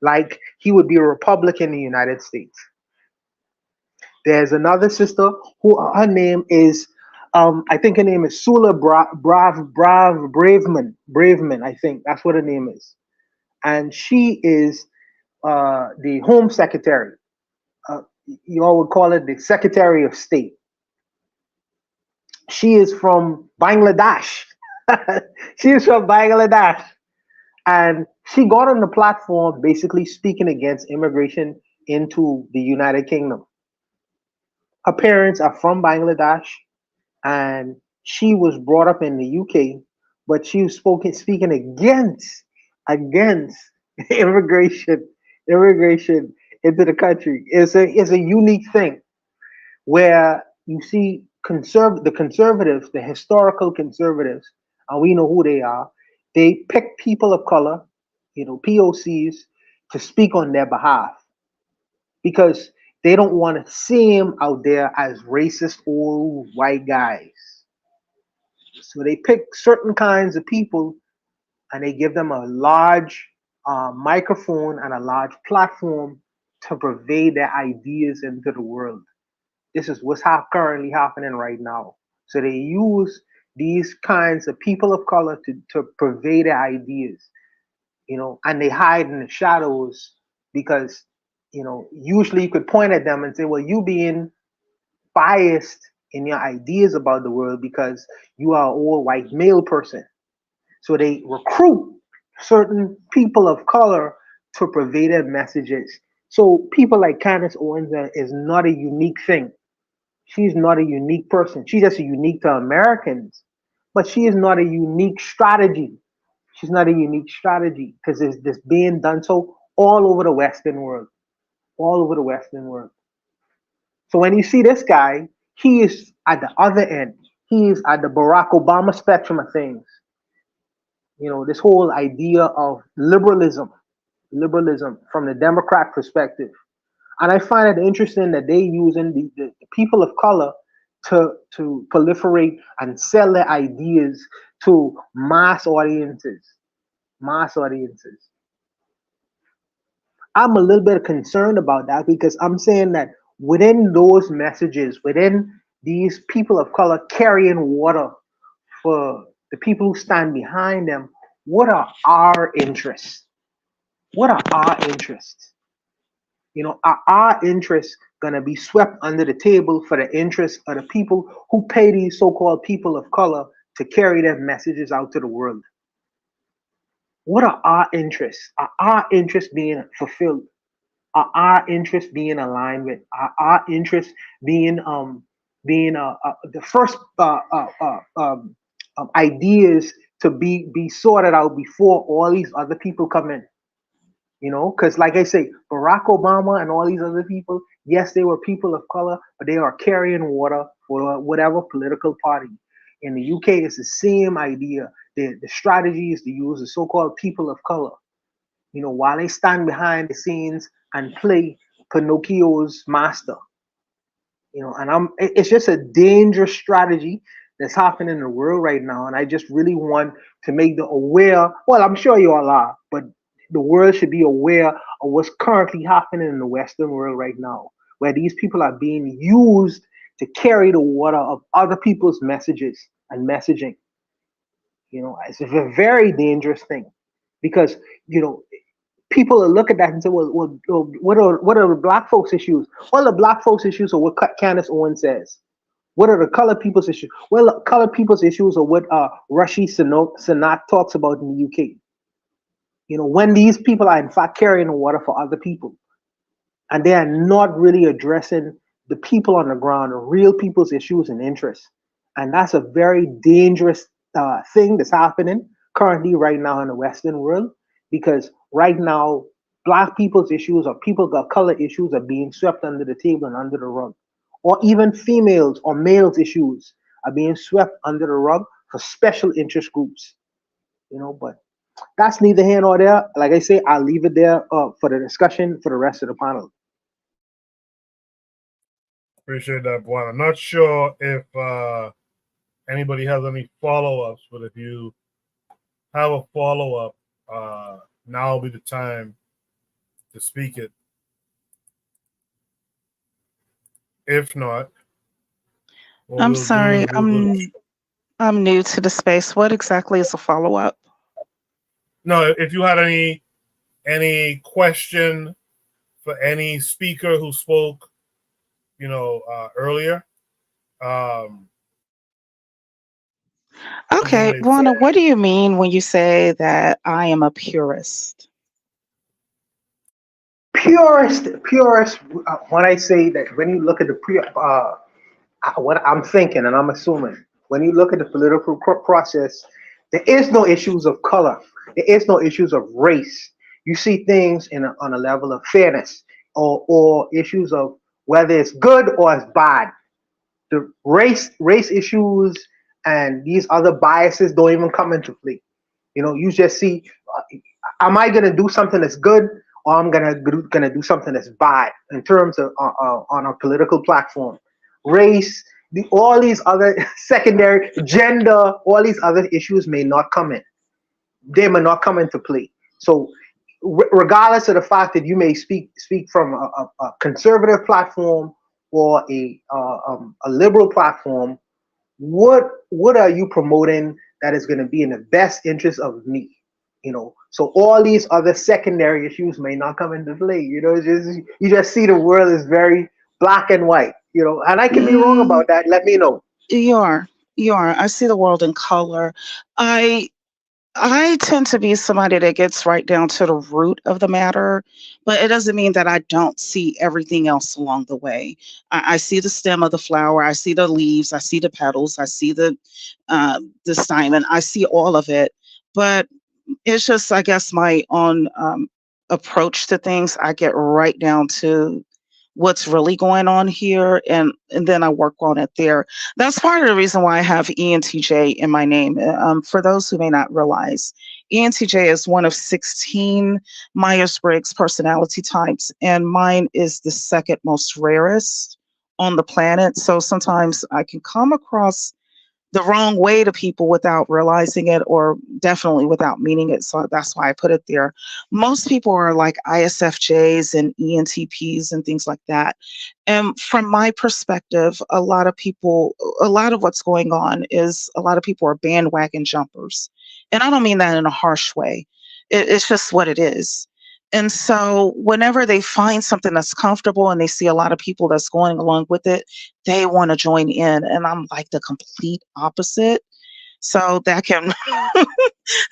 S6: like he would be a Republican in the United States. There's another sister who her name is, I think her name is Sula Braveman. I think that's what her name is, and she is the Home Secretary. You all would call it the Secretary of State. She is from Bangladesh. She is from Bangladesh, and she got on the platform basically speaking against immigration into the United Kingdom. Her parents are from Bangladesh, and she was brought up in the UK, but she was speaking against immigration into the country. It's a unique thing where you see the conservatives, the historical conservatives, and we know who they are. They pick people of color, you know, POCs, to speak on their behalf because they don't want to see him out there as racist old white guys. So they pick certain kinds of people and they give them a large microphone and a large platform to purvey their ideas into the world. This is what's currently happening right now. So they use these kinds of people of color to pervade their ideas, and they hide in the shadows because, usually you could point at them and say, well, you being biased in your ideas about the world because you are an old white male person. So they recruit certain people of color to pervade their messages. So people like Candace Owens is not a unique thing. She's not a unique person. She's just unique to Americans, but she is not a unique strategy. She's not a unique strategy because it's this being done so all over the Western world, all over the Western world. So when you see this guy, he is at the other end. He is at the Barack Obama spectrum of things. This whole idea of liberalism from the Democrat perspective. And I find it interesting that they using the people of color to proliferate and sell their ideas to mass audiences. Mass audiences. I'm a little bit concerned about that because I'm saying that within those messages, within these people of color carrying water for the people who stand behind them, what are our interests? What are our interests? Are our interests going to be swept under the table for the interests of the people who pay these so-called people of color to carry their messages out to the world? What are our interests? Are our interests being fulfilled? Are our interests being aligned with? Are our interests being the first ideas to be sorted out before all these other people come in? Because like I say, Barack Obama and all these other people, yes, they were people of color, but they are carrying water for whatever political party. In the UK, it's the same idea. The strategy is to use the so-called people of color, while they stand behind the scenes and play Pinocchio's master. And it's just a dangerous strategy that's happening in the world right now. And I just really want to make the aware, well, I'm sure you all are, but the world should be aware of what's currently happening in the Western world right now, where these people are being used to carry the water of other people's messages and messaging. It's a very dangerous thing because, people will look at that and say, well, what are the black folks' issues? Well, the black folks' issues are what Candace Owens says. What are the colored people's issues? Well, the colored people's issues are what Rishi Sunak talks about in the UK. When these people are in fact carrying the water for other people, and they are not really addressing the people on the ground, the real people's issues and interests. And that's a very dangerous thing that's happening currently right now in the Western world, because right now, black people's issues or people of color issues are being swept under the table and under the rug. Or even females or males' issues are being swept under the rug for special interest groups. But that's neither here nor there. Like I say, I'll leave it there for the discussion for the rest of the panel.
S1: Appreciate that, Juan. I'm not sure if anybody has any follow-ups, but if you have a follow-up, now will be the time to speak it. If not,
S9: I'm sorry, I'm new to the space. What exactly is a follow-up?
S1: No, if you had any question for any speaker who spoke, earlier.
S9: Okay, Juana, what do you mean when you say that I am a purist?
S6: Purist. When I say that, when you look at the what I'm thinking and I'm assuming, when you look at the political process, there is no issues of color. There is no issues of race. You see things on a level of fairness or issues of whether it's good or it's bad. The race issues and these other biases don't even come into play. You just see, am I going to do something that's good or I'm going to do something that's bad in terms of on a political platform? Race, all these other secondary, gender, all these other issues may not come in. They may not come into play. So regardless of the fact that you may speak from a conservative platform or a liberal platform, what are you promoting that is going to be in the best interest of me? You know, so all these other secondary issues may not come into play. You know, it's just you just see the world is very black and white. You know, and I can be wrong about that. Let me know.
S9: You are. You are. I see the world in color. I I tend to be somebody that gets right down to the root of the matter, but it doesn't mean that I don't see everything else along the way. I see the stem of the flower, I see the leaves, I see the petals, I see the stamen, I see all of it. But it's just, I guess, my own approach to things. I get right down to what's really going on here, and then I work on it there. That's part of the reason why I have ENTJ in my name. For those who may not realize, ENTJ is one of 16 Myers-Briggs personality types, and mine is the second most rarest on the planet. So sometimes I can come across the wrong way to people without realizing it, or definitely without meaning it. So that's why I put it there. Most people are like ISFJs and ENTPs and things like that. And from my perspective, a lot of what's going on is a lot of people are bandwagon jumpers. And I don't mean that in a harsh way. It's just what it is. And so whenever they find something that's comfortable and they see a lot of people that's going along with it, they want to join in. And I'm like the complete opposite. So that can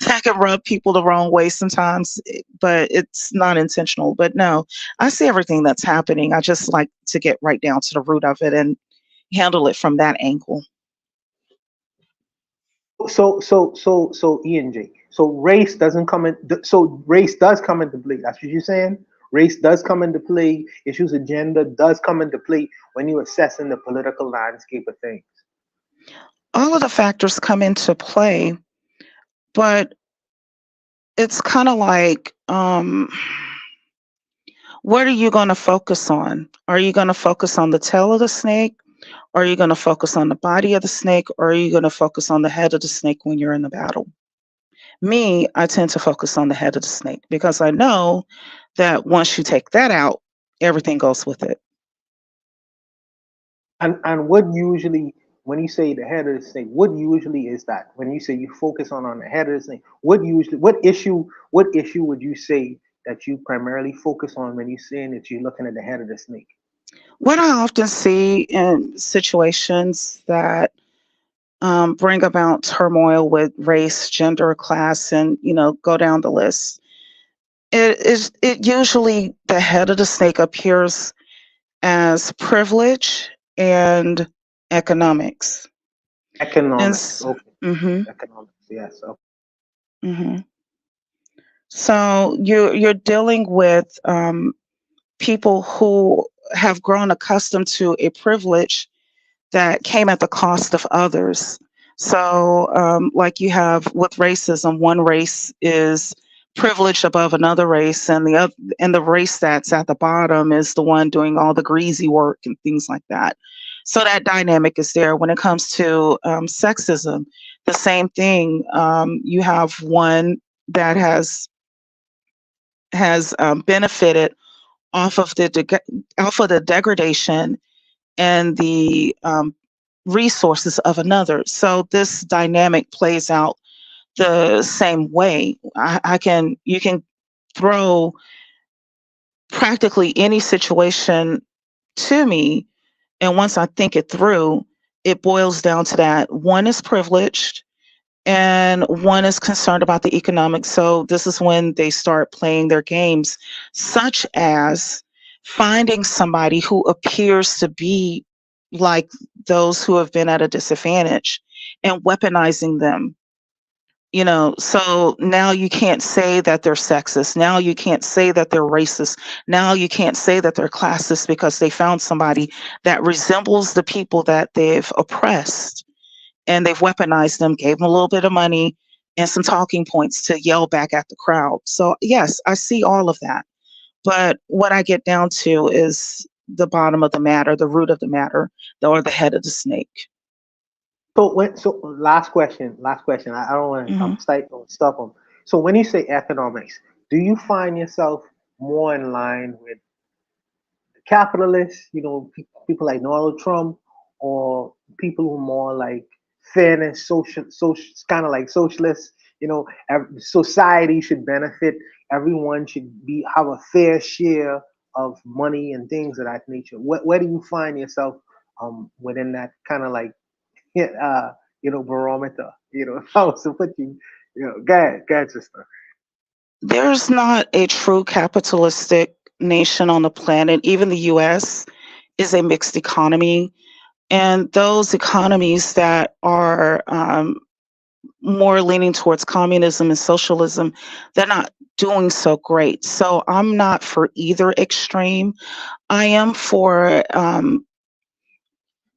S9: that can rub people the wrong way sometimes, but it's not intentional. But no, I see everything that's happening. I just like to get right down to the root of it and handle it from that angle.
S6: So ENJ. So race doesn't come in. So race does come into play. That's what you're saying. Race does come into play. Issues of gender does come into play when you're assessing the political landscape of things.
S9: All of the factors come into play, but it's kind of like, what are you going to focus on? Are you going to focus on the tail of the snake? Are you going to focus on the body of the snake? Or are you going to focus on the head of the snake when you're in the battle? Me, I tend to focus on the head of the snake because I know that once you take that out, everything goes with it.
S6: And what usually, when you say the head of the snake, what usually is that? When you say you focus on the head of the snake, what issue would you say that you primarily focus on when you're saying that you're looking at the head of the snake?
S9: What I often see in situations that bring about turmoil with race, gender, class, and go down the list, it usually the head of the snake appears as privilege and economics.
S6: Economics. Okay.
S9: Mm-hmm.
S6: Economics. Yes. Okay.
S9: Mm-hmm. So you're dealing with people who have grown accustomed to a privilege that came at the cost of others. So, like you have with racism, one race is privileged above another race, and the race that's at the bottom is the one doing all the greasy work and things like that. So that dynamic is there. When it comes to sexism, the same thing. You have one that has benefited off of the degradation and the resources of another. So this dynamic plays out the same way. You can throw practically any situation to me, and once I think it through, it boils down to that one is privileged and one is concerned about the economics. So this is when they start playing their games, such as finding somebody who appears to be like those who have been at a disadvantage and weaponizing them. So now you can't say that they're sexist. Now you can't say that they're racist. Now you can't say that they're classist because they found somebody that resembles the people that they've oppressed, and they've weaponized them, gave them a little bit of money and some talking points to yell back at the crowd. So yes, I see all of that. But what I get down to is the bottom of the matter, the root of the matter, or the head of the snake.
S6: So last question. I don't want to stop them. So when you say economics, do you find yourself more in line with capitalists, people like Donald Trump, or people who are more like fairness, social, kind of like socialists. Society should benefit. Everyone should have a fair share of money and things of that nature. Where do you find yourself within that kind of like barometer? If I was to put you, go ahead, sister.
S9: There's not a true capitalistic nation on the planet. Even the US is a mixed economy. And those economies that are more leaning towards communism and socialism, they're not doing so great. So I'm not for either extreme. I am for an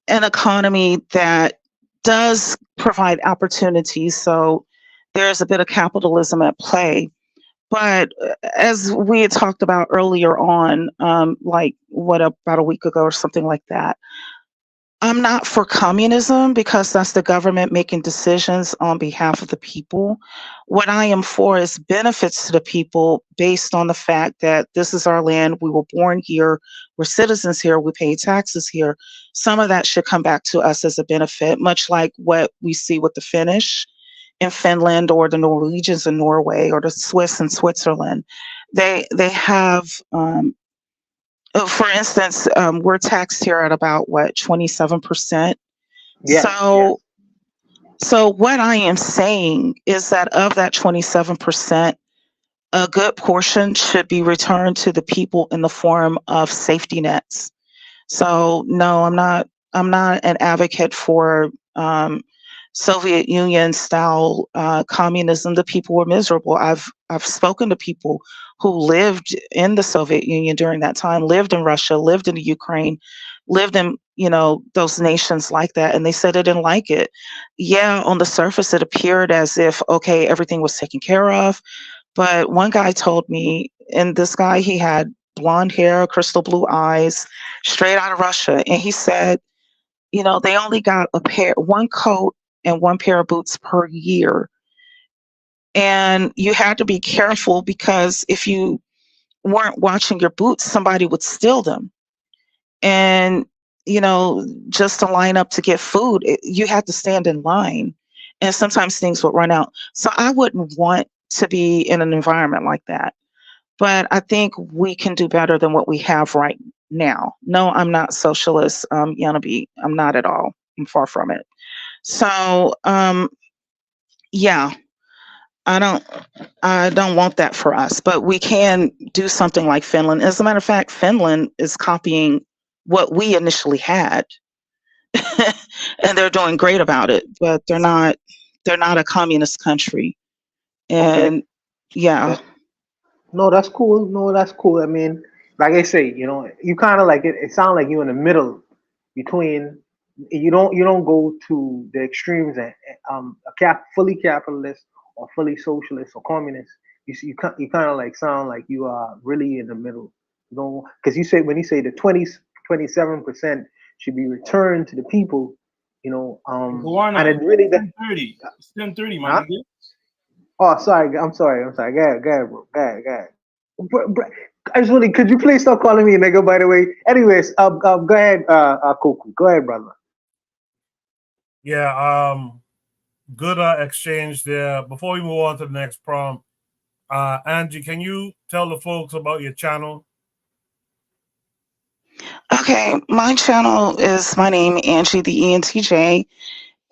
S9: economy that does provide opportunities. So there's a bit of capitalism at play. But as we had talked about earlier on, about a week ago or something like that, I'm not for communism because that's the government making decisions on behalf of the people. What I am for is benefits to the people based on the fact that this is our land. We were born here. We're citizens here. We pay taxes here. Some of that should come back to us as a benefit, much like what we see with the Finnish in Finland, or the Norwegians in Norway, or the Swiss in Switzerland. They have, for instance, we're taxed here at about 27%.
S6: Yeah.
S9: So what I am saying is that of that 27%, a good portion should be returned to the people in the form of safety nets. So no, I'm not an advocate for Soviet Union style communism. The people were miserable. I've spoken to people who lived in the Soviet Union during that time, lived in Russia, lived in the Ukraine, lived in those nations like that, and they said they didn't like it. Yeah, on the surface it appeared as if everything was taken care of, but one guy told me, and this guy, he had blonde hair, crystal blue eyes, straight out of Russia, and he said, they only got one coat and one pair of boots per year. And you had to be careful because if you weren't watching your boots, somebody would steal them. And, just to line up to get food, you had to stand in line. And sometimes things would run out. So I wouldn't want to be in an environment like that. But I think we can do better than what we have right now. No, I'm not socialist, Yanabi. I'm not at all. I'm far from it. So, yeah, I don't want that for us, but we can do something like Finland. As a matter of fact, Finland is copying what we initially had, and they're doing great about it. But they're not a communist country, and yeah.
S6: No, that's cool. No, that's cool. I mean, like I say, you kind of like it. It sounds like you're in the middle between. You don't go to the extremes and fully capitalist or fully socialist or communist. You kind of like sound like you are really in the middle. Because when you say the 27% should be returned to the people,
S11: Luana,
S6: and it really
S11: it's 10:30. It's 10:30, my nigga.
S6: Oh, sorry. I'm sorry. Go ahead, bro. Go ahead. I just really, could you please stop calling me a nigga, by the way? Anyways, go ahead, Koku. Go ahead, brother.
S1: Yeah, good exchange there. Before we move on to the next prompt, Angie, can you tell the folks about your channel?
S9: Okay, my channel is my name, Angie the ENTJ,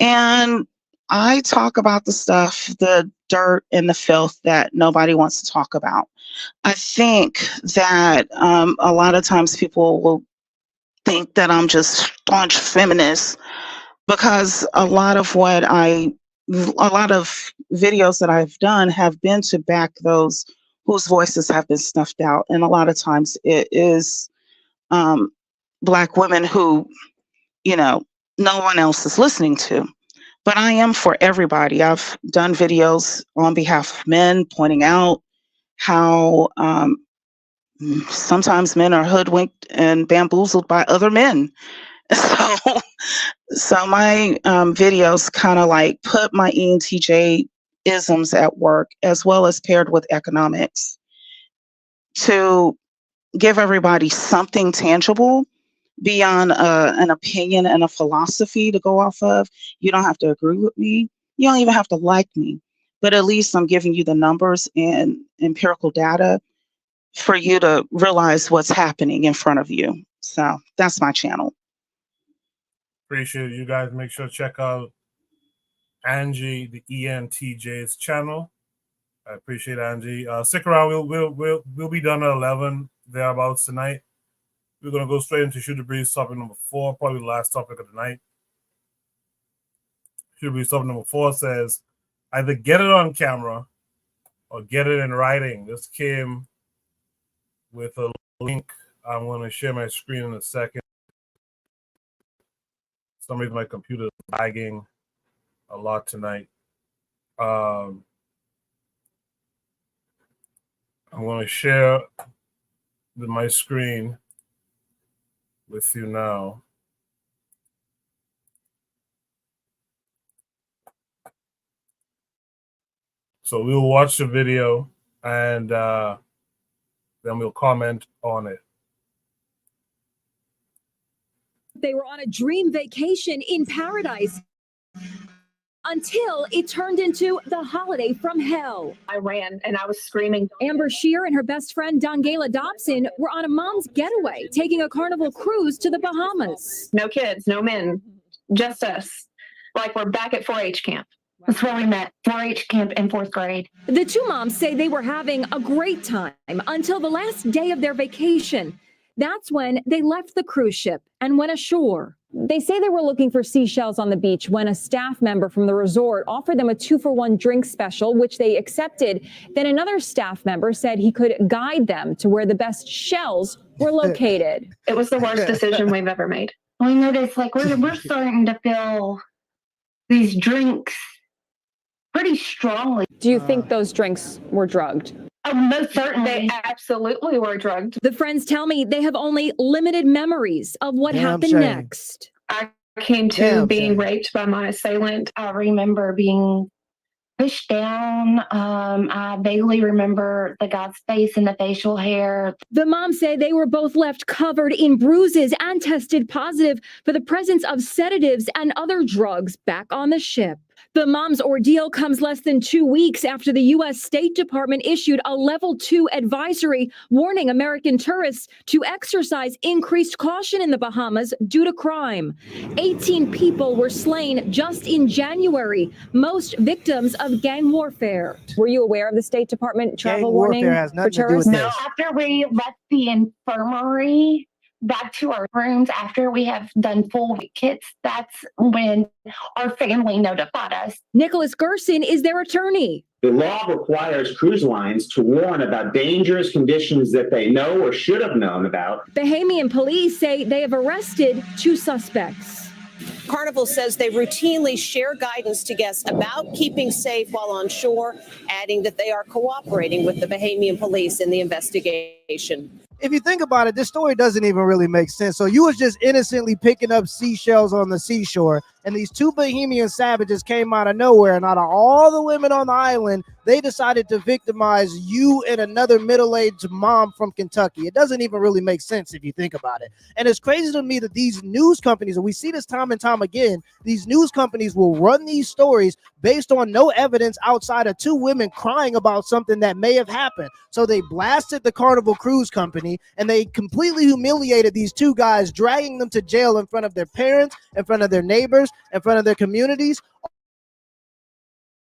S9: and I talk about the stuff, the dirt and the filth that nobody wants to talk about. I think that a lot of times people will think that I'm just staunch feminist because a lot of videos that I've done have been to back those whose voices have been snuffed out, and a lot of times it is Black women who, no one else is listening to. But I am for everybody. I've done videos on behalf of men, pointing out how sometimes men are hoodwinked and bamboozled by other men. So my videos kind of like put my ENTJ isms at work, as well as paired with economics, to give everybody something tangible beyond an opinion and a philosophy to go off of. You don't have to agree with me. You don't even have to like me. But at least I'm giving you the numbers and empirical data for you to realize what's happening in front of you. So that's my channel.
S1: Appreciate it. You guys make sure to check out Angie, the ENTJ's channel. I appreciate Angie. Stick around. We'll be done at 11 thereabouts tonight. We're gonna go straight into Shoot the Breeze topic number 4, probably the last topic of the night. Shoot the Breeze topic number 4 says, either get it on camera or get it in writing. This came with a link. I'm gonna share my screen in a second. For some reason my computer is lagging a lot tonight. I'm going to share my screen with you now. So we'll watch the video and then we'll comment on it.
S2: They were on a dream vacation in paradise until it turned into the holiday from hell. I ran and I was screaming. Amber Shear and her best friend Dongela Dobson were on a mom's getaway, taking a Carnival cruise to the Bahamas.
S3: No kids, no men, just us. Like we're back at 4-H camp. That's where we met, 4-H camp in 4th grade.
S2: The two moms say they were having a great time until the last day of their vacation. That's when they left the cruise ship and went ashore. They say they were looking for seashells on the beach when a staff member from the resort offered them a 2-for-1 drink special, which they accepted. Then another staff member said he could guide them to where the best shells were located.
S3: It was the worst decision we've ever made. We noticed like we're starting to feel these drinks pretty strongly.
S2: Do you think those drinks were drugged?
S3: Oh, most certainly. They absolutely were drugged.
S2: The friends tell me they have only limited memories of what happened next.
S3: I came to being raped by my assailant. I remember being pushed down. I vaguely remember the guy's face and the facial hair.
S2: The moms say they were both left covered in bruises and tested positive for the presence of sedatives and other drugs back on the ship. The mom's ordeal comes less than 2 weeks after the U.S. State Department issued a Level 2 advisory warning American tourists to exercise increased caution in the Bahamas due to crime. 18 people were slain just in January, most victims of gang warfare. Were you aware of the State Department travel warning for tourists?
S3: No, after we left the infirmary back to our rooms, after we have done full kits, that's when our family notified us.
S2: Nicholas Gerson is their attorney.
S5: The law requires cruise lines to warn about dangerous conditions that they know or should have known about.
S2: Bahamian police say they have arrested 2 suspects.
S21: Carnival says they routinely share guidance to guests about keeping safe while on shore, adding that they are cooperating with the Bahamian police in the investigation.
S25: If you think about it, this story doesn't even really make sense. So you was just innocently picking up seashells on the seashore, and these 2 Bahamian savages came out of nowhere, and out of all the women on the island, they decided to victimize you and another middle-aged mom from Kentucky. It doesn't even really make sense if you think about it. And it's crazy to me that these news companies, and we see this time and time again, these news companies will run these stories based on no evidence outside of 2 women crying about something that may have happened. So they blasted the Carnival Cruise Company, and they completely humiliated these 2 guys, dragging them to jail in front of their parents, in front of their neighbors, in front of their communities,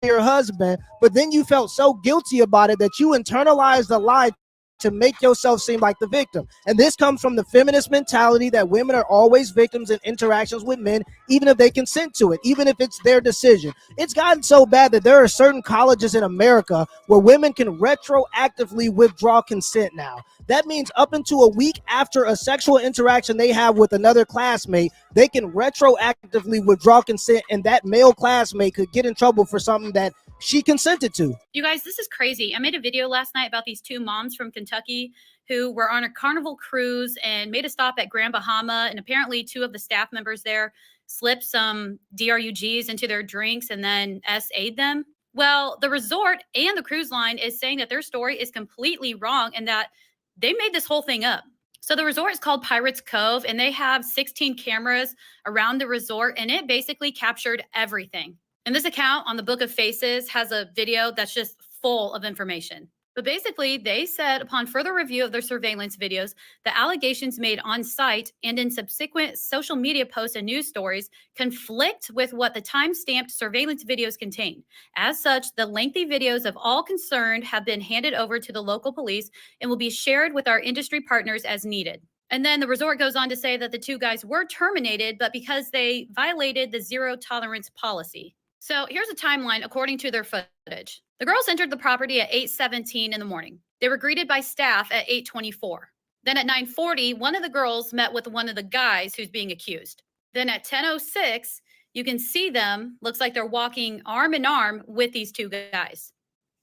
S25: your husband. But then you felt so guilty about it that you internalized the lie to make yourself seem like the victim. And this comes from the feminist mentality that women are always victims in interactions with men, even if they consent to it, even if it's their decision. It's gotten so bad that there are certain colleges in America where women can retroactively withdraw consent now. That means up until a week after a sexual interaction they have with another classmate, they can retroactively withdraw consent, and that male classmate could get in trouble for something that she consented to.
S26: You guys, this is crazy. I made a video last night about these 2 moms from Kentucky who were on a Carnival cruise and made a stop at Grand Bahama, and apparently 2 of the staff members there slipped some DRUGs into their drinks and then SA'd them. Well, the resort and the cruise line is saying that their story is completely wrong and that they made this whole thing up. So the resort is called Pirates Cove, and they have 16 cameras around the resort, and it basically captured everything. And this account on the Book of Faces has a video that's just full of information. But basically, they said upon further review of their surveillance videos, the allegations made on site and in subsequent social media posts and news stories conflict with what the time-stamped surveillance videos contain. As such, the lengthy videos of all concerned have been handed over to the local police and will be shared with our industry partners as needed. And then the resort goes on to say that the two guys were terminated, but because they violated the zero tolerance policy. So here's a timeline according to their footage. The girls entered the property at 8:17 in the morning. They were greeted by staff at 8:24. Then at 9:40, one of the girls met with one of the guys who's being accused. Then at 10:06, you can see them, looks like they're walking arm in arm with these two guys.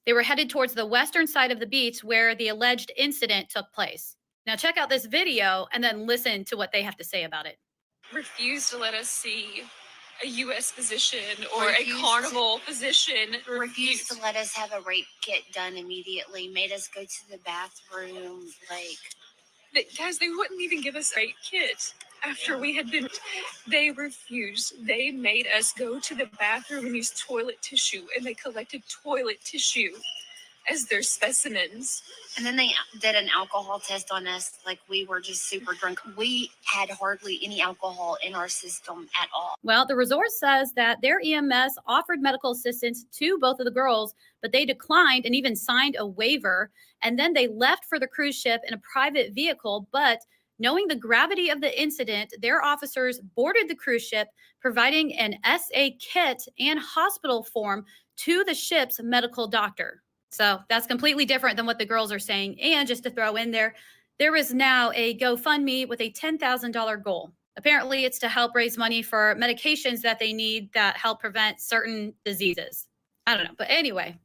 S26: They were headed towards the western side of the beach where the alleged incident took place. Now check out this video and then listen to what they have to say about it.
S7: Refused to let us see a U.S. physician or a carnival physician.
S8: Refused to let us have a rape kit done immediately. Made us go to the bathroom.
S7: Guys, they wouldn't even give us a rape kit after we had been. They refused. They made us go to the bathroom and use toilet tissue, and they collected toilet tissue as their specimens.
S8: And then they did an alcohol test on us like we were just super drunk. We had hardly any alcohol in our system at all.
S26: Well, the resort says that their EMS offered medical assistance to both of the girls, but they declined and even signed a waiver. And then they left for the cruise ship in a private vehicle. But knowing the gravity of the incident, their officers boarded the cruise ship, providing an SA kit and hospital form to the ship's medical doctor. So that's completely different than what the girls are saying. And just to throw in there, there is now a GoFundMe with a $10,000 goal. Apparently, it's to help raise money for medications that they need that help prevent certain diseases. I don't know. But anyway,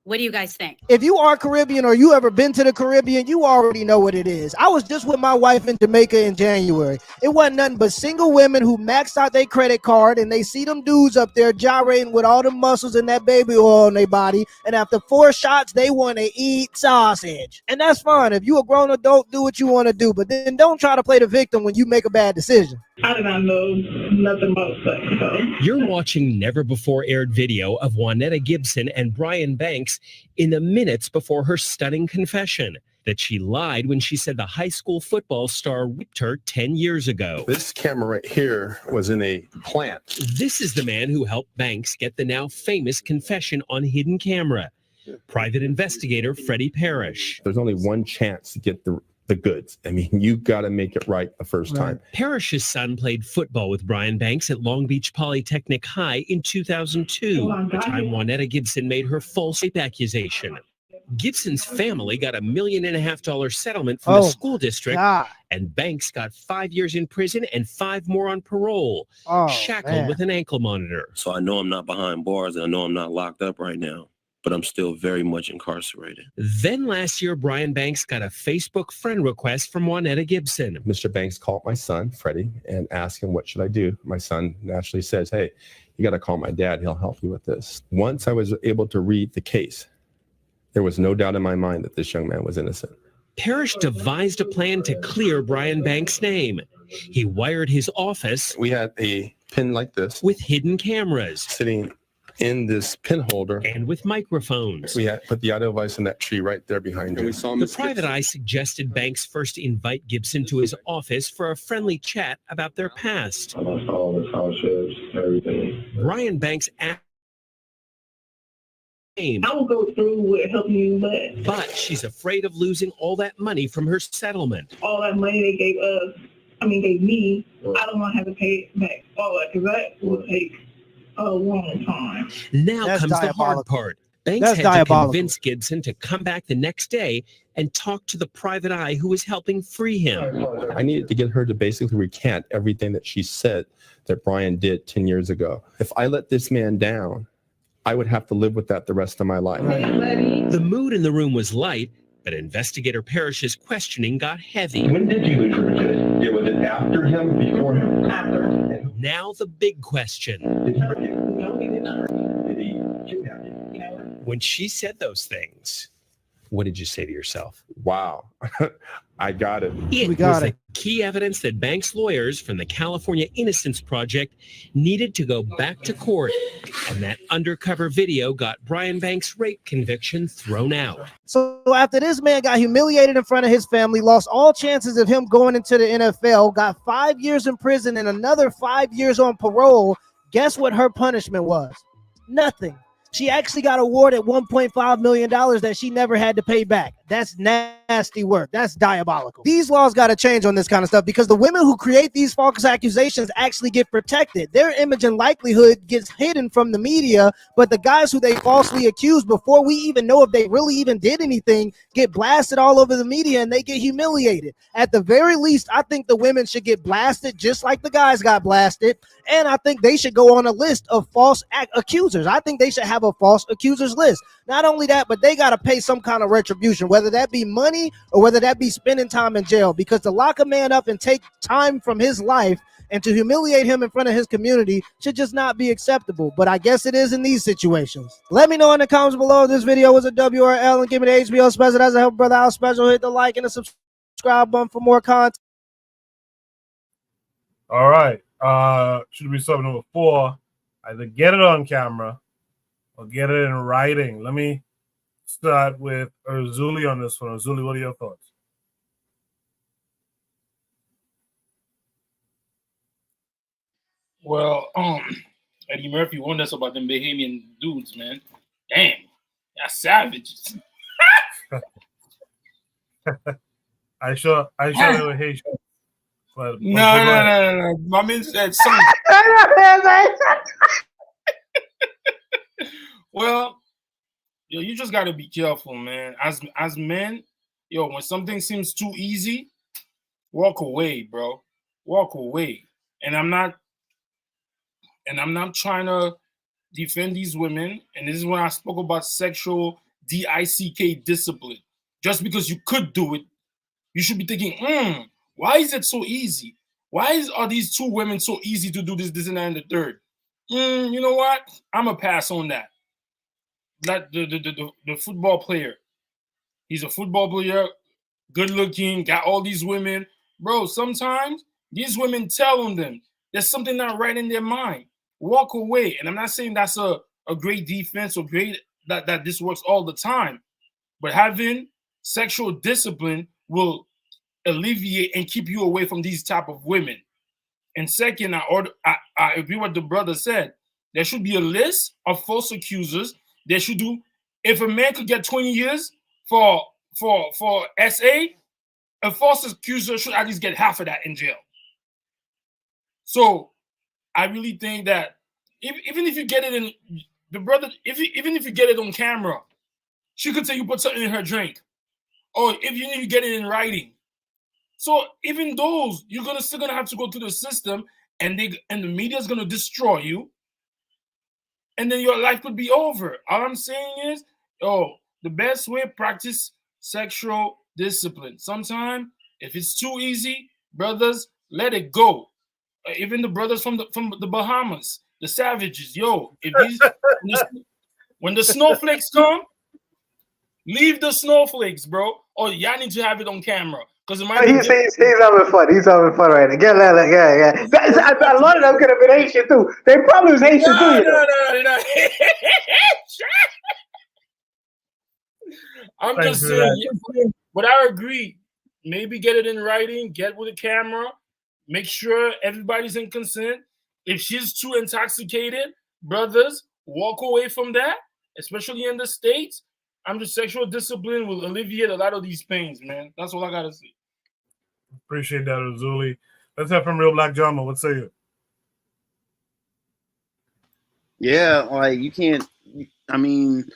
S26: what do you guys think?
S25: If you are Caribbean or you ever been to the Caribbean, you already know what it is. I was just with my wife in Jamaica in January. It wasn't nothing but single women who maxed out their credit card, and they see them dudes up there gyrating with all the muscles and that baby oil on their body. And after 4 shots, they want to eat sausage. And that's fine. If you a grown adult, do what you want to do. But then don't try to play the victim when you make a bad decision.
S10: I did not know nothing about sex. So.
S13: You're watching never before aired video of Juanetta Gibson and Brian Banks in the minutes before her stunning confession that she lied when she said the high school football star raped her 10 years ago.
S16: This camera right here was in a plant.
S13: This is the man who helped Banks get the now famous confession on hidden camera. Private investigator Freddie Parrish.
S16: There's only one chance to get the goods. I mean, you got to make it right the first time.
S13: Parrish's son played football with Brian Banks at Long Beach Polytechnic High in 2002, the time Juanetta Gibson made her false rape accusation. Gibson's family got $1.5 million settlement from the school district, and Banks got 5 years in prison and 5 more on parole, shackled with an ankle monitor.
S17: So I know I'm not behind bars, and I know I'm not locked up right now, but I'm still very much incarcerated.
S13: Then last year, Brian Banks got a Facebook friend request from Juanetta Gibson.
S16: Mr. Banks called my son, Freddie, and asked him, what should I do? My son naturally says, hey, you got to call my dad. He'll help you with this. Once I was able to read the case, there was no doubt in my mind that this young man was innocent.
S13: Parrish devised a plan to clear Brian Banks' name. He wired his office.
S16: We had a pin like this
S13: with hidden cameras
S16: sitting in this pin holder
S13: and with microphones.
S16: We had put the audio device in that tree right there behind you.
S13: The private eye suggested Banks first invite Gibson to his office for a friendly chat about their past.
S16: I lost all the scholarships, everything.
S13: Brian Banks asked.
S10: I will go through with helping you,
S13: but she's afraid of losing all that money from her settlement.
S10: All that money they gave us, gave me, I don't want to have to pay it back all that, because that will take a long time.
S13: Now comes the hard part. Banks had to convince Gibson to come back the next day and talk to the private eye who was helping free him.
S16: I needed to get her to basically recant everything that she said that Brian did 10 years ago. If I let this man down, I would have to live with that the rest of my life.
S13: The mood in the room was light, but investigator Parrish's questioning got heavy.
S16: When did you intrude it? Was it after him, before him? After.
S13: Now the big question.
S10: No, he did not.
S13: When she said those things, what did you say to yourself?
S16: Wow. I got it.
S13: It
S25: We got
S13: was
S25: it.
S13: the key evidence that Banks' lawyers from the California Innocence Project needed to go back to court, and that undercover video got Brian Banks' rape conviction thrown out.
S25: So after this man got humiliated in front of his family, lost all chances of him going into the NFL, got 5 years in prison and another 5 years on parole, guess what her punishment was? Nothing. She actually got awarded $1.5 million that she never had to pay back. That's nasty work. That's diabolical. These laws got to change on this kind of stuff because the women who create these false accusations actually get protected. Their image and likelihood gets hidden from the media, but the guys who they falsely accuse before we even know if they really even did anything get blasted all over the media and they get humiliated. At the very least, I think the women should get blasted just like the guys got blasted, and I think they should go on a list of false accusers. I think they should have a false accusers list. Not only that, but they got to pay some kind of retribution, whether that be money or whether that be spending time in jail, because to lock a man up and take time from his life and to humiliate him in front of his community should just not be acceptable. But I guess it is in these situations. Let me know in the comments below if this video was a W or L, and give me the HBO special. That's a Help Brother Out special. Hit the like and the subscribe button for more content.
S1: All right. Should be sub number 4. Either get it on camera or get it in writing. Let me start with Urzuli on this one. Urzuli, what are your thoughts?
S11: Well, Eddie Murphy warned us about them Bahamian dudes, man. Damn, that's savages.
S1: I sure they were Haitian. But
S11: No. My man said something. Well, yo, you just gotta be careful, man. As men, yo, when something seems too easy, walk away, bro. Walk away. And I'm not trying to defend these women. And this is when I spoke about sexual DICK discipline. Just because you could do it, you should be thinking, why is it so easy? Why are these 2 women so easy to do this, and that, and the third? You know what? I'm going to pass on that. Like the football player. He's a football player, good looking, got all these women. Bro, sometimes these women tell them there's something not right in their mind. Walk away. And I'm not saying that's a great defense or great that this works all the time. But having sexual discipline will alleviate and keep you away from these type of women. And second, I agree with what the brother said. There should be a list of false accusers. They should do. If a man could get 20 years for SA, a false accuser should at least get half of that in jail. So I really think that even if you get it in the brother, even if you get it on camera, she could say you put something in her drink, or if you get it in writing. So even those, you're still gonna have to go through the system, and the media is gonna destroy you, and then your life could be over. All I'm saying is, the best way, practice sexual discipline. Sometimes, if it's too easy, brothers, let it go. Even the brothers from the Bahamas, the savages, when the snowflakes come, leave the snowflakes, bro. Or y'all need to have it on camera. Because
S6: he's having fun. He's having fun right now. Yeah. A lot of them could have been Haitian too. They probably was Haitian too.
S11: No. I'm just saying. But I agree. Maybe get it in writing. Get with a camera. Make sure everybody's in consent. If she's too intoxicated, brothers, walk away from that. Especially in the States. Sexual discipline will alleviate a lot of these pains, man. That's all I gotta say.
S1: Appreciate that, Urzuli. Let's have from Real Black Drama. What say you?
S12: Yeah, like you can't. I mean,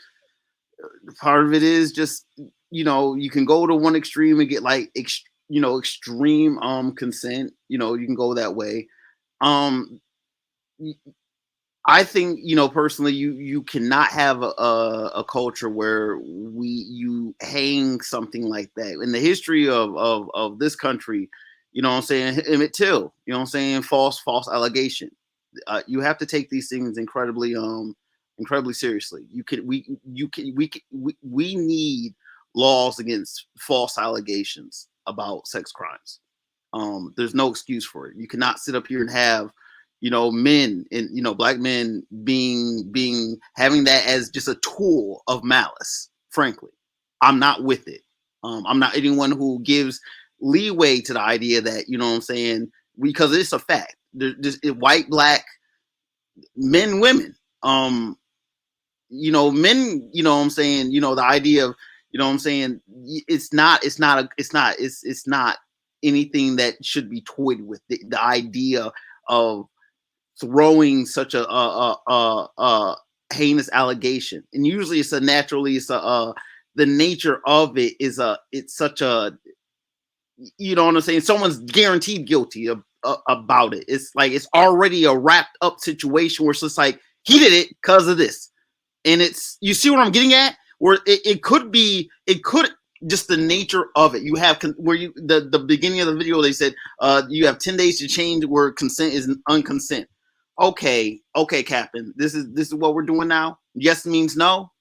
S12: part of it is just you can go to one extreme and get like extreme consent. You can go that way. I think personally, you cannot have a culture where you hang something like that. In the history of this country, what I'm saying, Emmett Till, false allegation. You have to take these things incredibly seriously. We need laws against false allegations about sex crimes. There's no excuse for it. You cannot sit up here and have, men and black men having that as just a tool of malice. Frankly, I'm not with it. I'm not anyone who gives leeway to the idea that, because it's a fact. There's white, black, men, women, men, the idea of, it's not anything that should be toyed with. The idea of throwing such a heinous allegation, and usually the nature of it is it's such a, someone's guaranteed guilty about it. It's like it's already a wrapped up situation where it's just like he did it because of this, and you see what I'm getting at, where it could just the nature of it. You have the beginning of the video, they said you have 10 days to change where consent is unconsent. Okay, Captain, this is what we're doing now. Yes means no.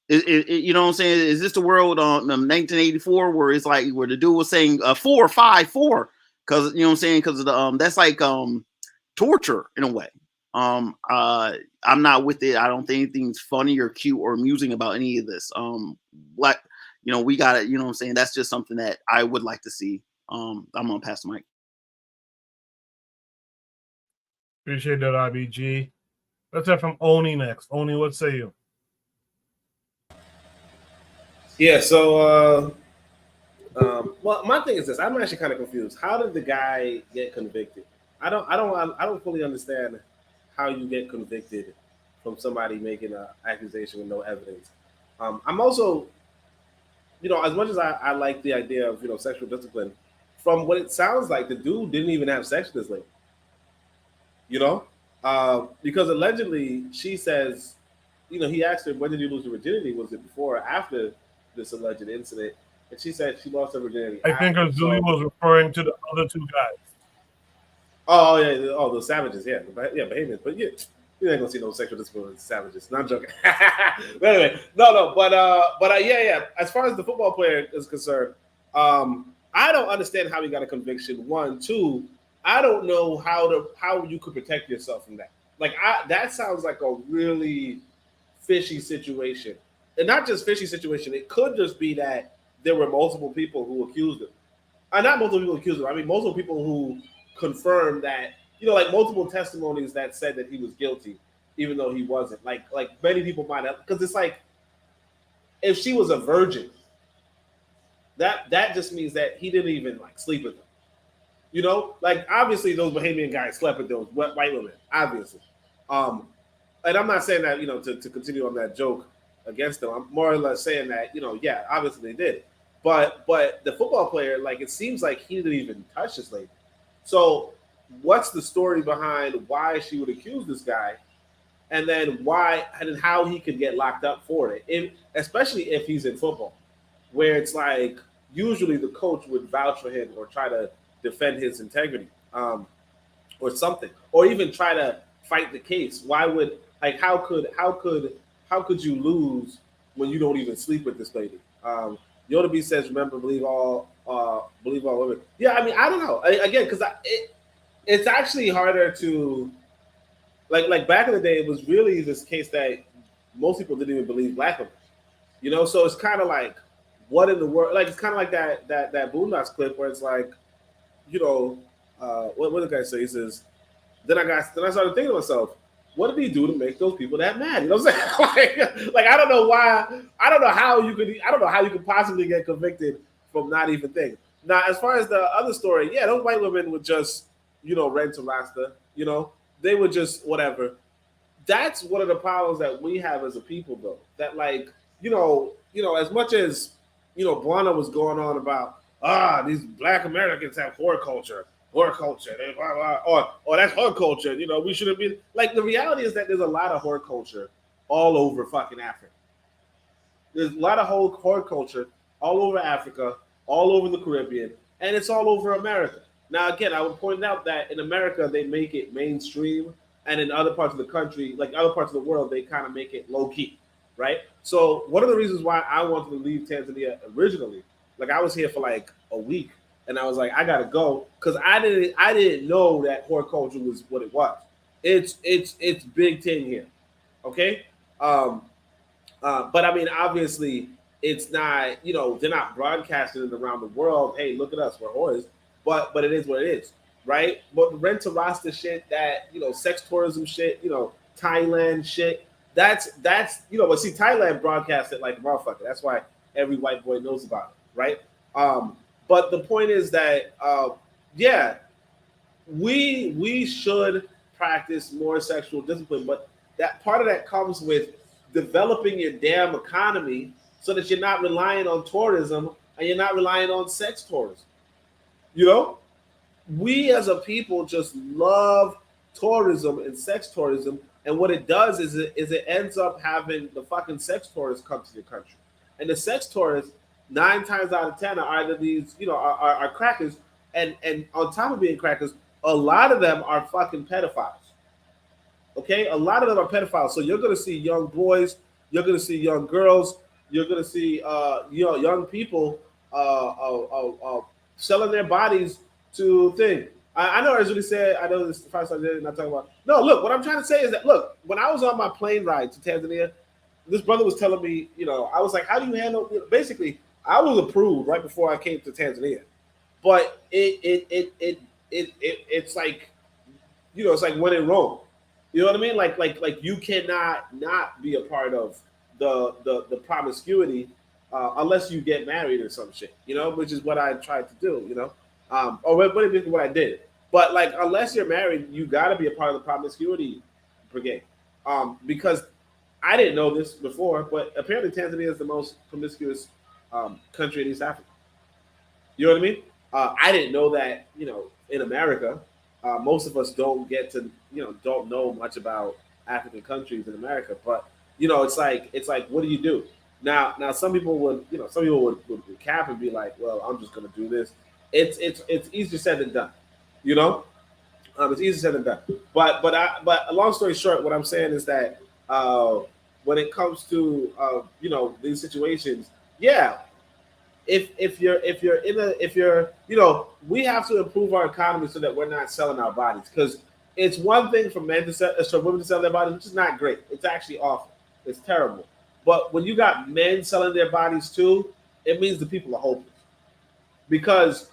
S12: You know what I'm saying? Is this the world on 1984 where it's like where the dude was saying 4, 5, 4? Because because that's like torture in a way. I'm not with it. I don't think anything's funny or cute or amusing about any of this. We got it. That's just something that I would like to see. I'm gonna pass the mic.
S1: Appreciate that, RBG. Let's have from Oni next. Oni, what say you?
S4: Yeah, so well, my thing is this. I'm actually kind of confused. How did the guy get convicted? I don't fully understand how you get convicted from somebody making an accusation with no evidence. I'm also, as much as I like the idea of sexual discipline, from what it sounds like, the dude didn't even have sex with this lady. Because allegedly she says, he asked her, when did you lose your virginity? Was it before or after this alleged incident? And she said she lost her virginity.
S1: I think Azuli was referring to the other two guys.
S4: Oh yeah, the savages, yeah, Bahamians. But you ain't gonna see no sexual discipline with savages. Not joking. But anyway, but yeah. As far as the football player is concerned, I don't understand how he got a conviction. 1, 2. I don't know how you could protect yourself from that. Like that sounds like a really fishy situation, and not just fishy situation. It could just be that there were multiple people who accused him. Not multiple people accused him. I mean, multiple people who confirmed that, like multiple testimonies that said that he was guilty, even though he wasn't. Like many people might have, because it's like if she was a virgin, that just means that he didn't even sleep with them. Like obviously those Bahamian guys slept with those white women, obviously. And I'm not saying that to continue on that joke against them. I'm more or less saying that yeah, obviously they did. But the football player, it seems like he didn't even touch this lady. So what's the story behind why she would accuse this guy, and then why and how he could get locked up for it, especially if he's in football, where it's like usually the coach would vouch for him or try to defend his integrity, or something, or even try to fight the case. Why would how could you lose when you don't even sleep with this lady? Yoda B says, "Remember, believe all women." Yeah, I mean, I don't know. Again, because it's actually harder to like back in the day. It was really this case that most people didn't even believe black women. So it's kind of like, what in the world? Like it's kind of like that Boondocks clip where it's like, what did the guy say? He says, then I started thinking to myself, what did he do to make those people that mad? You know what I'm saying? like I don't know why. I don't know how you could possibly get convicted from not even thinking. Now, as far as the other story, yeah, those white women would just, rent to Rasta. They would just whatever. That's one of the problems that we have as a people, though. That as much as Buana was going on about these Black Americans have whore culture, blah, blah, or that's whore culture. We shouldn't be the reality is that there's a lot of whore culture all over fucking Africa. There's a lot of whore culture all over Africa, all over the Caribbean, and it's all over America. Now, again, I would point out that in America they make it mainstream, and in other parts of the country, other parts of the world, they kind of make it low key, right? So one of the reasons why I wanted to leave Tanzania originally, like I was here for like a week, and I was like, I gotta go because I didn't know that horticulture was what it was. It's Big Ten here, okay? But I mean, obviously, it's not, you know, they're not broadcasting it around the world. Hey, look at us, we're whores. But it is what it is, right? But the rent to roster shit, that, you know, sex tourism shit, you know, Thailand shit, that's you know, but see, Thailand broadcasts it like a motherfucker. That's why every white boy knows about it, right? But the point is that, yeah, we should practice more sexual discipline, but that part of that comes with developing your damn economy so that you're not relying on tourism and you're not relying on sex tourism. You know, we as a people just love tourism and sex tourism, and what it does is it ends up having the fucking sex tourists come to your country, and the sex tourists 9 times out of 10 are either these, you know, are crackers, and on top of being crackers, a lot of them are fucking pedophiles. Okay, a lot of them are pedophiles. So you're gonna see young boys, you're gonna see young girls, you're gonna see you know, young people selling their bodies to thing. I know, as really said, I know this is the first time I'm not talking about. No, look, what I'm trying to say is that, look, when I was on my plane ride to Tanzania, this brother was telling me, you know, I was like, how do you handle, you know, basically, I was approved right before I came to Tanzania, but it's like, you know, it's like when in Rome. You know what I mean? Like you cannot not be a part of the promiscuity unless you get married or some shit, you know, which is what I tried to do, you know, or what I did. But like, unless you're married, you got to be a part of the promiscuity brigade, because I didn't know this before, but apparently Tanzania is the most promiscuous country in East Africa. You know what I mean? I didn't know that, you know, in America. Most of us don't get to, you know, don't know much about African countries in America, but you know, it's like, what do you do now? Some people would, you know, would cap and be like, well, I'm just gonna do this. It's easier said than done, you know. It's easier said than done. But a long story short, what I'm saying is that when it comes to you know, these situations, yeah. If you're you know, we have to improve our economy so that we're not selling our bodies, because it's one thing for men to sell, for women to sell their bodies, which is not great. It's actually awful. It's terrible. But when you got men selling their bodies too, it means the people are hopeless. Because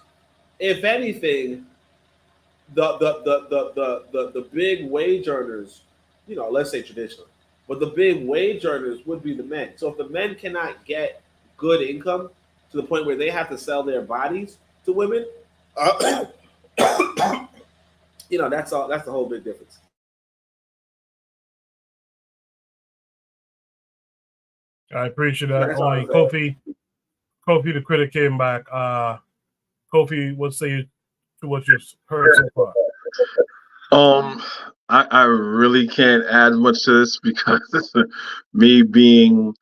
S4: if anything, the big wage earners, you know, let's say traditionally, but the big wage earners would be the men. So if the men cannot get good income to the point where they have to sell their bodies to women, you know, that's all. That's the whole big difference.
S1: I appreciate that. Kofi the critic came back. Kofi, what say you to what you've heard so far?
S14: I really can't add much to this because me being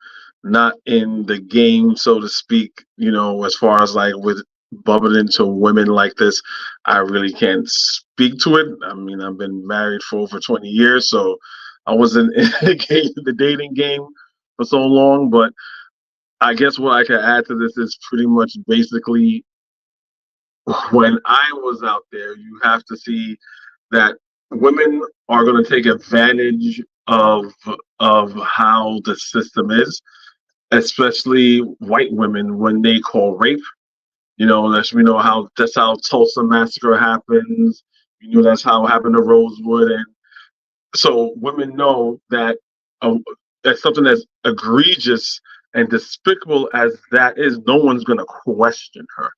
S14: not in the game, so to speak, you know, as far as like with bumping into women like this, I really can't speak to it. I mean, I've been married for over 20 years, so I wasn't in the dating game for so long, but I guess what I can add to this is pretty much basically when I was out there, you have to see that women are going to take advantage of how the system is, especially white women when they call rape. You know, that's how Tulsa massacre happens. You know, that's how it happened to Rosewood, and so women know that that's something as egregious and despicable as that is. No one's going to question her,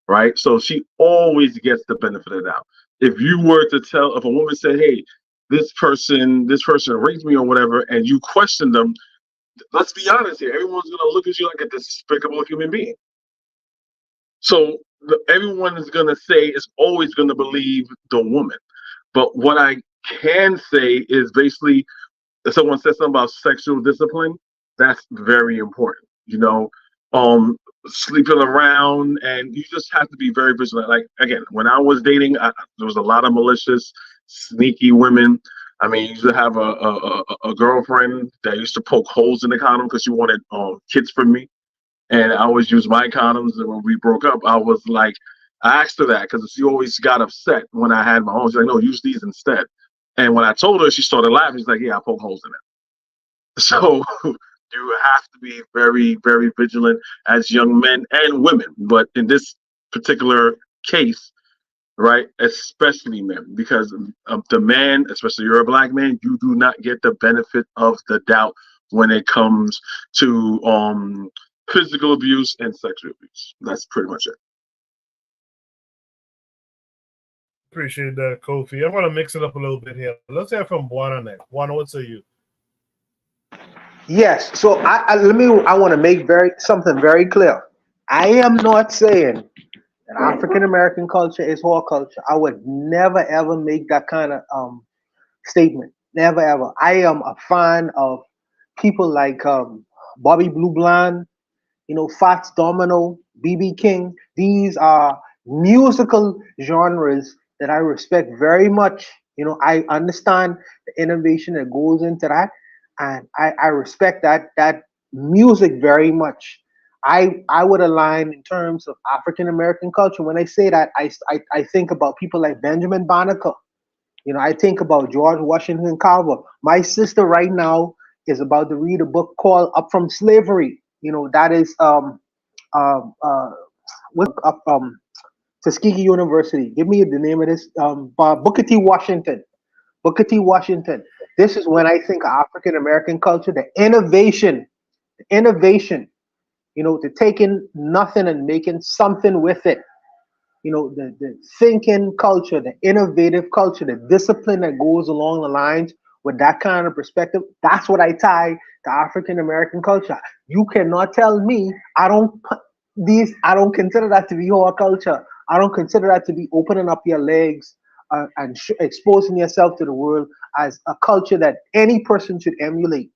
S14: right? So she always gets the benefit of the doubt. If you were to tell, if a woman said, "Hey, this person raped me" or whatever, and you question them, let's be honest here, everyone's going to look at you like a despicable human being. So everyone is going to say, is always going to believe the woman. But what I can say is basically, if someone says something about sexual discipline, that's very important. You know, sleeping around, and you just have to be very vigilant. Like, again, when I was dating, there was a lot of malicious, sneaky women. I mean, you used to have a girlfriend that used to poke holes in the condom because she wanted kids from me, and I always used my condoms. And when we broke up, I was like, I asked her that because she always got upset when I had my own. She's like, no, use these instead. And when I told her, she started laughing. She's like, yeah, I poke holes in it. So you have to be very, very vigilant as young men and women. But in this particular case, right, especially men, because of the man, especially you're a black man, you do not get the benefit of the doubt when it comes to physical abuse and sexual abuse. That's pretty much it.
S1: Appreciate that, Kofi. I'm gonna mix it up a little bit here. Let's hear from Buana next. Buana, what say you?
S6: Yes. So I want to make something very clear. I am not saying that African American culture is whore culture. I would never ever make that kind of statement. Never ever. I am a fan of people like Bobby Blue Blonde, Fats Domino, BB King. These are musical genres that I respect very much. I understand the innovation that goes into that, and I respect that music very much. I would align in terms of African American culture. When I say that, I think about people like Benjamin Banneker. I think about George Washington Carver. My sister right now is about to read a book called Up from Slavery. That is Tuskegee University. Give me the name of this. Booker T. Washington. Booker T. Washington. This is when I think of African American culture, the innovation, to taking nothing and making something with it. The thinking culture, the innovative culture, the discipline that goes along the lines with that kind of perspective. That's what I tie to African American culture. You cannot tell me I don't consider that to be your culture. I don't consider that to be opening up your legs and exposing yourself to the world as a culture that any person should emulate.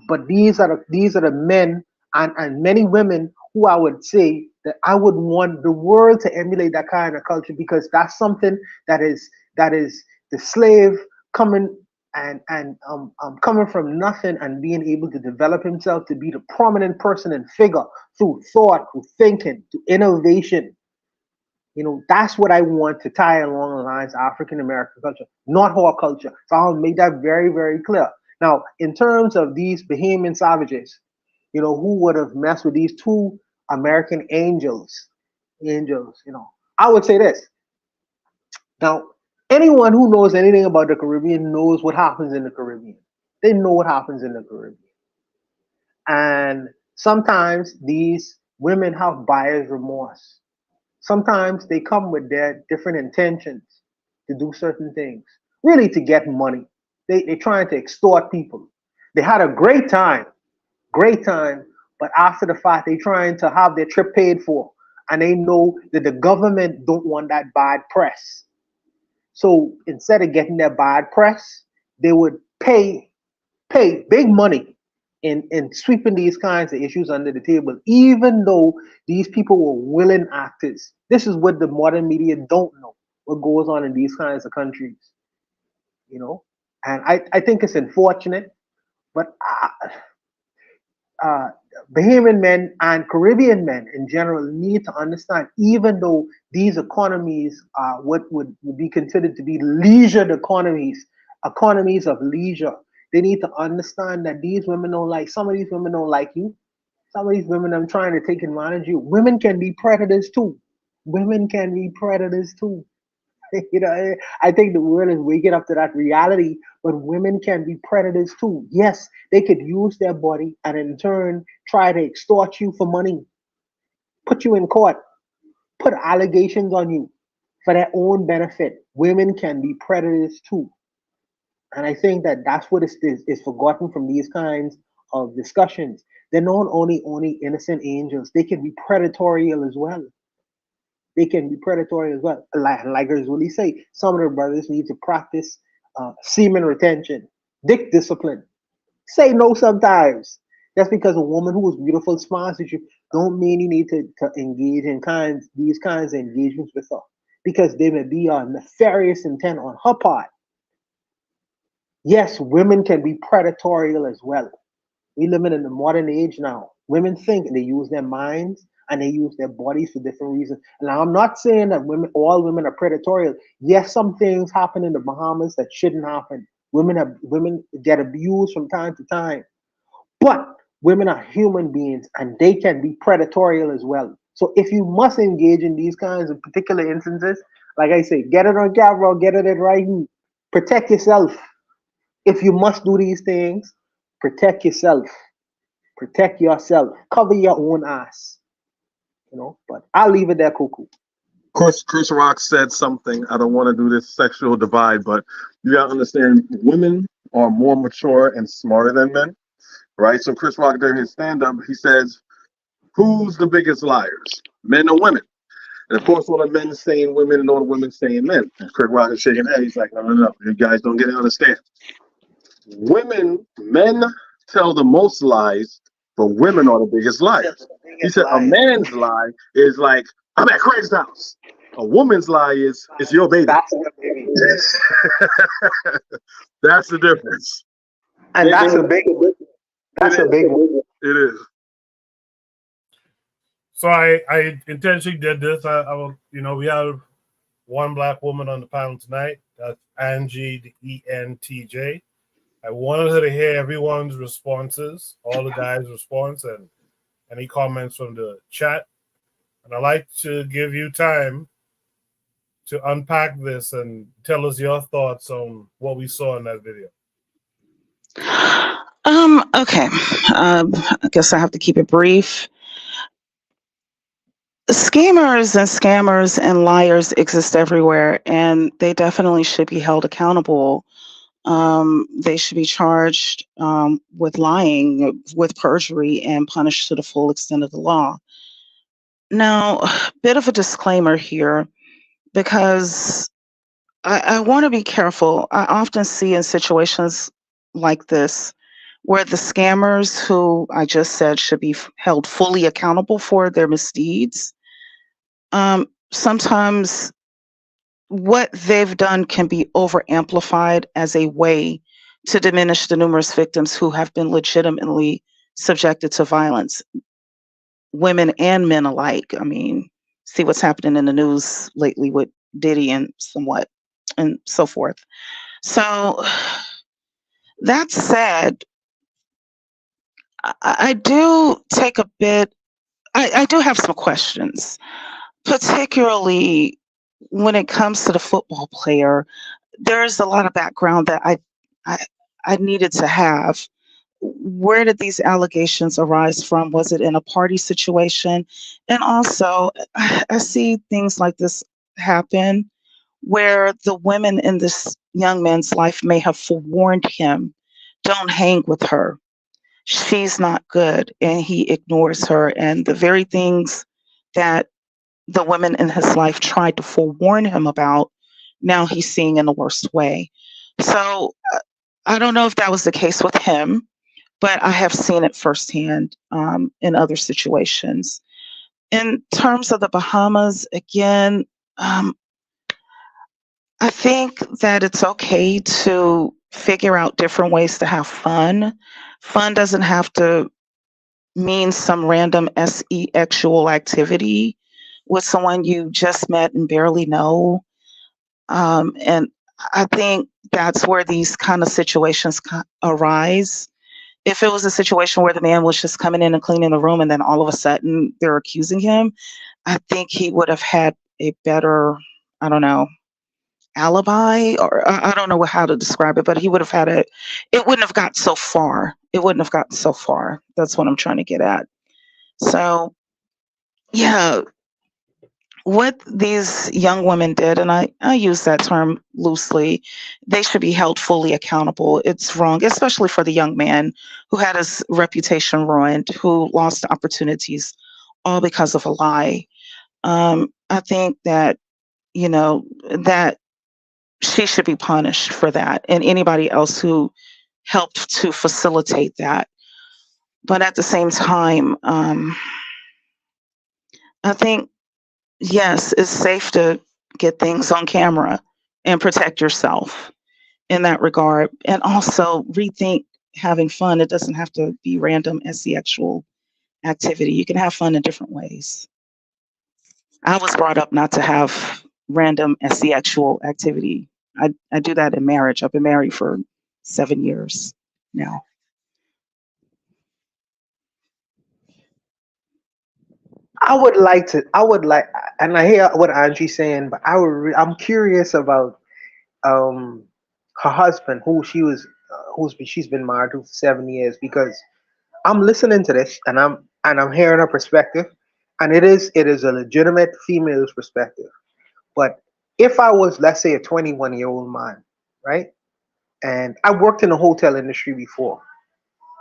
S6: But these are the men and many women who I would say that I would want the world to emulate that kind of culture, because that's something that is the slave coming and coming from nothing and being able to develop himself to be the prominent person and figure through thought, through thinking, through innovation. That's what I want to tie along the lines of African American culture, not whore culture. So I'll make that very, very clear. Now, in terms of these Bahamian savages, who would have messed with these two American angels, I would say this. Now, anyone who knows anything about the Caribbean knows what happens in the Caribbean. They know what happens in the Caribbean. And sometimes these women have buyer's remorse. Sometimes they come with their different intentions to do certain things, really to get money. They're trying to extort people. They had a great time, but after the fact, they're trying to have their trip paid for, and they know that the government don't want that bad press. So instead of getting their bad press, they would pay big money in sweeping these kinds of issues under the table, even though these people were willing actors. This is what the modern media don't know, what goes on in these kinds of countries. And I think it's unfortunate, but Bahamian men and Caribbean men in general need to understand, even though these economies are what would be considered to be leisured economies of leisure, they need to understand that these women don't like, some of these women don't like you. Some of these women are trying to take advantage of you. Women can be predators too. I think the world is waking up to that reality, but women can be predators too. Yes, they could use their body and in turn try to extort you for money, put you in court, put allegations on you for their own benefit. Women can be predators too. And I think that that's what is forgotten from these kinds of discussions. They're not only innocent angels, they can be predatory as well. Like as Willie say, some of the brothers need to practice semen retention, dick discipline. Say no sometimes. Just because a woman who is beautiful sponsors you, don't mean you need to engage in these kinds of engagements with her, because there may be a nefarious intent on her part. Yes, women can be predatorial as well. We living in the modern age now. Women think and they use their minds and they use their bodies for different reasons. And I'm not saying that all women are predatorial. Yes, some things happen in the Bahamas that shouldn't happen. Women get abused from time to time. But women are human beings and they can be predatorial as well. So if you must engage in these kinds of particular instances, like I say, get it on camera, get it in writing, protect yourself. If you must do these things, protect yourself. Protect yourself. Cover your own ass. But I'll leave it there, Cuckoo.
S14: Chris Rock said something. I don't want to do this sexual divide, but you gotta understand, women are more mature and smarter than men, right? So Chris Rock during his stand-up, he says, "Who's the biggest liars, men or women?" And of course, all the men saying women and all the women saying men. And Chris Rock is shaking head. He's like, "No, you guys don't get to understand. Men tell the most lies, but women are the biggest liars." He said a man's lie is like, "I'm at Craig's house." A woman's lie is, "It's your baby." That's the difference.
S6: And that's a big one. That's a big one.
S14: It is.
S1: So I intentionally did this. We have one black woman on the panel tonight. That's Angie, the ENTJ. I wanted her to hear everyone's responses, all the guys' response, and any comments from the chat. And I'd like to give you time to unpack this and tell us your thoughts on what we saw in that video.
S9: Okay. I guess I have to keep it brief. Schemers and scammers and liars exist everywhere, and they definitely should be held accountable. They should be charged with lying, with perjury, and punished to the full extent of the law. Now, a bit of a disclaimer here, because I want to be careful. I often see in situations like this where the scammers, who I just said should be held fully accountable for their misdeeds, sometimes what they've done can be over amplified as a way to diminish the numerous victims who have been legitimately subjected to violence, women and men alike. I mean, see what's happening in the news lately with Diddy and so forth. So that said, I do take a bit, I do have some questions, particularly when it comes to the football player. There's a lot of background that I needed to have. Where did these allegations arise from? Was it in a party situation? And also, I see things like this happen where the women in this young man's life may have forewarned him, "Don't hang with her. She's not good." And he ignores her. And the very things that the women in his life tried to forewarn him about, now he's seeing in the worst way. So I don't know if that was the case with him, but I have seen it firsthand in other situations. In terms of the Bahamas, again, I think that it's okay to figure out different ways to have fun. Fun doesn't have to mean some random sexual activity with someone you just met and barely know. And I think that's where these kind of situations arise. If it was a situation where the man was just coming in and cleaning the room and then all of a sudden they're accusing him, I think he would have had a better, I don't know, alibi, or I don't know how to describe it, but he would have had it wouldn't have got so far. It wouldn't have gotten so far. That's what I'm trying to get at. So, yeah, what these young women did, and I use that term loosely, they should be held fully accountable. It's wrong, especially for the young man who had his reputation ruined, who lost opportunities all because of a lie. I think that, that she should be punished for that, and anybody else who helped to facilitate that. But at the same time, I think, yes, it's safe to get things on camera and protect yourself. in that regard, and also rethink having fun. It doesn't have to be random sexual activity. You can have fun in different ways. I was brought up not to have random sexual activity. I do that in marriage. I've been married for 7 years now.
S6: I would like, and I hear what Angie's saying, but I'm curious about her husband, she's been married to for 7 years, because I'm listening to this and I'm hearing her perspective, and it is a legitimate female's perspective. But if I was, let's say, a 21-year-old man, right, and I worked in the hotel industry before,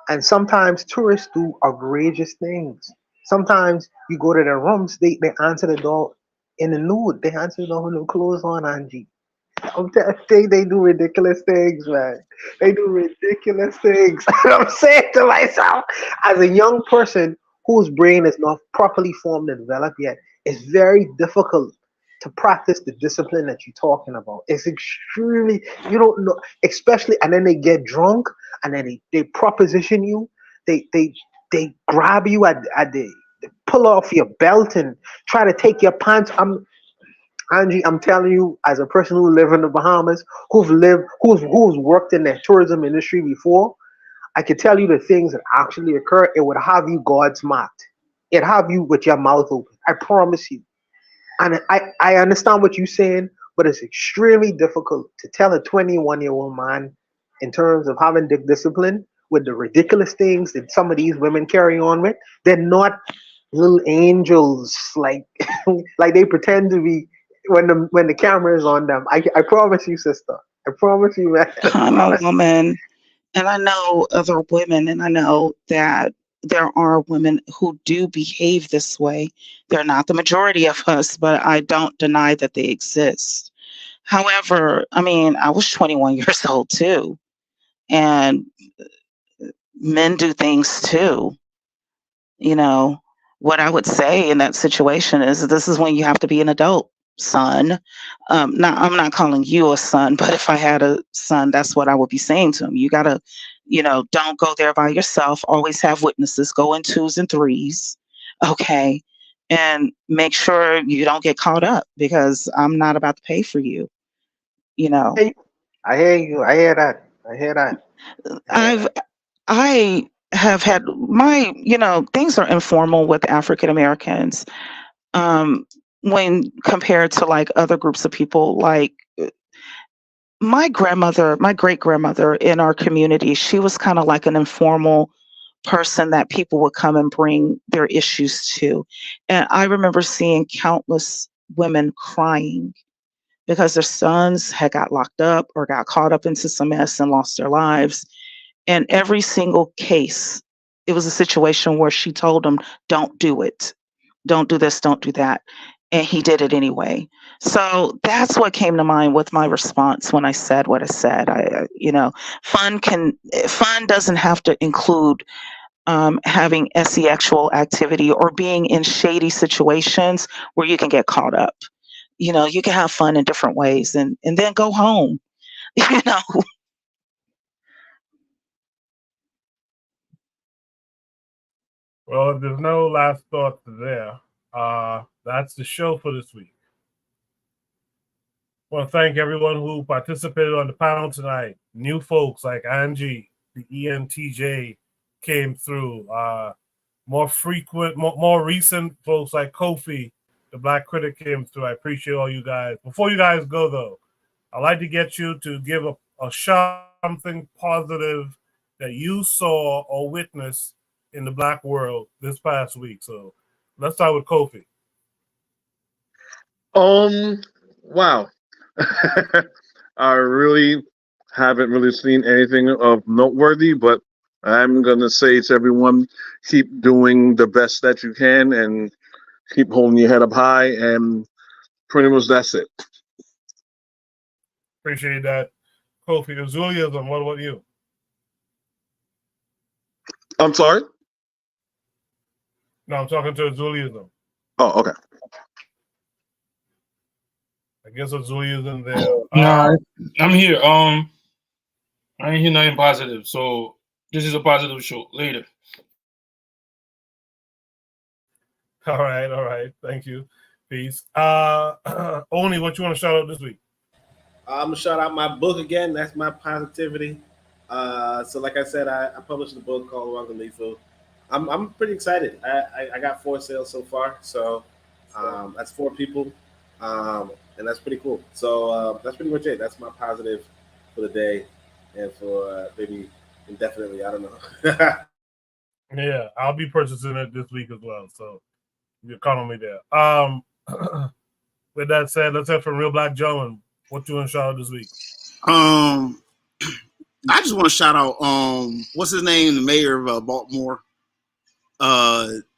S6: and sometimes tourists do outrageous things. Sometimes you go to their rooms, they answer the door in the nude. They answer the door with no clothes on, Angie. They do ridiculous things, man. They do ridiculous things. And I'm saying to myself, as a young person whose brain is not properly formed and developed yet, it's very difficult to practice the discipline that you're talking about. It's extremely, you don't know, especially, and then they get drunk and then they proposition you. They grab you at the pull off your belt and try to take your pants. Angie, I'm telling you, as a person who lives in the Bahamas, who's worked in the tourism industry before, I can tell you the things that actually occur. It would have you God smacked. It have you with your mouth open. I promise you. And I understand what you're saying, but it's extremely difficult to tell a 21-year-old man in terms of having discipline with the ridiculous things that some of these women carry on with. They're not little angels like like they pretend to be when the camera is on them. I promise you, sister. I promise you, man.
S9: I'm a woman, and I know other women, and I know that there are women who do behave this way. They're not the majority of us, but I don't deny that they exist. However, I mean, I was 21 years old too, and men do things too. You know, what I would say in that situation is this is when you have to be an adult, son. I'm not calling you a son, but if I had a son, that's what I would be saying to him. You gotta, don't go there by yourself. Always have witnesses. Go in 2s and 3s, okay, and make sure you don't get caught up because I'm not about to pay for you.
S6: I hear you. I hear that. I hear that.
S9: I have had my, things are informal with African Americans. When compared to like other groups of people, like my great grandmother in our community, she was kind of like an informal person that people would come and bring their issues to. And I remember seeing countless women crying because their sons had got locked up or got caught up into some mess and lost their lives. And every single case, it was a situation where she told them, don't do it. Don't do this, don't do that. And he did it anyway. So that's what came to mind with my response when I said what I said. Fun doesn't have to include having sexual activity or being in shady situations where you can get caught up. You can have fun in different ways and then go home.
S1: Well, if there's no last thoughts there, that's the show for this week. I want to thank everyone who participated on the panel tonight. New folks like Angie, the ENTJ came through. More frequent, more recent folks like Kofi, the Black Critic came through. I appreciate all you guys. Before you guys go, though, I'd like to get you to give a something positive that you saw or witnessed in the Black world this past week. So let's start with Kofi.
S14: Wow. I really haven't really seen anything of noteworthy, but I'm going to say to everyone, keep doing the best that you can and keep holding your head up high, and pretty much that's it.
S1: Appreciate that. Kofi, Azuliism, what about you?
S14: I'm sorry?
S1: No, I'm talking to Azuliism.
S14: Oh, okay.
S1: I guess Azuliism there.
S11: No, I'm here. I ain't hear nothing positive. So this is a positive show. Later.
S1: All right. Thank you. Peace. Oni, what you want to shout out this week?
S4: I'm gonna shout out my book again. That's my positivity. So like I said, I published a book called Wanga Lethal. I'm pretty excited. I got 4 sales so far, so that's 4 people, and that's pretty cool. So that's pretty much it. That's my positive for the day, and for maybe indefinitely. I don't know.
S1: Yeah, I'll be purchasing it this week as well. So you're calling me there. With that said, let's hear from Real Black Joe. What you want to shout out this week?
S12: I just want to shout out what's his name, the mayor of Baltimore,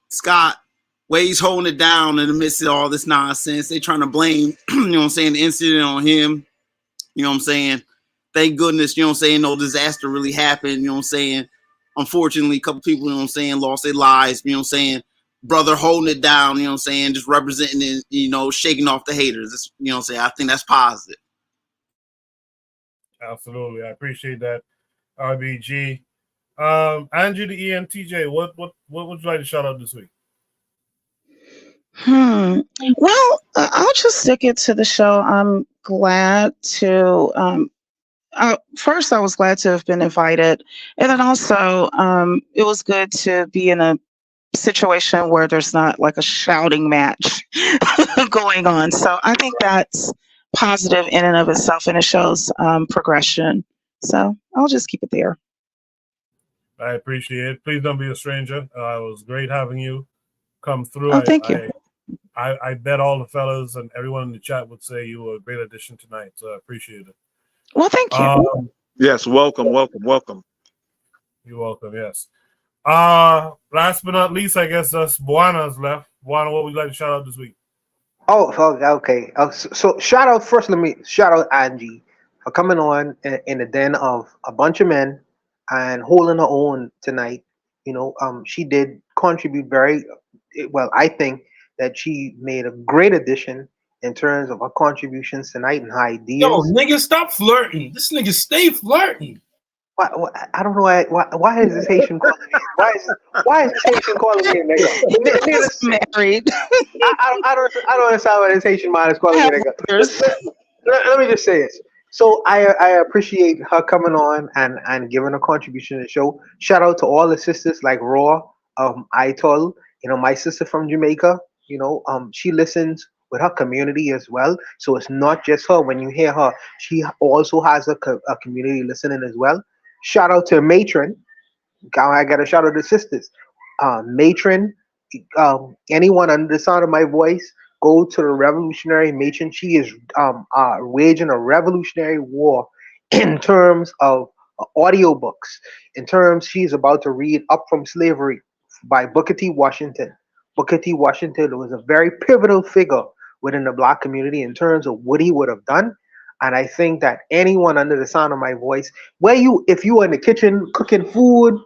S12: Scott. Way he's holding it down in the midst of all this nonsense. They trying to blame, you know what I'm saying, the incident on him. You know what I'm saying? Thank goodness, you know what I'm saying, no disaster really happened, you know what I'm saying? Unfortunately, a couple people, you know what I'm saying, lost their lives, you know what I'm saying? Brother holding it down, you know what I'm saying, just representing it, you know, shaking off the haters. It's, you know what I'm saying? I think that's positive.
S1: Absolutely. I appreciate that, RBG. Andrew, the ENTJ, what would you like to shout out this week?
S9: Well, I'll just stick it to the show. I'm glad to. First, I was glad to have been invited, and then also, it was good to be in a situation where there's not like a shouting match going on. So I think that's positive in and of itself, and it shows progression. So I'll just keep it there.
S1: I appreciate it. Please don't be a stranger. It was great having you come through.
S9: Oh, thank you.
S1: I bet all the fellas and everyone in the chat would say you were a great addition tonight. So I appreciate it.
S9: Well, thank you.
S14: Yes, welcome.
S1: You're welcome. Yes. Last but not least, I guess us Buana's left. Buana, what would you like to shout out this week?
S6: Oh, okay. So shout out first. Let me shout out Angie for coming on in the den of a bunch of men and holding her own tonight. You know, she did contribute very well. I think that she made a great addition in terms of her contributions tonight and her ideas.
S11: Yo, nigga, stop flirting. This nigga stay flirting.
S6: Why, I don't know why is this Haitian calling me? Why is this Haitian calling me a nigga?
S9: Married.
S6: I don't understand why this Haitian man is calling me a nigga. Let me just say this. So I appreciate her coming on and giving a contribution to the show. Shout out to all the sisters like Raw, Itol, you know, my sister from Jamaica. You know, she listens with her community as well. So it's not just her. When you hear her, she also has a community listening as well. Shout out to Matron. I got to shout out to sisters. Matron, anyone under the sound of my voice, go to the Revolutionary Matron. She is waging a revolutionary war in terms of audiobooks. In terms, she's about to read Up From Slavery by Booker T. Washington. Booker T. Washington was a very pivotal figure within the Black community in terms of what he would have done. And I think that anyone under the sound of my voice, if you are in the kitchen cooking food,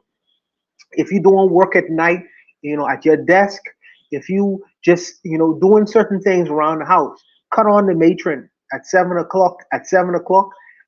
S6: if you're doing work at night, you know, at your desk, if you just, you know, doing certain things around the house, cut on the Matron at 7 o'clock,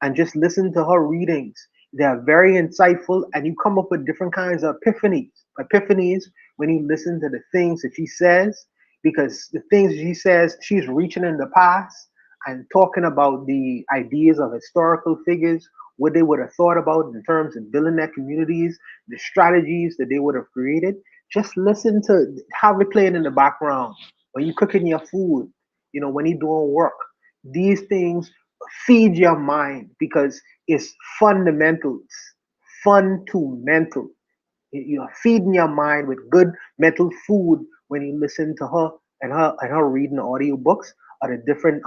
S6: and just listen to her readings. They're very insightful, and you come up with different kinds of epiphanies when you listen to the things that she says, because the things she says, she's reaching in the past and talking about the ideas of historical figures, what they would have thought about in terms of building their communities, the strategies that they would have created. Just listen to have it playing in the background when you're cooking your food, you know, when you're doing work. These things feed your mind because it's fundamentals, fun to mental. You're feeding your mind with good mental food when you listen to her and her reading the audiobooks of the different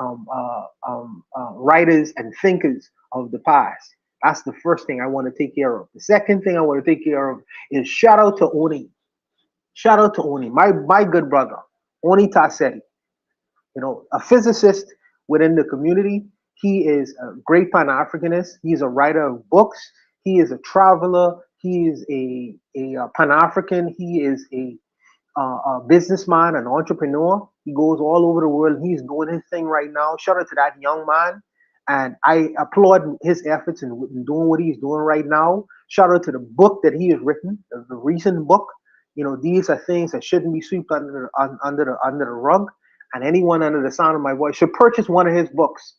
S6: writers and thinkers of the past. That's the first thing I want to take care of. The second thing I want to take care of is shout out to Oni. Shout out to Oni, my good brother, Oni Tassetti. You know, a physicist within the community. He is a great Pan-Africanist. He's a writer of books. He is a traveler. He is a Pan-African. He is a businessman, an entrepreneur. He goes all over the world. He's doing his thing right now. Shout out to that young man. And I applaud his efforts in doing what he's doing right now. Shout out to the book that he has written, the recent book. You know, these are things that shouldn't be swept under the rug. And anyone under the sound of my voice should purchase one of his books.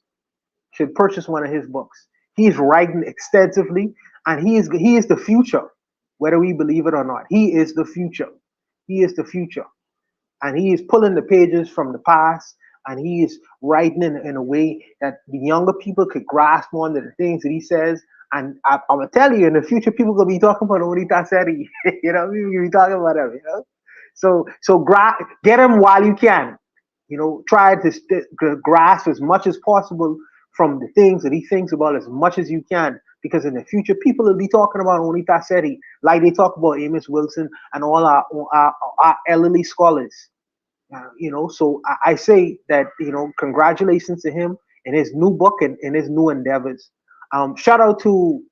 S6: He's writing extensively, and he is the future, whether we believe it or not. He is the future. And he is pulling the pages from the past, and he is writing in a way that the younger people could grasp on to the things that he says. And I'm gonna tell you, in the future, people gonna be talking about Onita Seri. You know, we're gonna be talking about him. You know, so get him while you can. You know, try to grasp as much as possible from the things that he thinks about as much as you can, because in the future, people will be talking about Onita Seri like they talk about Amos Wilson and all our elderly scholars. You know, so I say that, you know, congratulations to him in his new book and in his new endeavors. Shout out to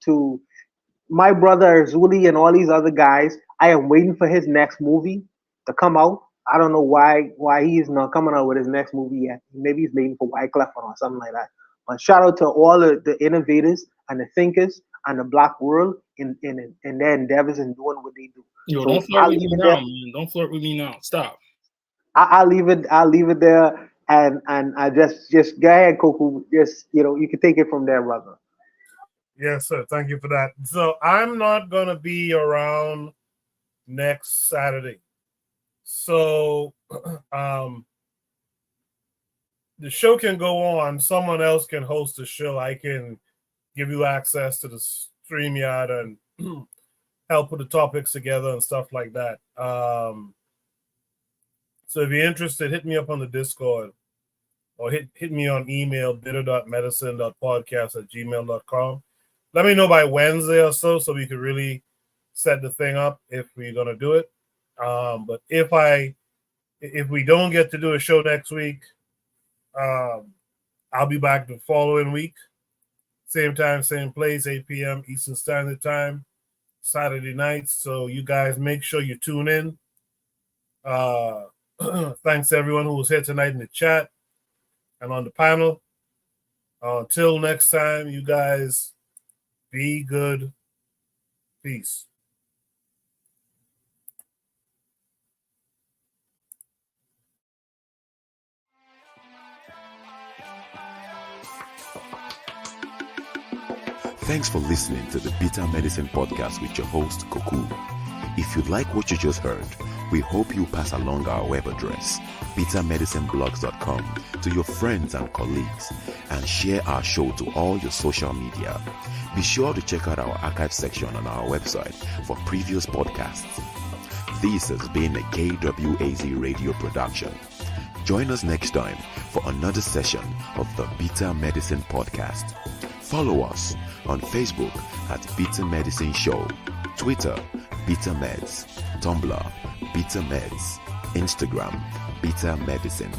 S6: my brother Zuli and all these other guys. I am waiting for his next movie to come out. I don't know why he is not coming out with his next movie yet. Maybe he's waiting for Wyclef or something like that. But shout out to all the innovators and the thinkers and the Black world in their endeavors and doing what they do.
S15: Yo,
S6: So
S15: don't flirt
S6: I'll
S15: with
S6: leave
S15: me
S6: it
S15: now,
S6: there.
S15: man. Don't flirt with me now. Stop.
S6: I'll leave it there, and I just go ahead, Koku. Just, you know, you can take it from there, brother.
S1: Yes, sir. Thank you for that. So I'm not gonna be around next Saturday. So the show can go on. Someone else can host the show. I can give you access to the StreamYard and help put the topics together and stuff like that. So if you're interested, hit me up on the Discord or hit me on email, bitter.medicine.podcast@gmail.com. Let me know by Wednesday or so we can really set the thing up if we're going to do it. But if we don't get to do a show next week, I'll be back the following week. Same time, same place, 8 p.m. Eastern Standard Time, Saturday nights. So you guys make sure you tune in. Thanks to everyone who was here tonight in the chat and on the panel. Until next time, you guys be good. Peace.
S19: Thanks for listening to the Bitter Medicine Podcast with your host, Koku. If you like what you just heard, we hope you pass along our web address, bittermedicineblogs.com, to your friends and colleagues, and share our show to all your social media. Be sure to check out our archive section on our website for previous podcasts. This has been a KWAZ radio production. Join us next time for another session of the Bitter Medicine Podcast. Follow us on Facebook at Bitter Medicine Show, Twitter, Bitter Meds, Tumblr, Bitter Meds, Instagram, Bitter Medicine.